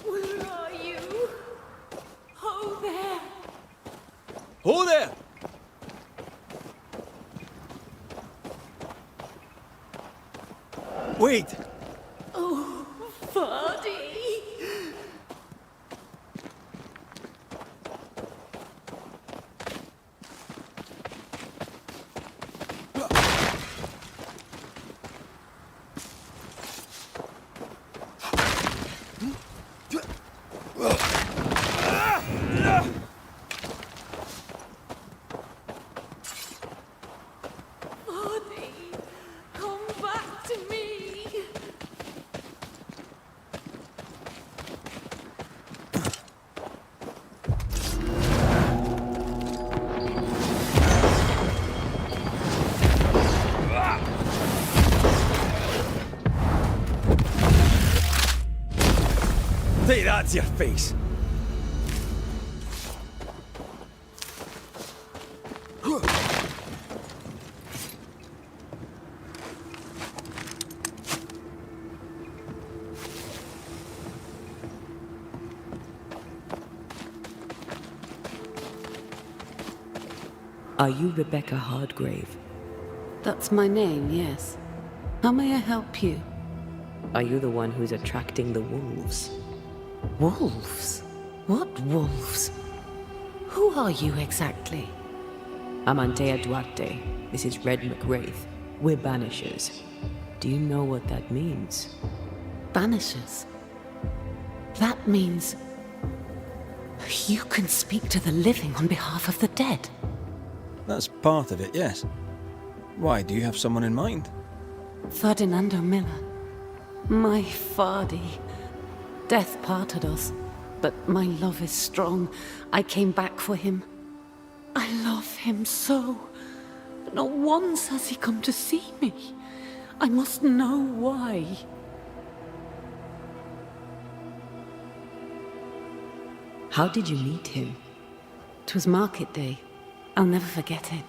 Where are you? Oh, there. Oh there! Wait! Oh, Vardy. Vardy, come back to me. Take that to your face! Are you Rebecca Hardgrave? That's my name, yes. How may I help you? Are you the one who's attracting the wolves? Wolves? What wolves? Who are you exactly? I'm Antea Duarte. This is Red McWraith. We're banishers. Do you know what that means? Banishers? That means you can speak to the living on behalf of the dead. That's part of it, yes. Why, do you have someone in mind? Ferdinando Miller. My Fardy. Death parted us, but my love is strong. I came back for him. I love him so. But not once has he come to see me. I must know why. How did you meet him? 'Twas market day. I'll never forget it.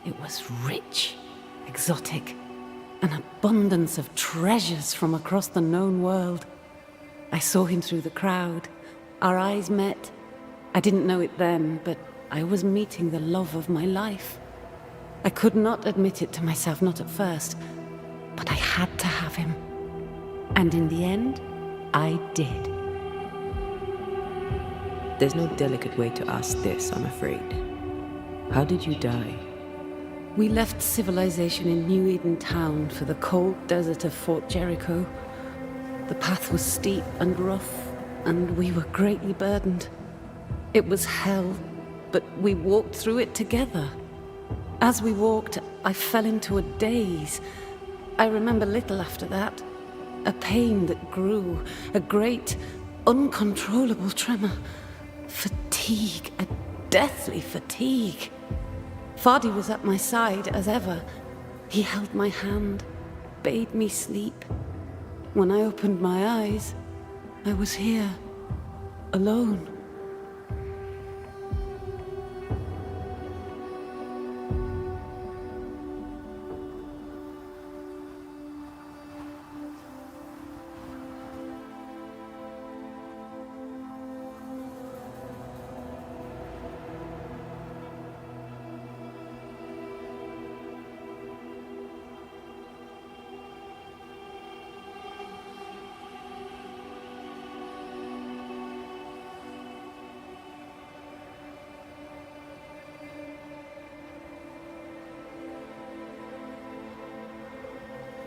It was rich, exotic, an abundance of treasures from across the known world. I saw him through the crowd. Our eyes met. I didn't know it then, but I was meeting the love of my life. I could not admit it to myself, not at first, but I had to have him. And in the end, I did. There's no delicate way to ask this, I'm afraid. How did you die? We left civilization in New Eden Town for the cold desert of Fort Jericho. The path was steep and rough, and we were greatly burdened. It was hell, but we walked through it together. As we walked, I fell into a daze. I remember little after that. A pain that grew, a great, uncontrollable tremor. Fatigue, a deathly fatigue. Fardy was at my side as ever. He held my hand, bade me sleep. When I opened my eyes, I was here, alone.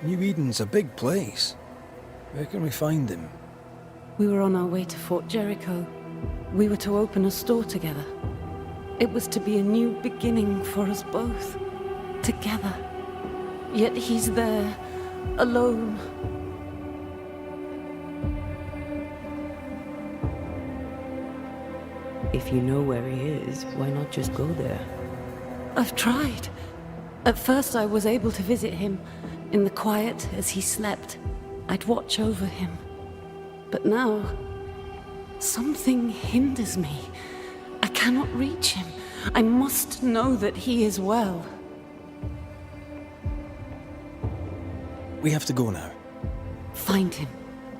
New Eden's a big place. Where can we find him? We were on our way to Fort Jericho. We were to open a store together. It was to be a new beginning for us both. Together. Yet he's there, alone. If you know where he is, why not just go there? I've tried. At first I was able to visit him. In the quiet, as he slept, I'd watch over him. But now, something hinders me. I cannot reach him. I must know that he is well. We have to go now. Find him,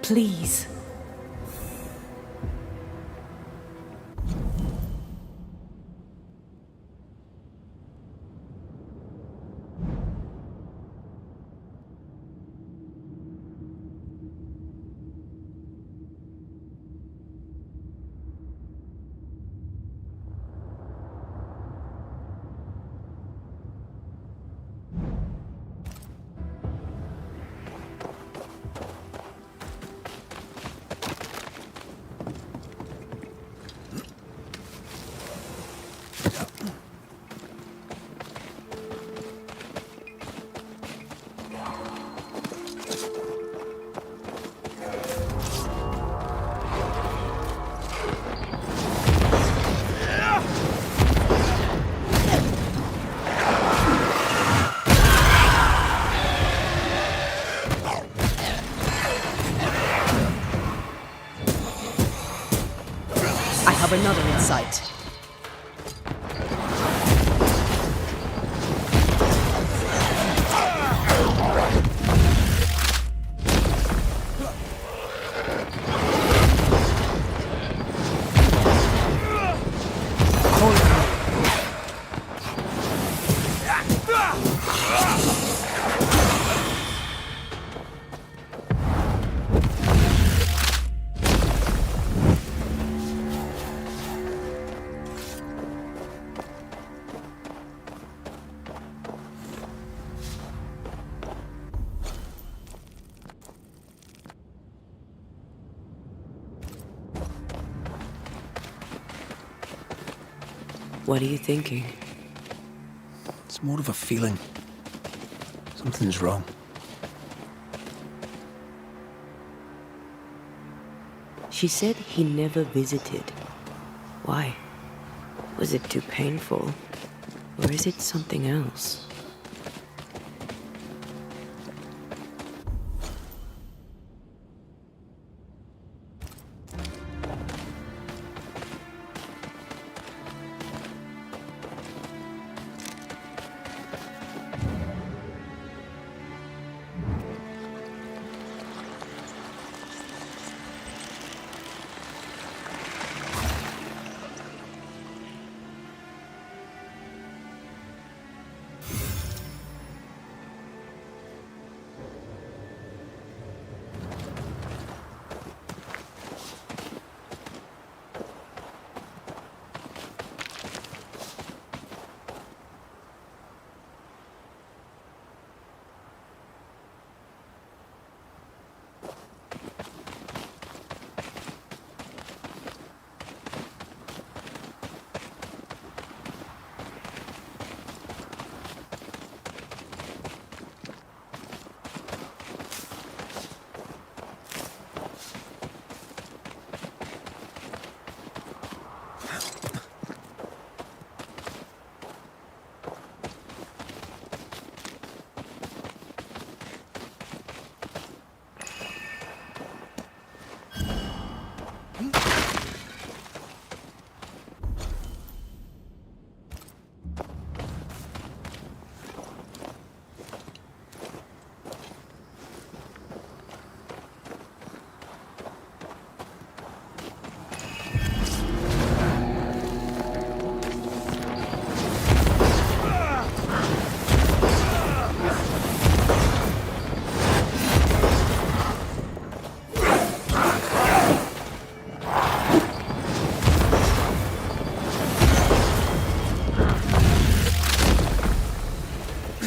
please. Another in sight. What are you thinking? It's more of a feeling. Something's wrong. She said he never visited. Why? Was it too painful? Or is it something else?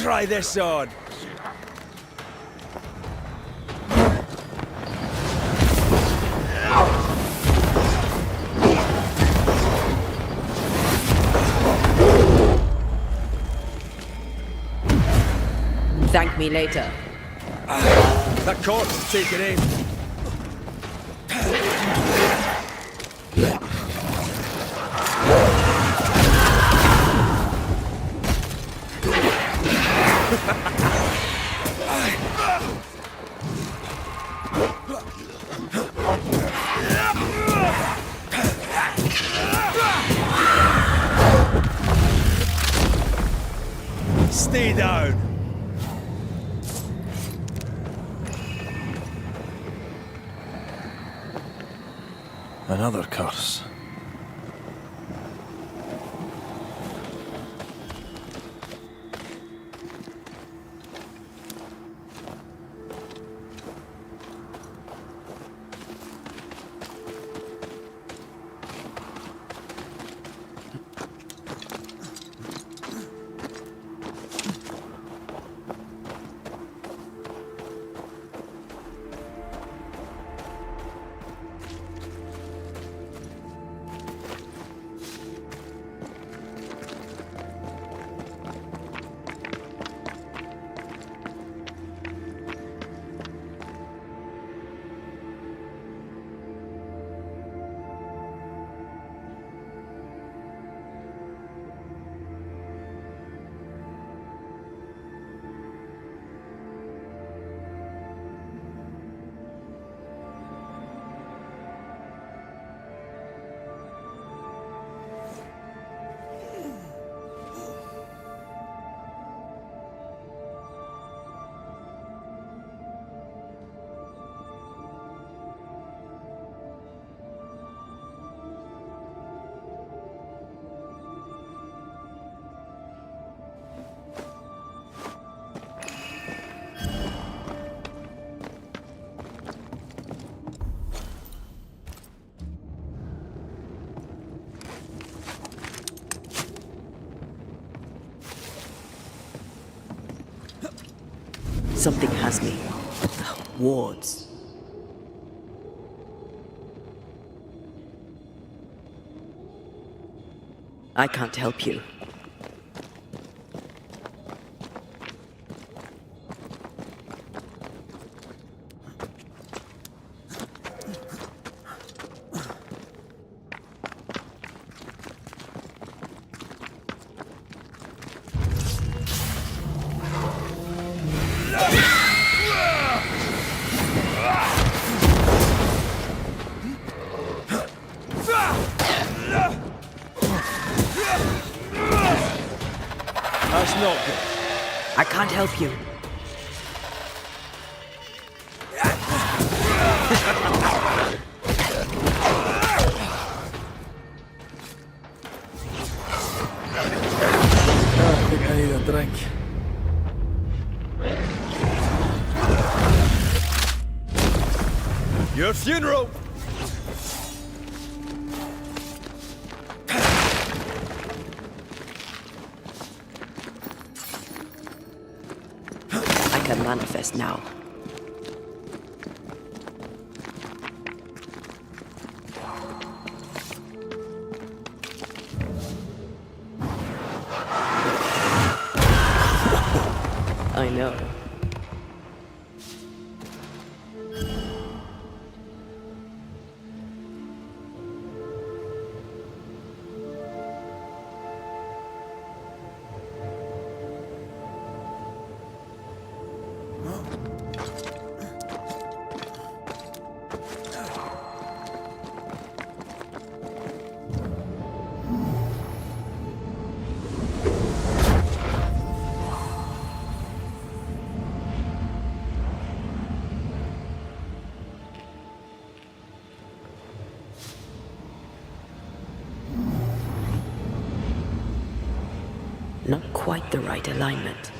Try this on. Thank me later. That corpse is taking aim. Stay down. Another curse. Something has me. Wards. I can't help you. That's not good. I can't help you. I think I need a drink. Your funeral! I can manifest now. I know. Not quite the right alignment.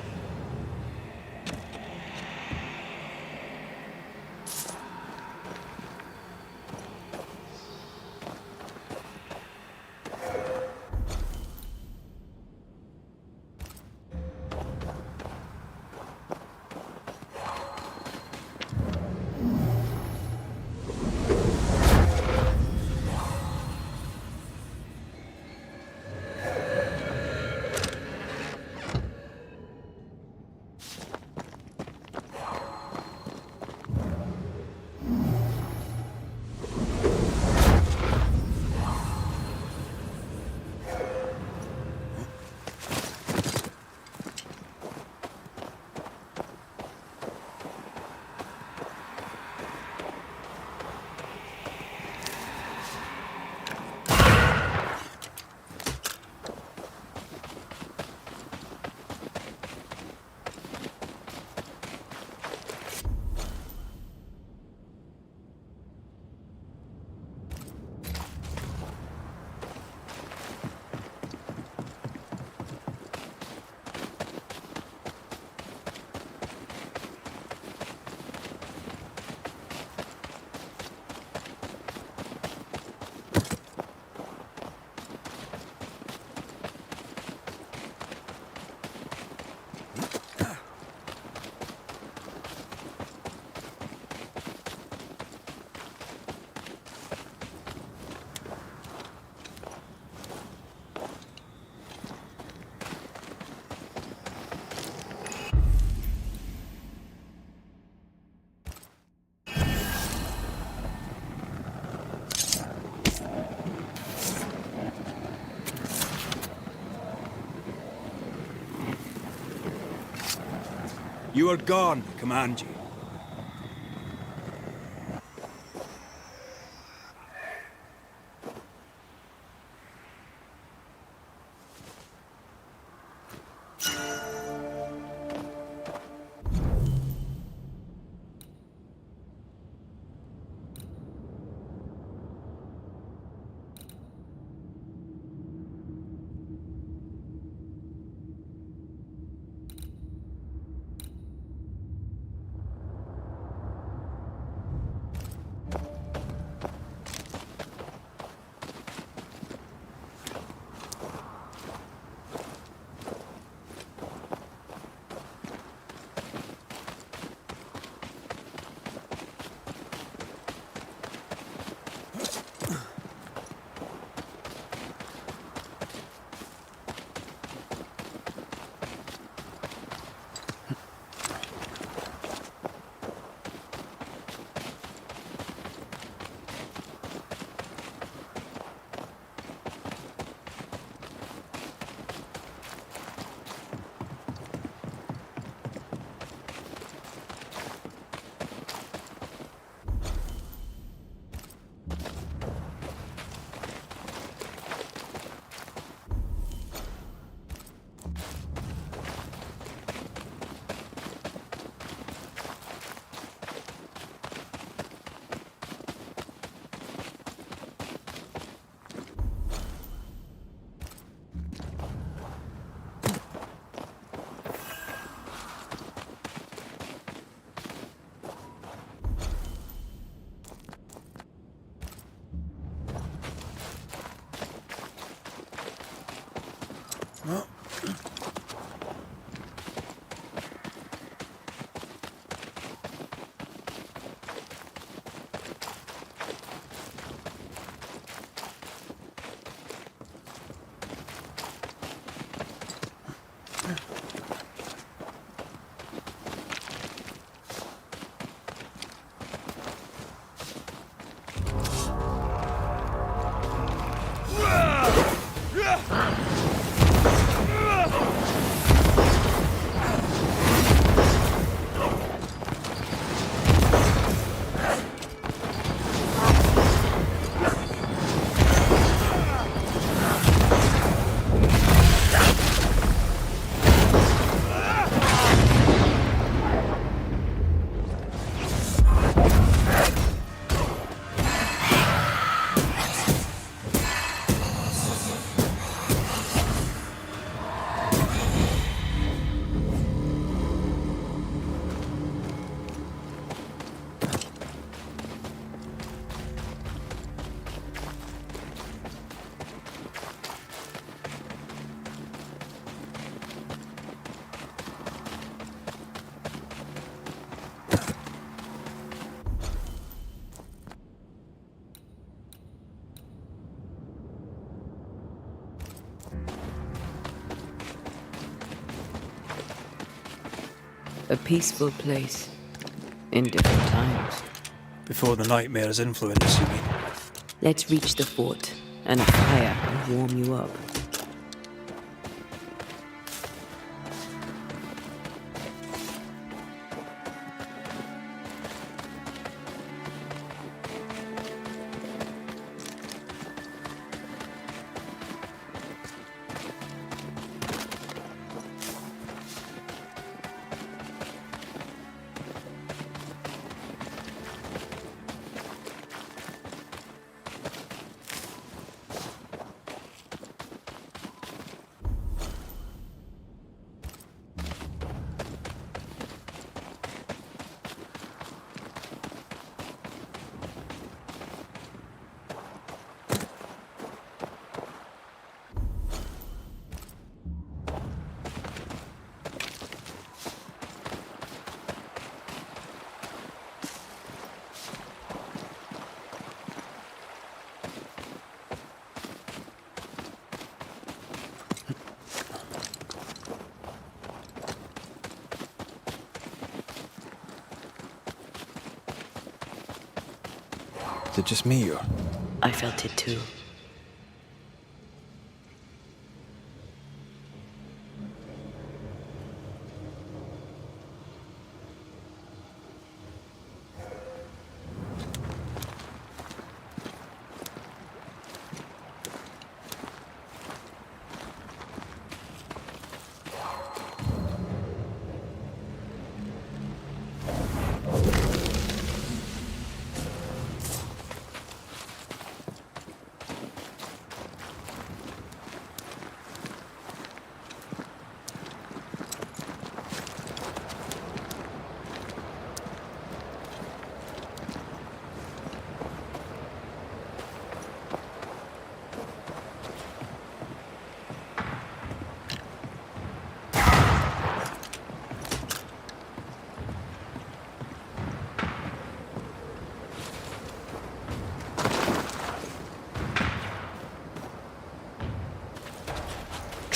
You are gone, command you. A peaceful place. In different times. Before the nightmare's influence, you mean? Let's reach the fort, and a fire will warm you up. Is it just me, or? I felt it too.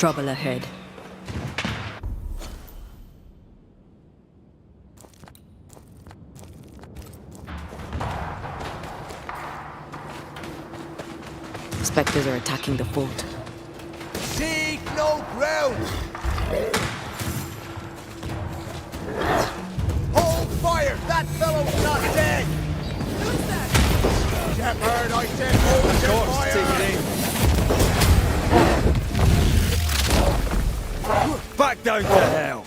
Trouble ahead. Spectres are attacking the fort. Seek no ground! Hold fire! That fellow's not dead! Who's that? Shepherd, I said hold your fire! Back down to hell!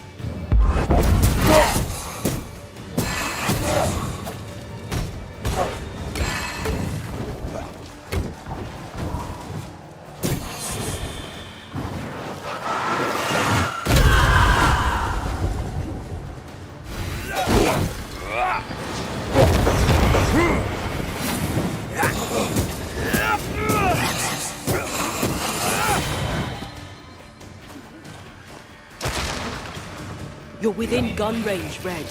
You're within gun range, Red.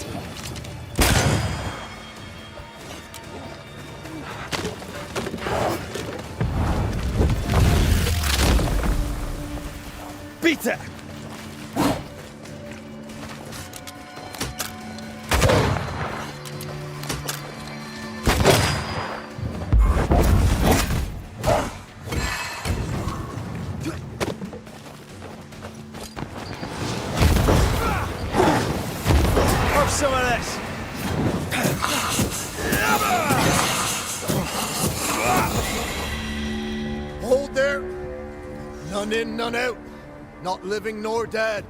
Beat it! Have some of this! Hold there! None in, none out. Not living nor dead.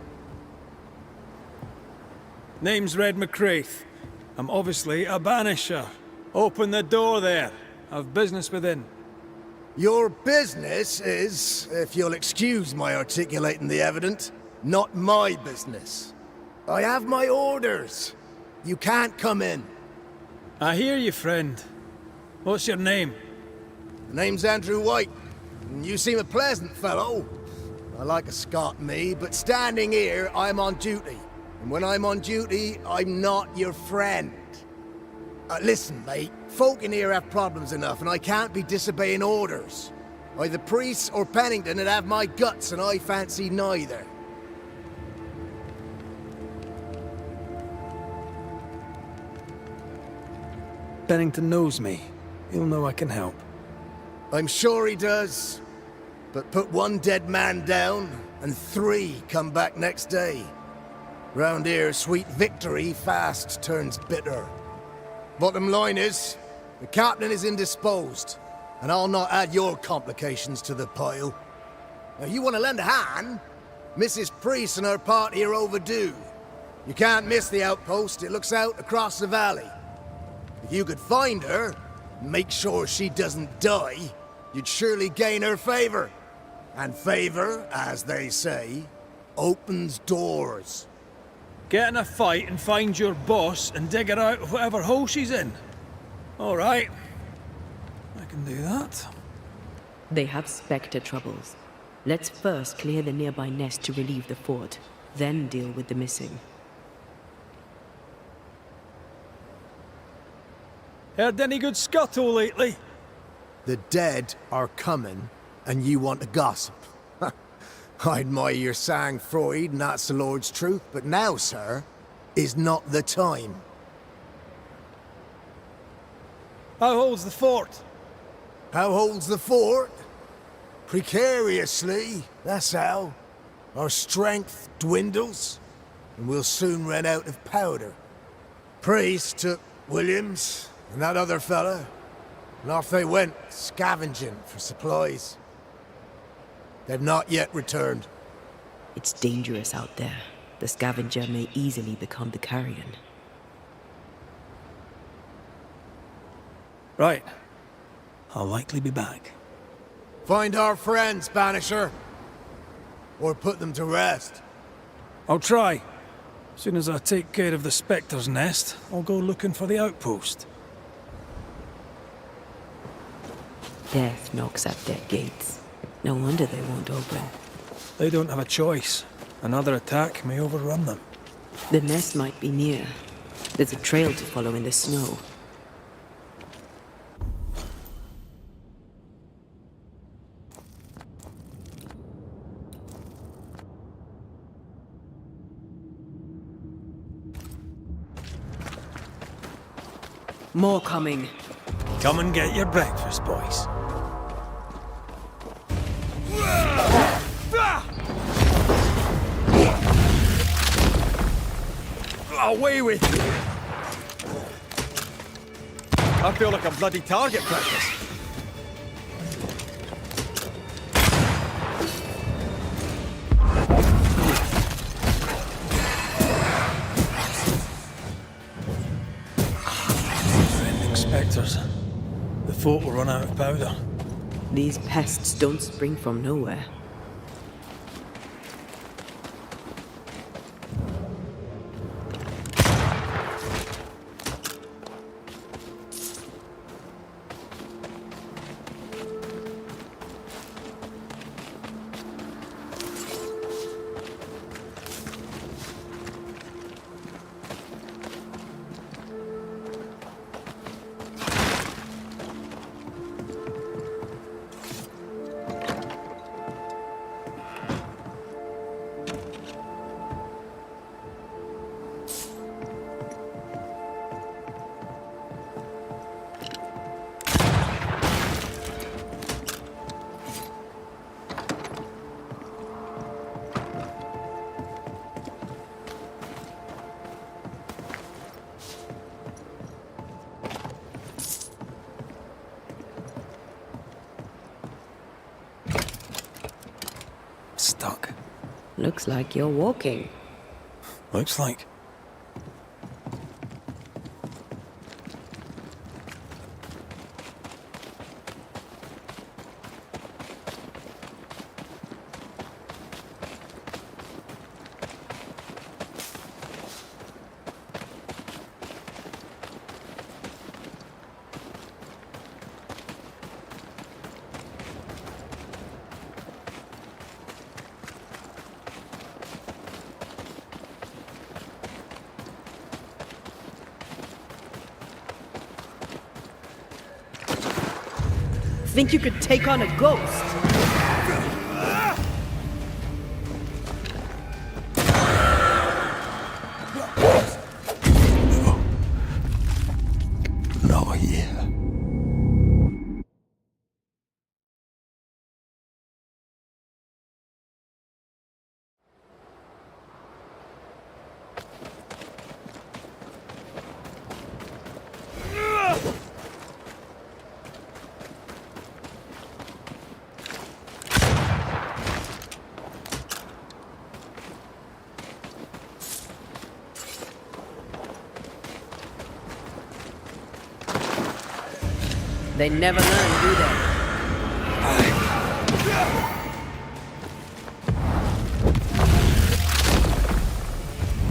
Name's Red McCraith. I'm obviously a banisher. Open the door there. I've business within. Your business is, if you'll excuse my articulating the evident, not my business. I have my orders. You can't come in. I hear you, friend. What's your name? The name's Andrew White. And you seem a pleasant fellow. I like a Scot, me, but standing here, I'm on duty. And when I'm on duty, I'm not your friend. Listen, mate, folk in here have problems enough, and I can't be disobeying orders. Either priests or Pennington would have my guts, and I fancy neither. Pennington knows me. He'll know I can help. I'm sure he does. But put one dead man down, and 3 come back next day. Round here, sweet victory fast turns bitter. Bottom line is, the captain is indisposed, and I'll not add your complications to the pile. Now, you want to lend a hand? Mrs. Priest and her party are overdue. You can't miss the outpost, it looks out across the valley. If you could find her, and make sure she doesn't die, you'd surely gain her favor. And favor, as they say, opens doors. Get in a fight and find your boss and dig her out of whatever hole she's in. All right. I can do that. They have Spectre troubles. Let's first clear the nearby nest to relieve the fort, then deal with the missing. Heard any good scuttle lately? The dead are coming, and you want to gossip. I admire your sang-froid, and that's the Lord's truth, but now, sir, is not the time. How holds the fort? How holds the fort? Precariously, that's how. Our strength dwindles, and we'll soon run out of powder. Priest took Williams and that other fella, and off they went, scavenging for supplies. They've not yet returned. It's dangerous out there. The scavenger may easily become the carrion. Right. I'll likely be back. Find our friends, Banisher. Or put them to rest. I'll try. As soon as I take care of the Spectre's nest, I'll go looking for the outpost. Death knocks at their gates. No wonder they won't open. They don't have a choice. Another attack may overrun them. The nest might be near. There's a trail to follow in the snow. More coming. Come and get your breakfast, boys. Away with you! I feel like a bloody target practice. Friendly spectres. The fort will run out of powder. These pests don't spring from nowhere. Stuck. Looks like you're walking. Looks like. Think you could take on a ghost? Not here. They never learn, do they?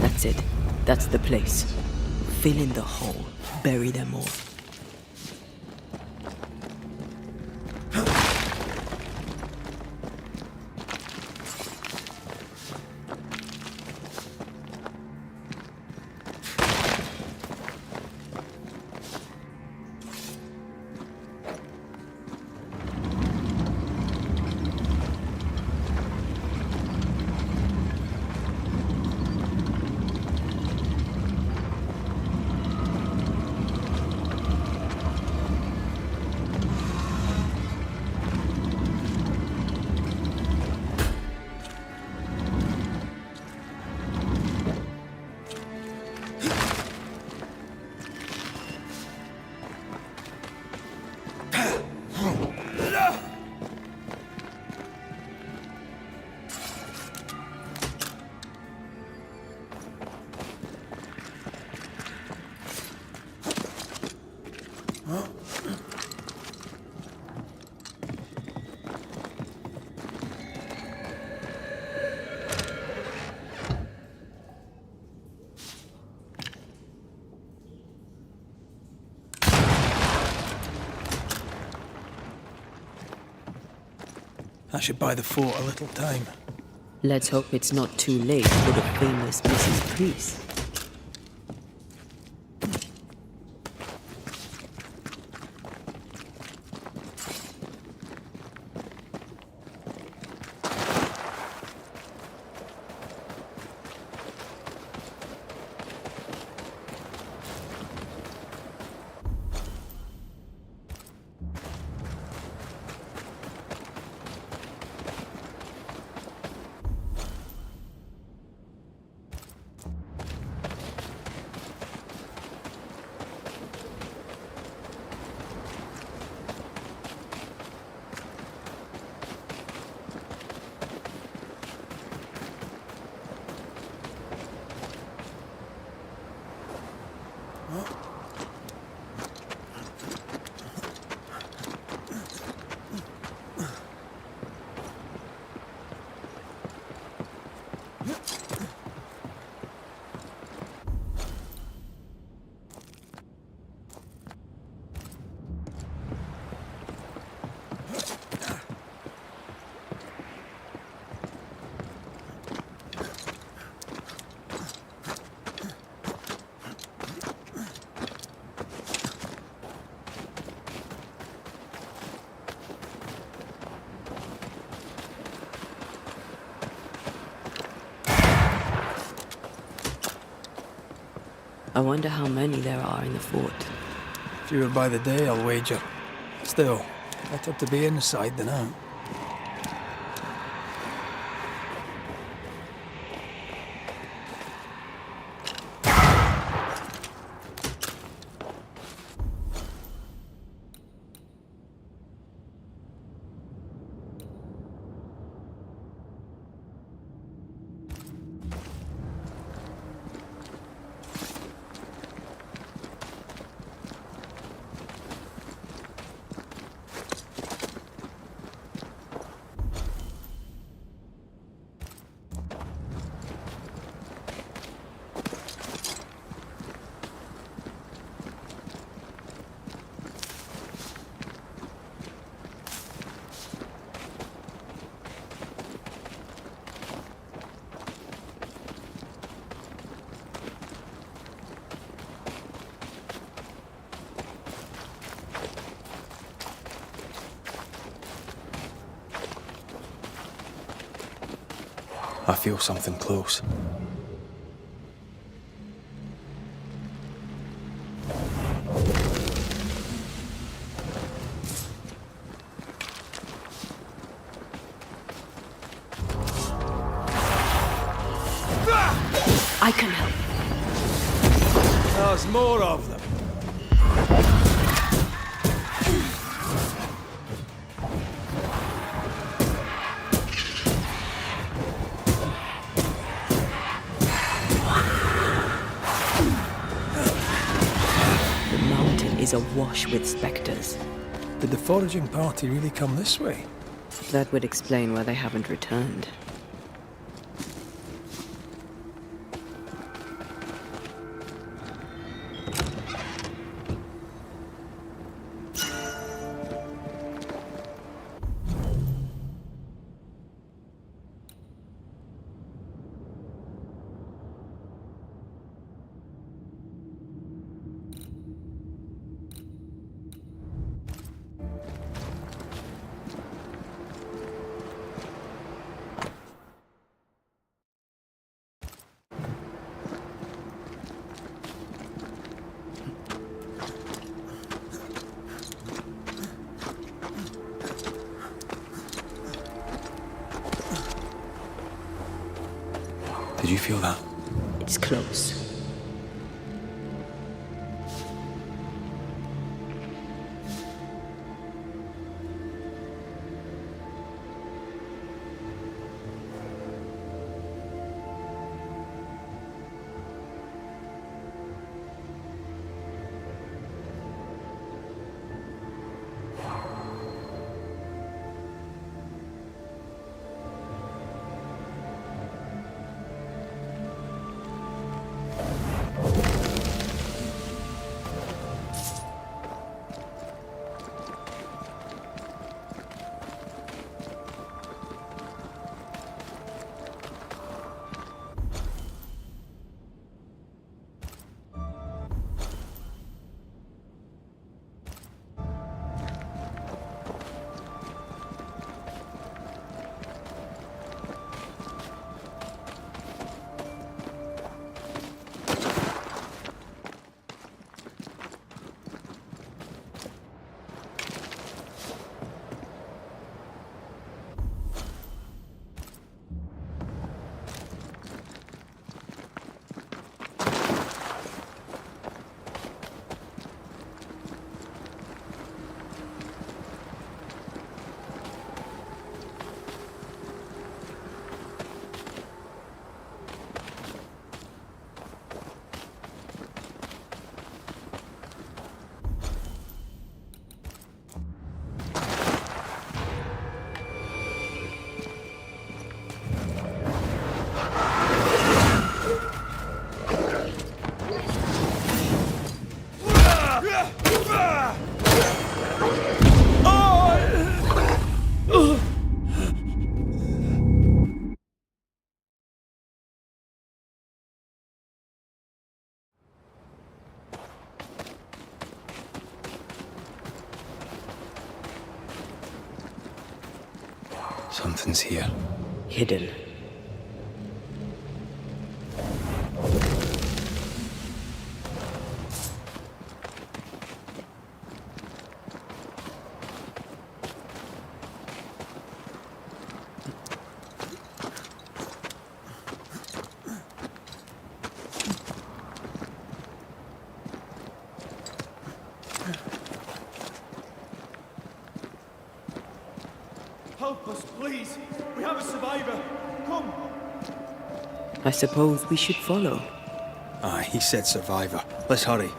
That's it. That's the place. Fill in the hole. Bury them all. That should buy the fort a little time. Let's hope it's not too late for the famous Mrs. Priest. I wonder how many there are in the fort. Fewer by the day, I'll wager. Still, better to be inside than out. I feel something close. I can help. There's more of them. The mountain is awash with specters. Did the foraging party really come this way? That would explain why they haven't returned. Did you feel that? It's close. Something's here. Hidden. Please, we have a survivor. Come. I suppose we should follow. Aye, he said survivor. Let's hurry.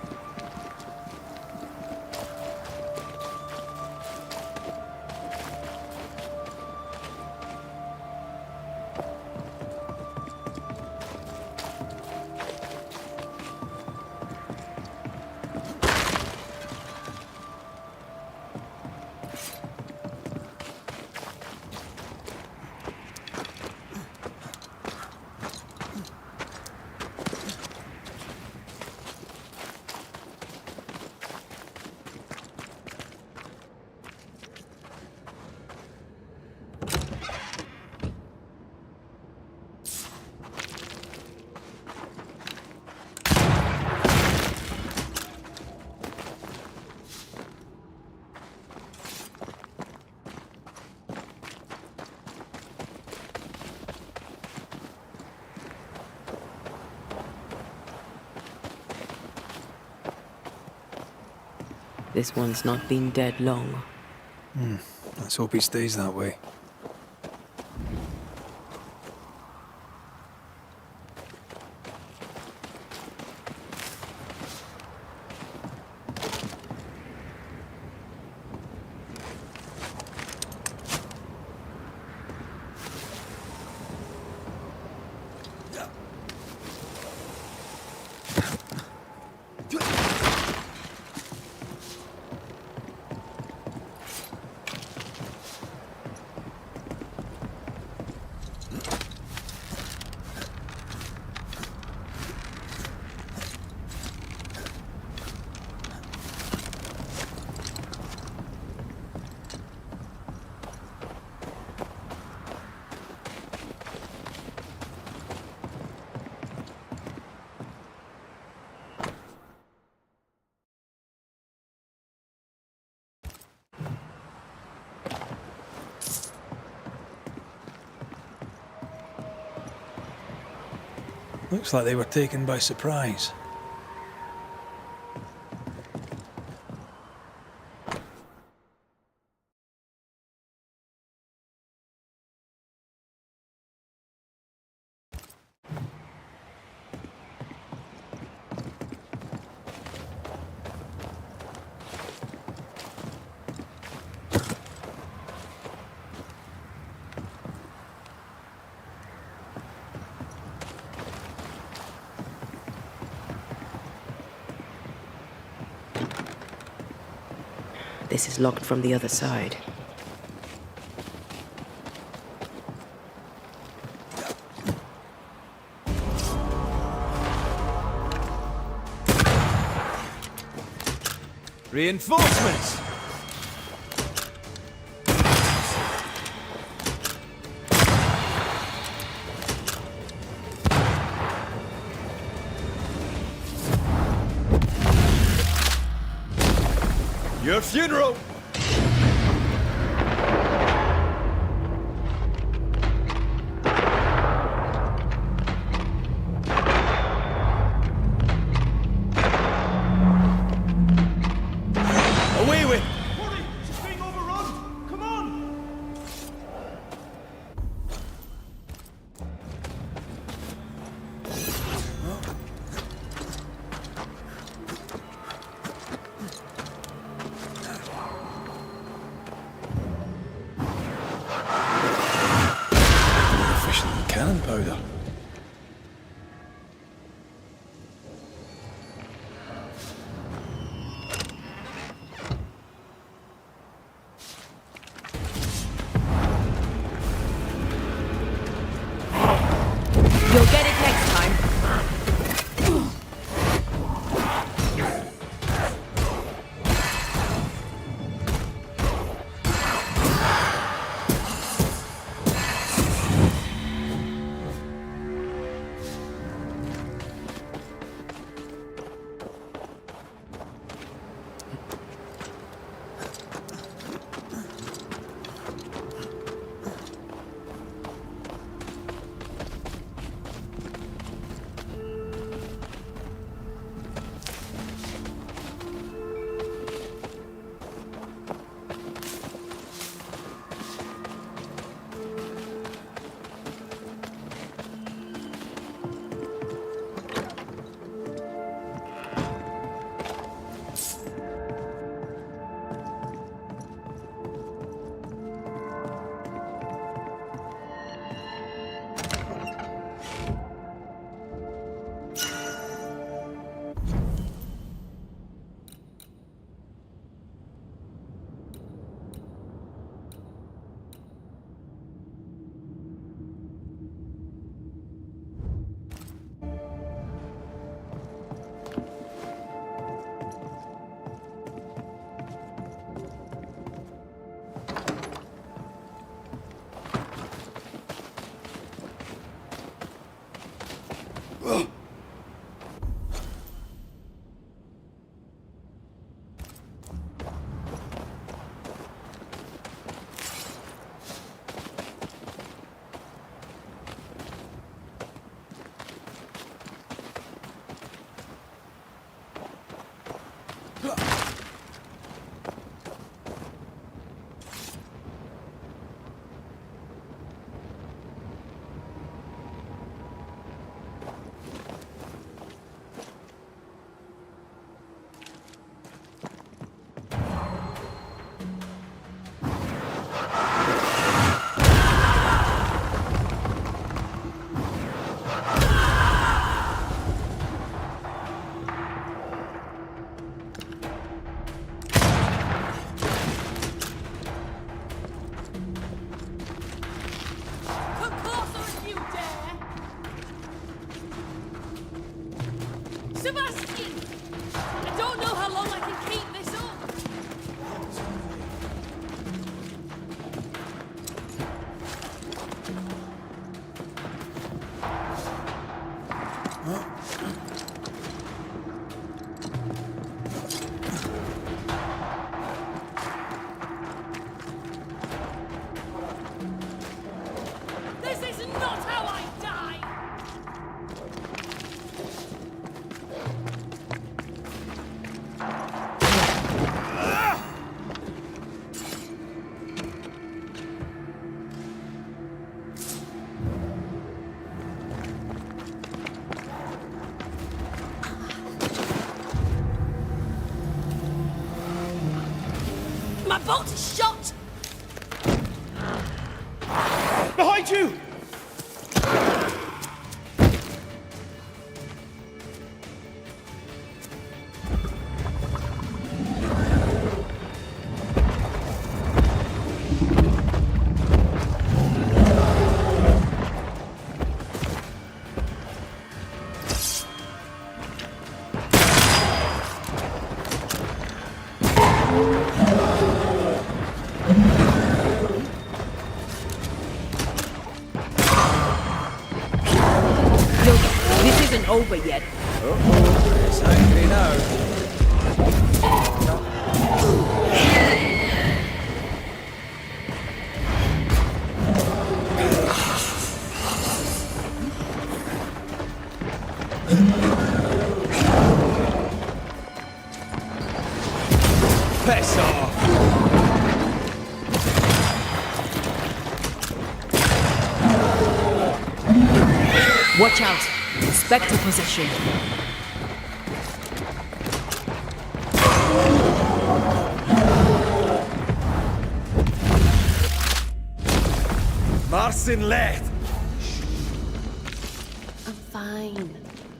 This one's not been dead long. Let's hope he stays that way. Looks like they were taken by surprise. This is locked from the other side. Reinforcements! Your funeral! Away with! Hurry! She's being overrun! Come on! Efficient cannon powder. You'll get it next time. Come closer if you dare! Sebastian! I don't know how long I can keep this up! This is not how I die! My bolt is shot! Behind you! Look, this isn't over yet. It's angry now. Piss off! Watch out. Inspector possession. Marcin left! I'm fine.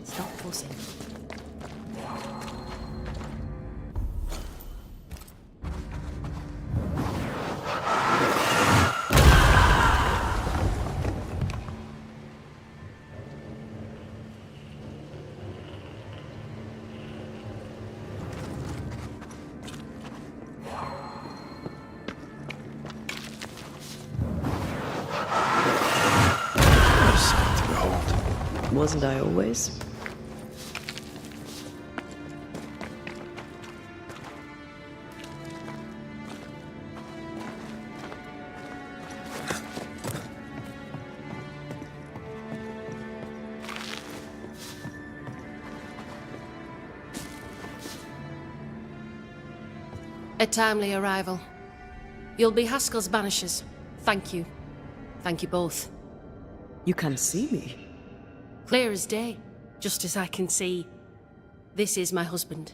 Stop fussing. Wasn't I always? A timely arrival. You'll be Haskell's banishers. Thank you. Thank you both. You can see me. Clear as day, just as I can see. This is my husband.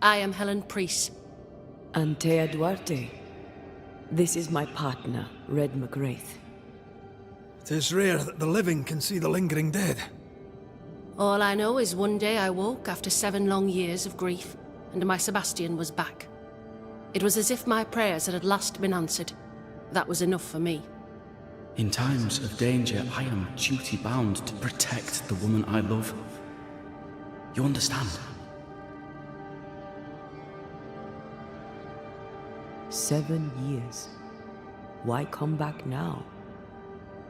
I am Helen Priest. Antea Duarte. This is my partner, Red McGrath. It is rare that the living can see the lingering dead. All I know is one day I woke after 7 long years of grief, and my Sebastian was back. It was as if my prayers had at last been answered. That was enough for me. In times of danger, I am duty-bound to protect the woman I love. You understand? 7 years. Why come back now?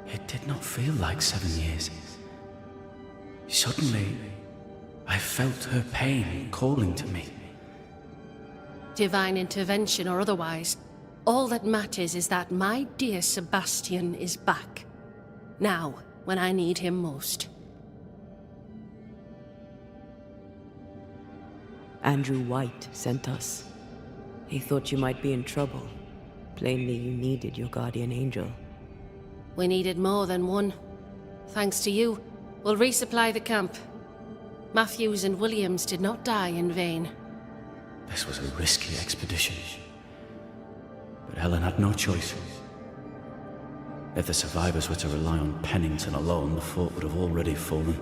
It did not feel like 7 years. Suddenly, I felt her pain calling to me. Divine intervention or otherwise, all that matters is that my dear Sebastian is back. Now, when I need him most. Andrew White sent us. He thought you might be in trouble. Plainly, you needed your guardian angel. We needed more than one. Thanks to you, we'll resupply the camp. Matthews and Williams did not die in vain. This was a risky expedition. But Helen had no choice. If the survivors were to rely on Pennington alone, the fort would have already fallen.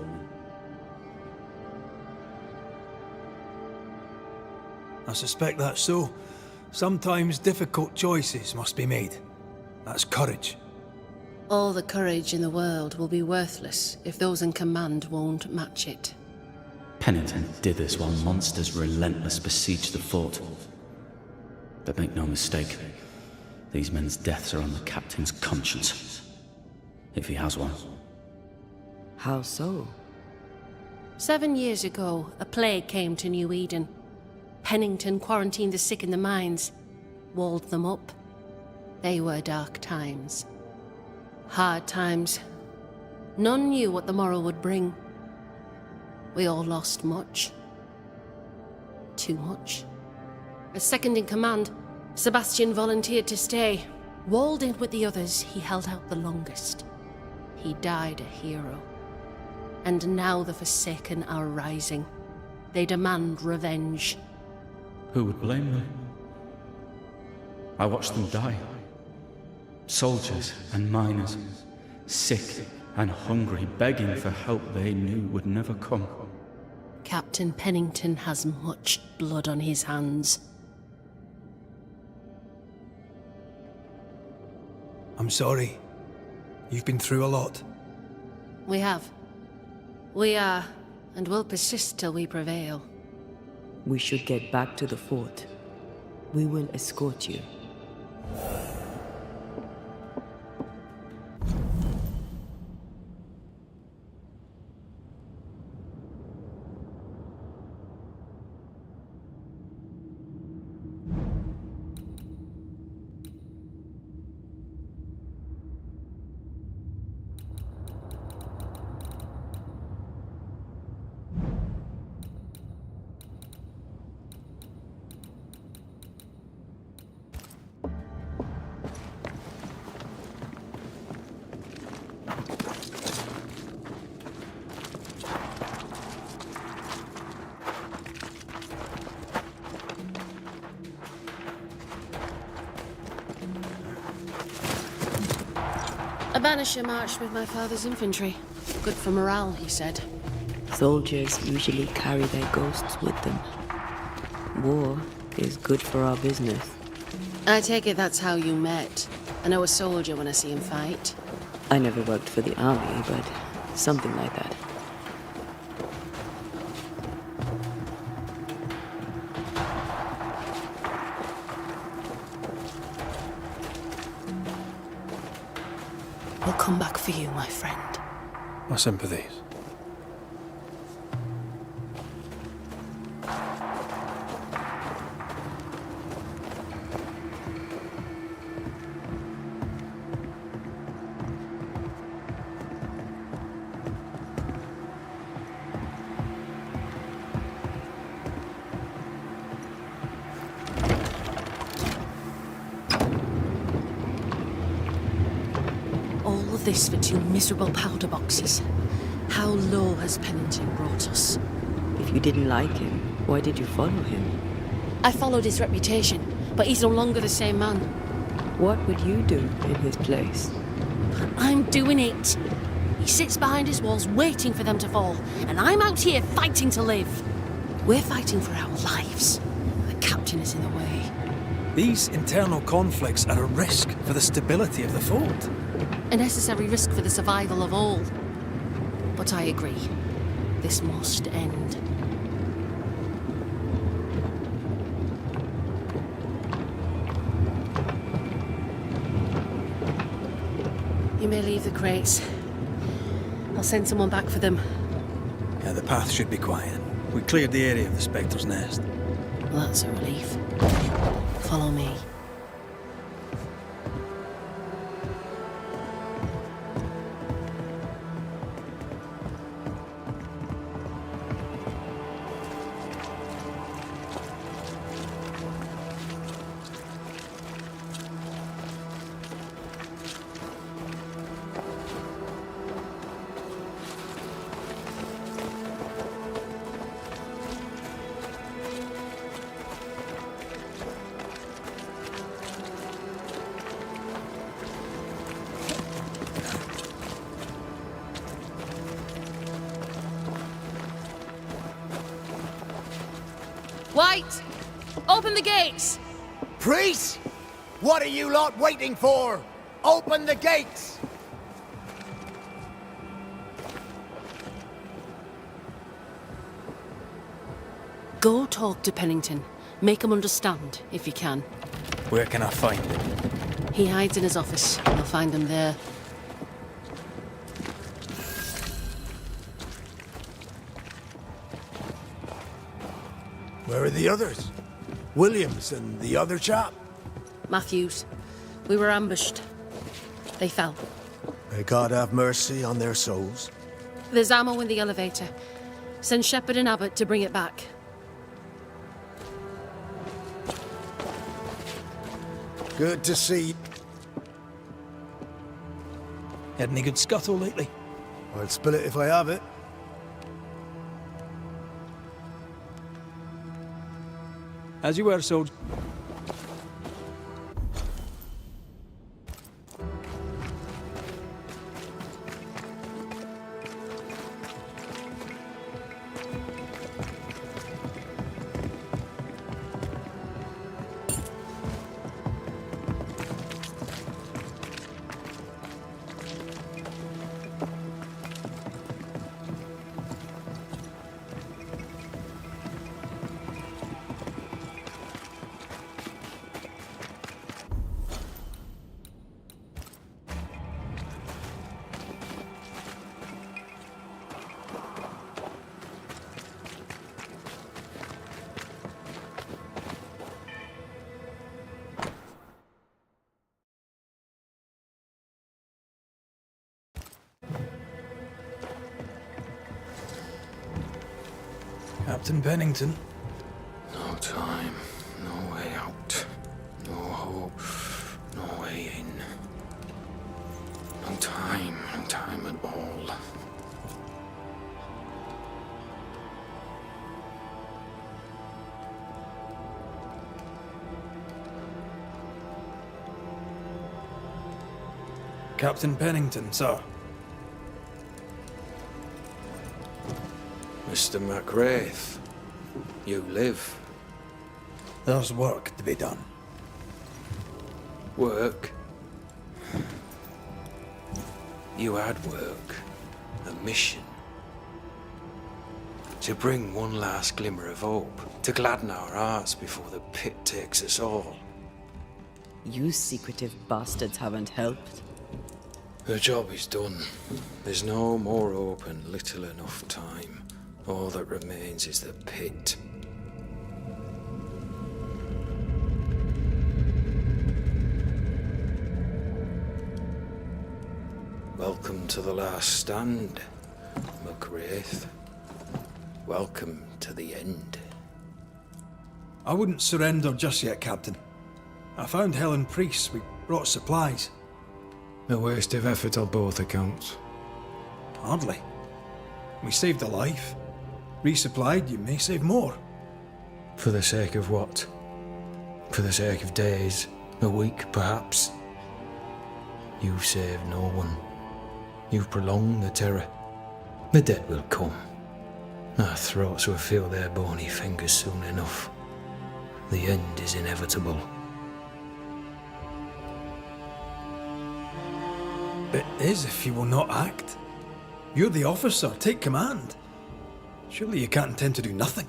I suspect that's so. Sometimes difficult choices must be made. That's courage. All the courage in the world will be worthless if those in command won't match it. Pennington did this while monsters relentless besieged the fort. But make no mistake, these men's deaths are on the captain's conscience. If he has one. How so? 7 years ago, a plague came to New Eden. Pennington quarantined the sick in the mines, walled them up. They were dark times. Hard times. None knew what the morrow would bring. We all lost much. Too much. As second in command, Sebastian volunteered to stay. Walled in with the others, he held out the longest. He died a hero. And now the Forsaken are rising. They demand revenge. Who would blame them? I watched them die. Soldiers and miners, sick and hungry, begging for help they knew would never come. Captain Pennington has much blood on his hands. I'm sorry. You've been through a lot. We have. We are, and will persist till we prevail. We should get back to the fort. We will escort you. A banisher marched with my father's infantry. Good for morale, he said. Soldiers usually carry their ghosts with them. War is good for our business. I take it that's how you met. I know a soldier when I see him fight. I never worked for the army, but something like that. We'll come back for you, my friend. My sympathies. This for 2 miserable powder boxes. How low has Pennington brought us? If you didn't like him, why did you follow him? I followed his reputation, but he's no longer the same man. What would you do in his place? I'm doing it. He sits behind his walls waiting for them to fall, and I'm out here fighting to live. We're fighting for our lives. The captain is in the way. These internal conflicts are a risk for the stability of the fort. A necessary risk for the survival of all. But I agree. This must end. You may leave the crates. I'll send someone back for them. The path should be quiet. We cleared the area of the Spectre's nest. Well, that's a relief. Follow me. White! Open the gates! Priest! What are you lot waiting for? Open the gates! Go talk to Pennington. Make him understand, if you can. Where can I find him? He hides in his office. You'll find him there. Where are the others? Williams and the other chap? Matthews. We were ambushed. They fell. May God have mercy on their souls. There's ammo in the elevator. Send Shepard and Abbott to bring it back. Good to see. Had any good scuttle lately? I'll spill it if I have it. As you were, soldier. Captain Pennington. No time, no way out. No hope, no way in. No time at all. Captain Pennington, sir. Mr. MacWraith, you live. There's work to be done. Work? You had work. A mission. To bring one last glimmer of hope. To gladden our hearts before the pit takes us all. You secretive bastards haven't helped. The job is done. There's no more hope and little enough time. All that remains is the pit. Welcome to the last stand, MacWraith. Welcome to the end. I wouldn't surrender just yet, Captain. I found Helen Priest. We brought supplies. A waste of effort on both accounts. Hardly. We saved a life. Resupplied, you may save more. For the sake of what? For the sake of days, a week perhaps? You've saved no one. You've prolonged the terror. The dead will come. Our throats will feel their bony fingers soon enough. The end is inevitable. It is if you will not act. You're the officer, take command. Surely you can't intend to do nothing.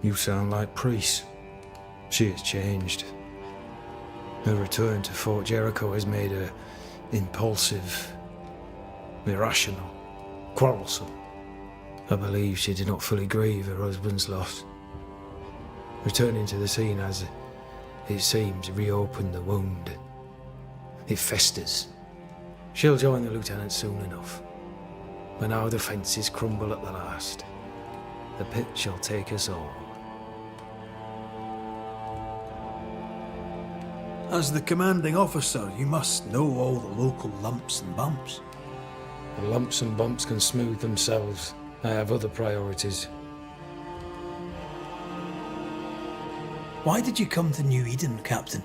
You sound like Priest. She has changed. Her return to Fort Jericho has made her impulsive, irrational, quarrelsome. I believe she did not fully grieve her husband's loss. Returning to the scene has, it seems, reopened the wound. It festers. She'll join the lieutenant soon enough. When our defences crumble at the last, the pit shall take us all. As the commanding officer, you must know all the local lumps and bumps. The lumps and bumps can smooth themselves. I have other priorities. Why did you come to New Eden, Captain?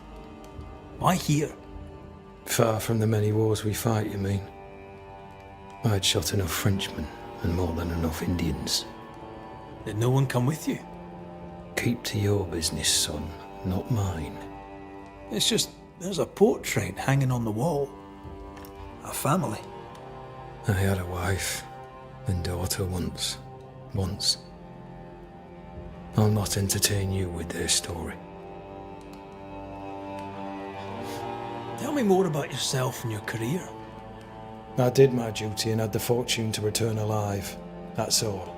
Why here? Far from the many wars we fight, you mean? I'd shot enough Frenchmen and more than enough Indians. Did no one come with you? Keep to your business, son, not mine. It's just, there's a portrait hanging on the wall. A family. I had a wife and daughter once. I'll not entertain you with their story. Tell me more about yourself and your career. I did my duty and had the fortune to return alive. That's all.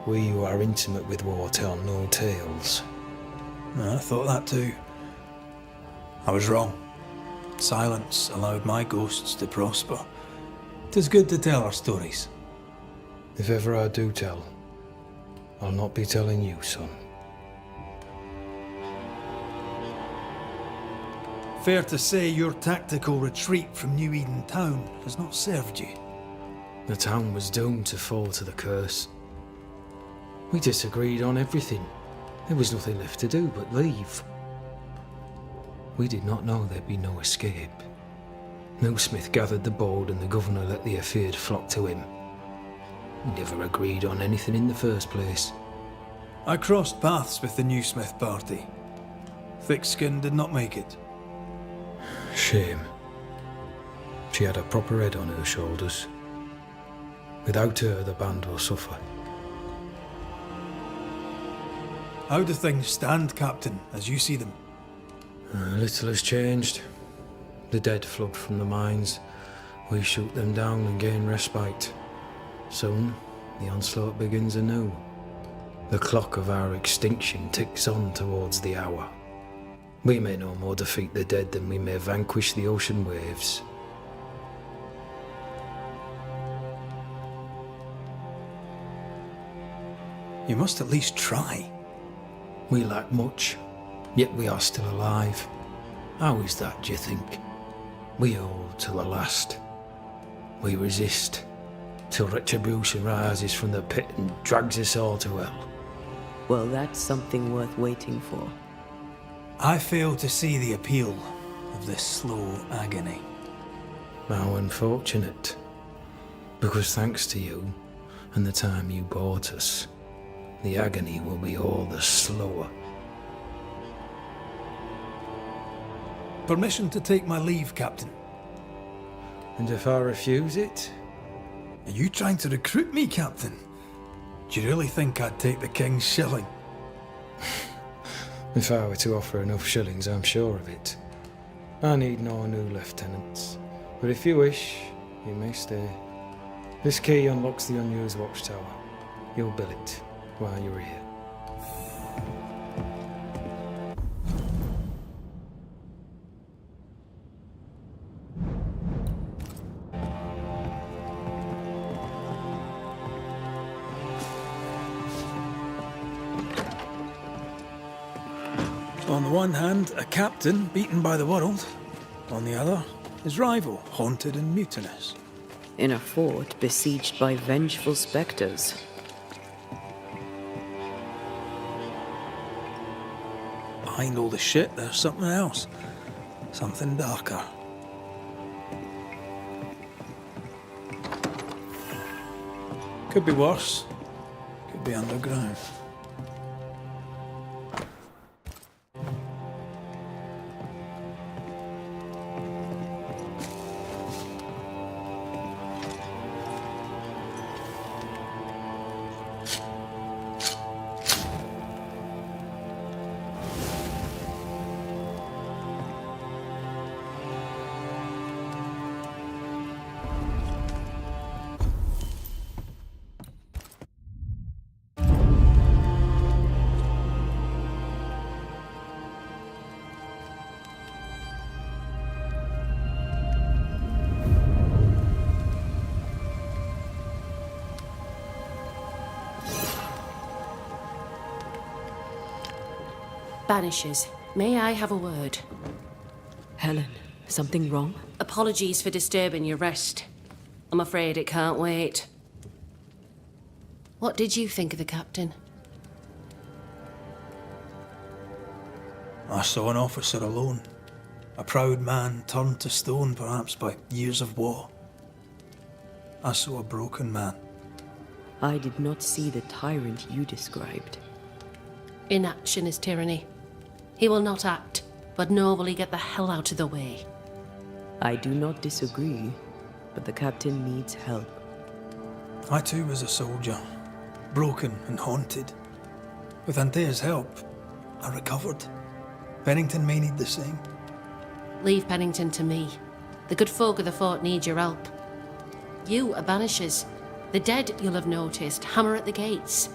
We who are intimate with war tell no tales. I thought that too. I was wrong. Silence allowed my ghosts to prosper. 'Tis good to tell our stories. If ever I do tell, I'll not be telling you, son. Fair to say your tactical retreat from New Eden town has not served you. The town was doomed to fall to the curse. We disagreed on everything. There was nothing left to do but leave. We did not know there'd be no escape. Millsmith gathered the bold and the governor let the affair flock to him. We never agreed on anything in the first place. I crossed paths with the new Smith party. Thick-Skin did not make it. Shame. She had a proper head on her shoulders. Without her, the band will suffer. How do things stand, Captain, as you see them? Little has changed. The dead flood from the mines. We shoot them down and gain respite. Soon, the onslaught begins anew. The clock of our extinction ticks on towards the hour. We may no more defeat the dead than we may vanquish the ocean waves. You must at least try. We lack much, yet we are still alive. How is that, do you think? We hold to the last. We resist, till retribution rises from the pit and drags us all to hell. Well, that's something worth waiting for. I fail to see the appeal of this slow agony. How unfortunate. Because thanks to you, and the time you bought us, the agony will be all the slower. Permission to take my leave, Captain. And if I refuse it? Are you trying to recruit me, Captain? Do you really think I'd take the King's shilling? If I were to offer enough shillings, I'm sure of it. I need no new lieutenants. But if you wish, you may stay. This key unlocks the unused watchtower. You'll bill it while you're here. On the one hand, a captain beaten by the world. On the other, his rival, haunted and mutinous. In a fort besieged by vengeful spectres. Behind all the shit, there's something else. Something darker. Could be worse. Could be underground. Banishers, may I have a word? Helen, something wrong? Apologies for disturbing your rest. I'm afraid it can't wait. What did you think of the captain? I saw an officer alone. A proud man turned to stone, perhaps by years of war. I saw a broken man. I did not see the tyrant you described. Inaction is tyranny. He will not act, but nobly get the hell out of the way. I do not disagree, but the captain needs help. I too was a soldier, broken and haunted. With Antea's help, I recovered. Pennington may need the same. Leave Pennington to me. The good folk of the fort need your help. You are banishers. The dead, you'll have noticed, hammer at the gates.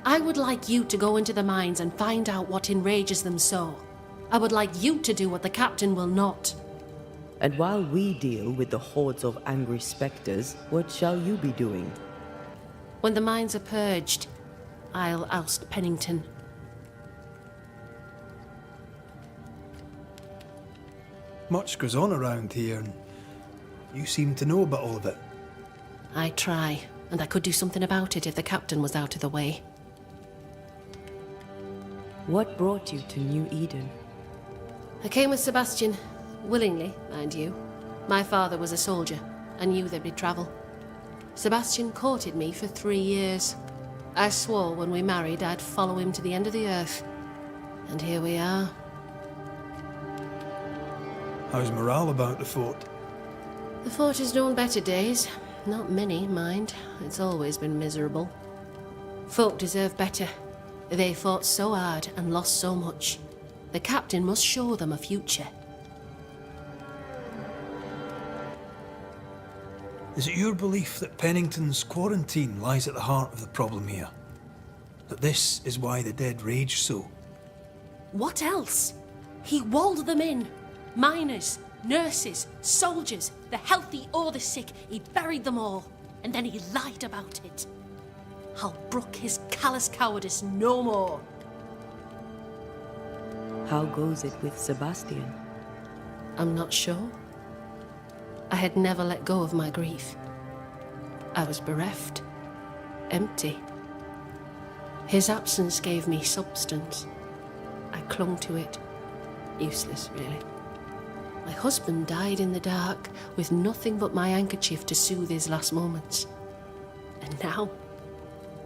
I would like you to go into the mines and find out what enrages them so. I would like you to do what the captain will not. And while we deal with the hordes of angry spectres, what shall you be doing? When the mines are purged, I'll oust Pennington. Much goes on around here, and you seem to know about all of it. I try, and I could do something about it if the captain was out of the way. What brought you to New Eden? I came with Sebastian, willingly, mind you. My father was a soldier. I knew there'd be travel. Sebastian courted me for 3 years. I swore when we married I'd follow him to the end of the earth. And here we are. How's morale about the fort? The fort has known better days. Not many, mind. It's always been miserable. Folk deserve better. They fought so hard and lost so much. The captain must show them a future. Is it your belief that Pennington's quarantine lies at the heart of the problem here? That this is why the dead rage so? What else? He walled them in. Miners, nurses, soldiers, the healthy or the sick. He buried them all. And then he lied about it. I'll brook his callous cowardice no more. How goes it with Sebastian? I'm not sure. I had never let go of my grief. I was bereft, empty. His absence gave me substance. I clung to it. Useless, really. My husband died in the dark, with nothing but my handkerchief to soothe his last moments. And now,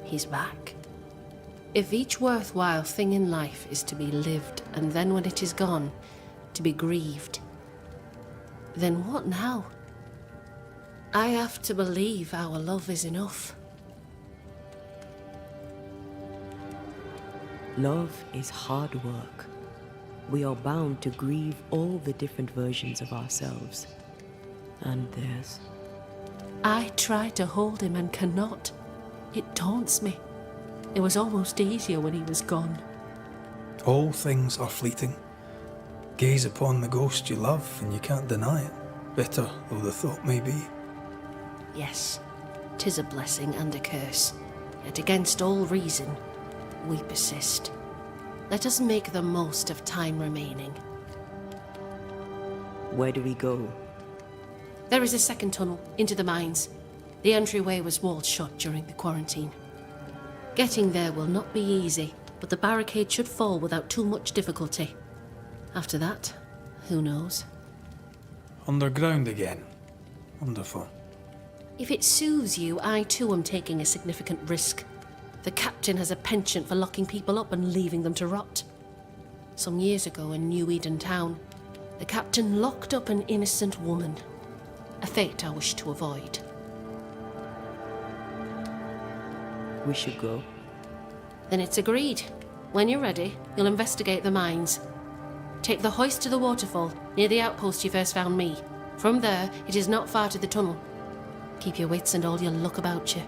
he's back. If each worthwhile thing in life is to be lived, and then when it is gone, to be grieved, then what now? I have to believe our love is enough. Love is hard work. We are bound to grieve all the different versions of ourselves. And theirs. I try to hold him and cannot. It taunts me. It was almost easier when he was gone. All things are fleeting. Gaze upon the ghost you love and you can't deny it, bitter though the thought may be. Yes, 'tis a blessing and a curse. Yet against all reason, we persist. Let us make the most of time remaining. Where do we go? There is a second tunnel into the mines. The entryway was walled shut during the quarantine. Getting there will not be easy, but the barricade should fall without too much difficulty. After that, who knows? Underground again. Wonderful. If it soothes you, I too am taking a significant risk. The captain has a penchant for locking people up and leaving them to rot. Some years ago in New Eden town, the captain locked up an innocent woman. A fate I wish to avoid. We should go. Then it's agreed. When you're ready, you'll investigate the mines. Take the hoist to the waterfall, near the outpost you first found me. From there, it is not far to the tunnel. Keep your wits and all your luck about you.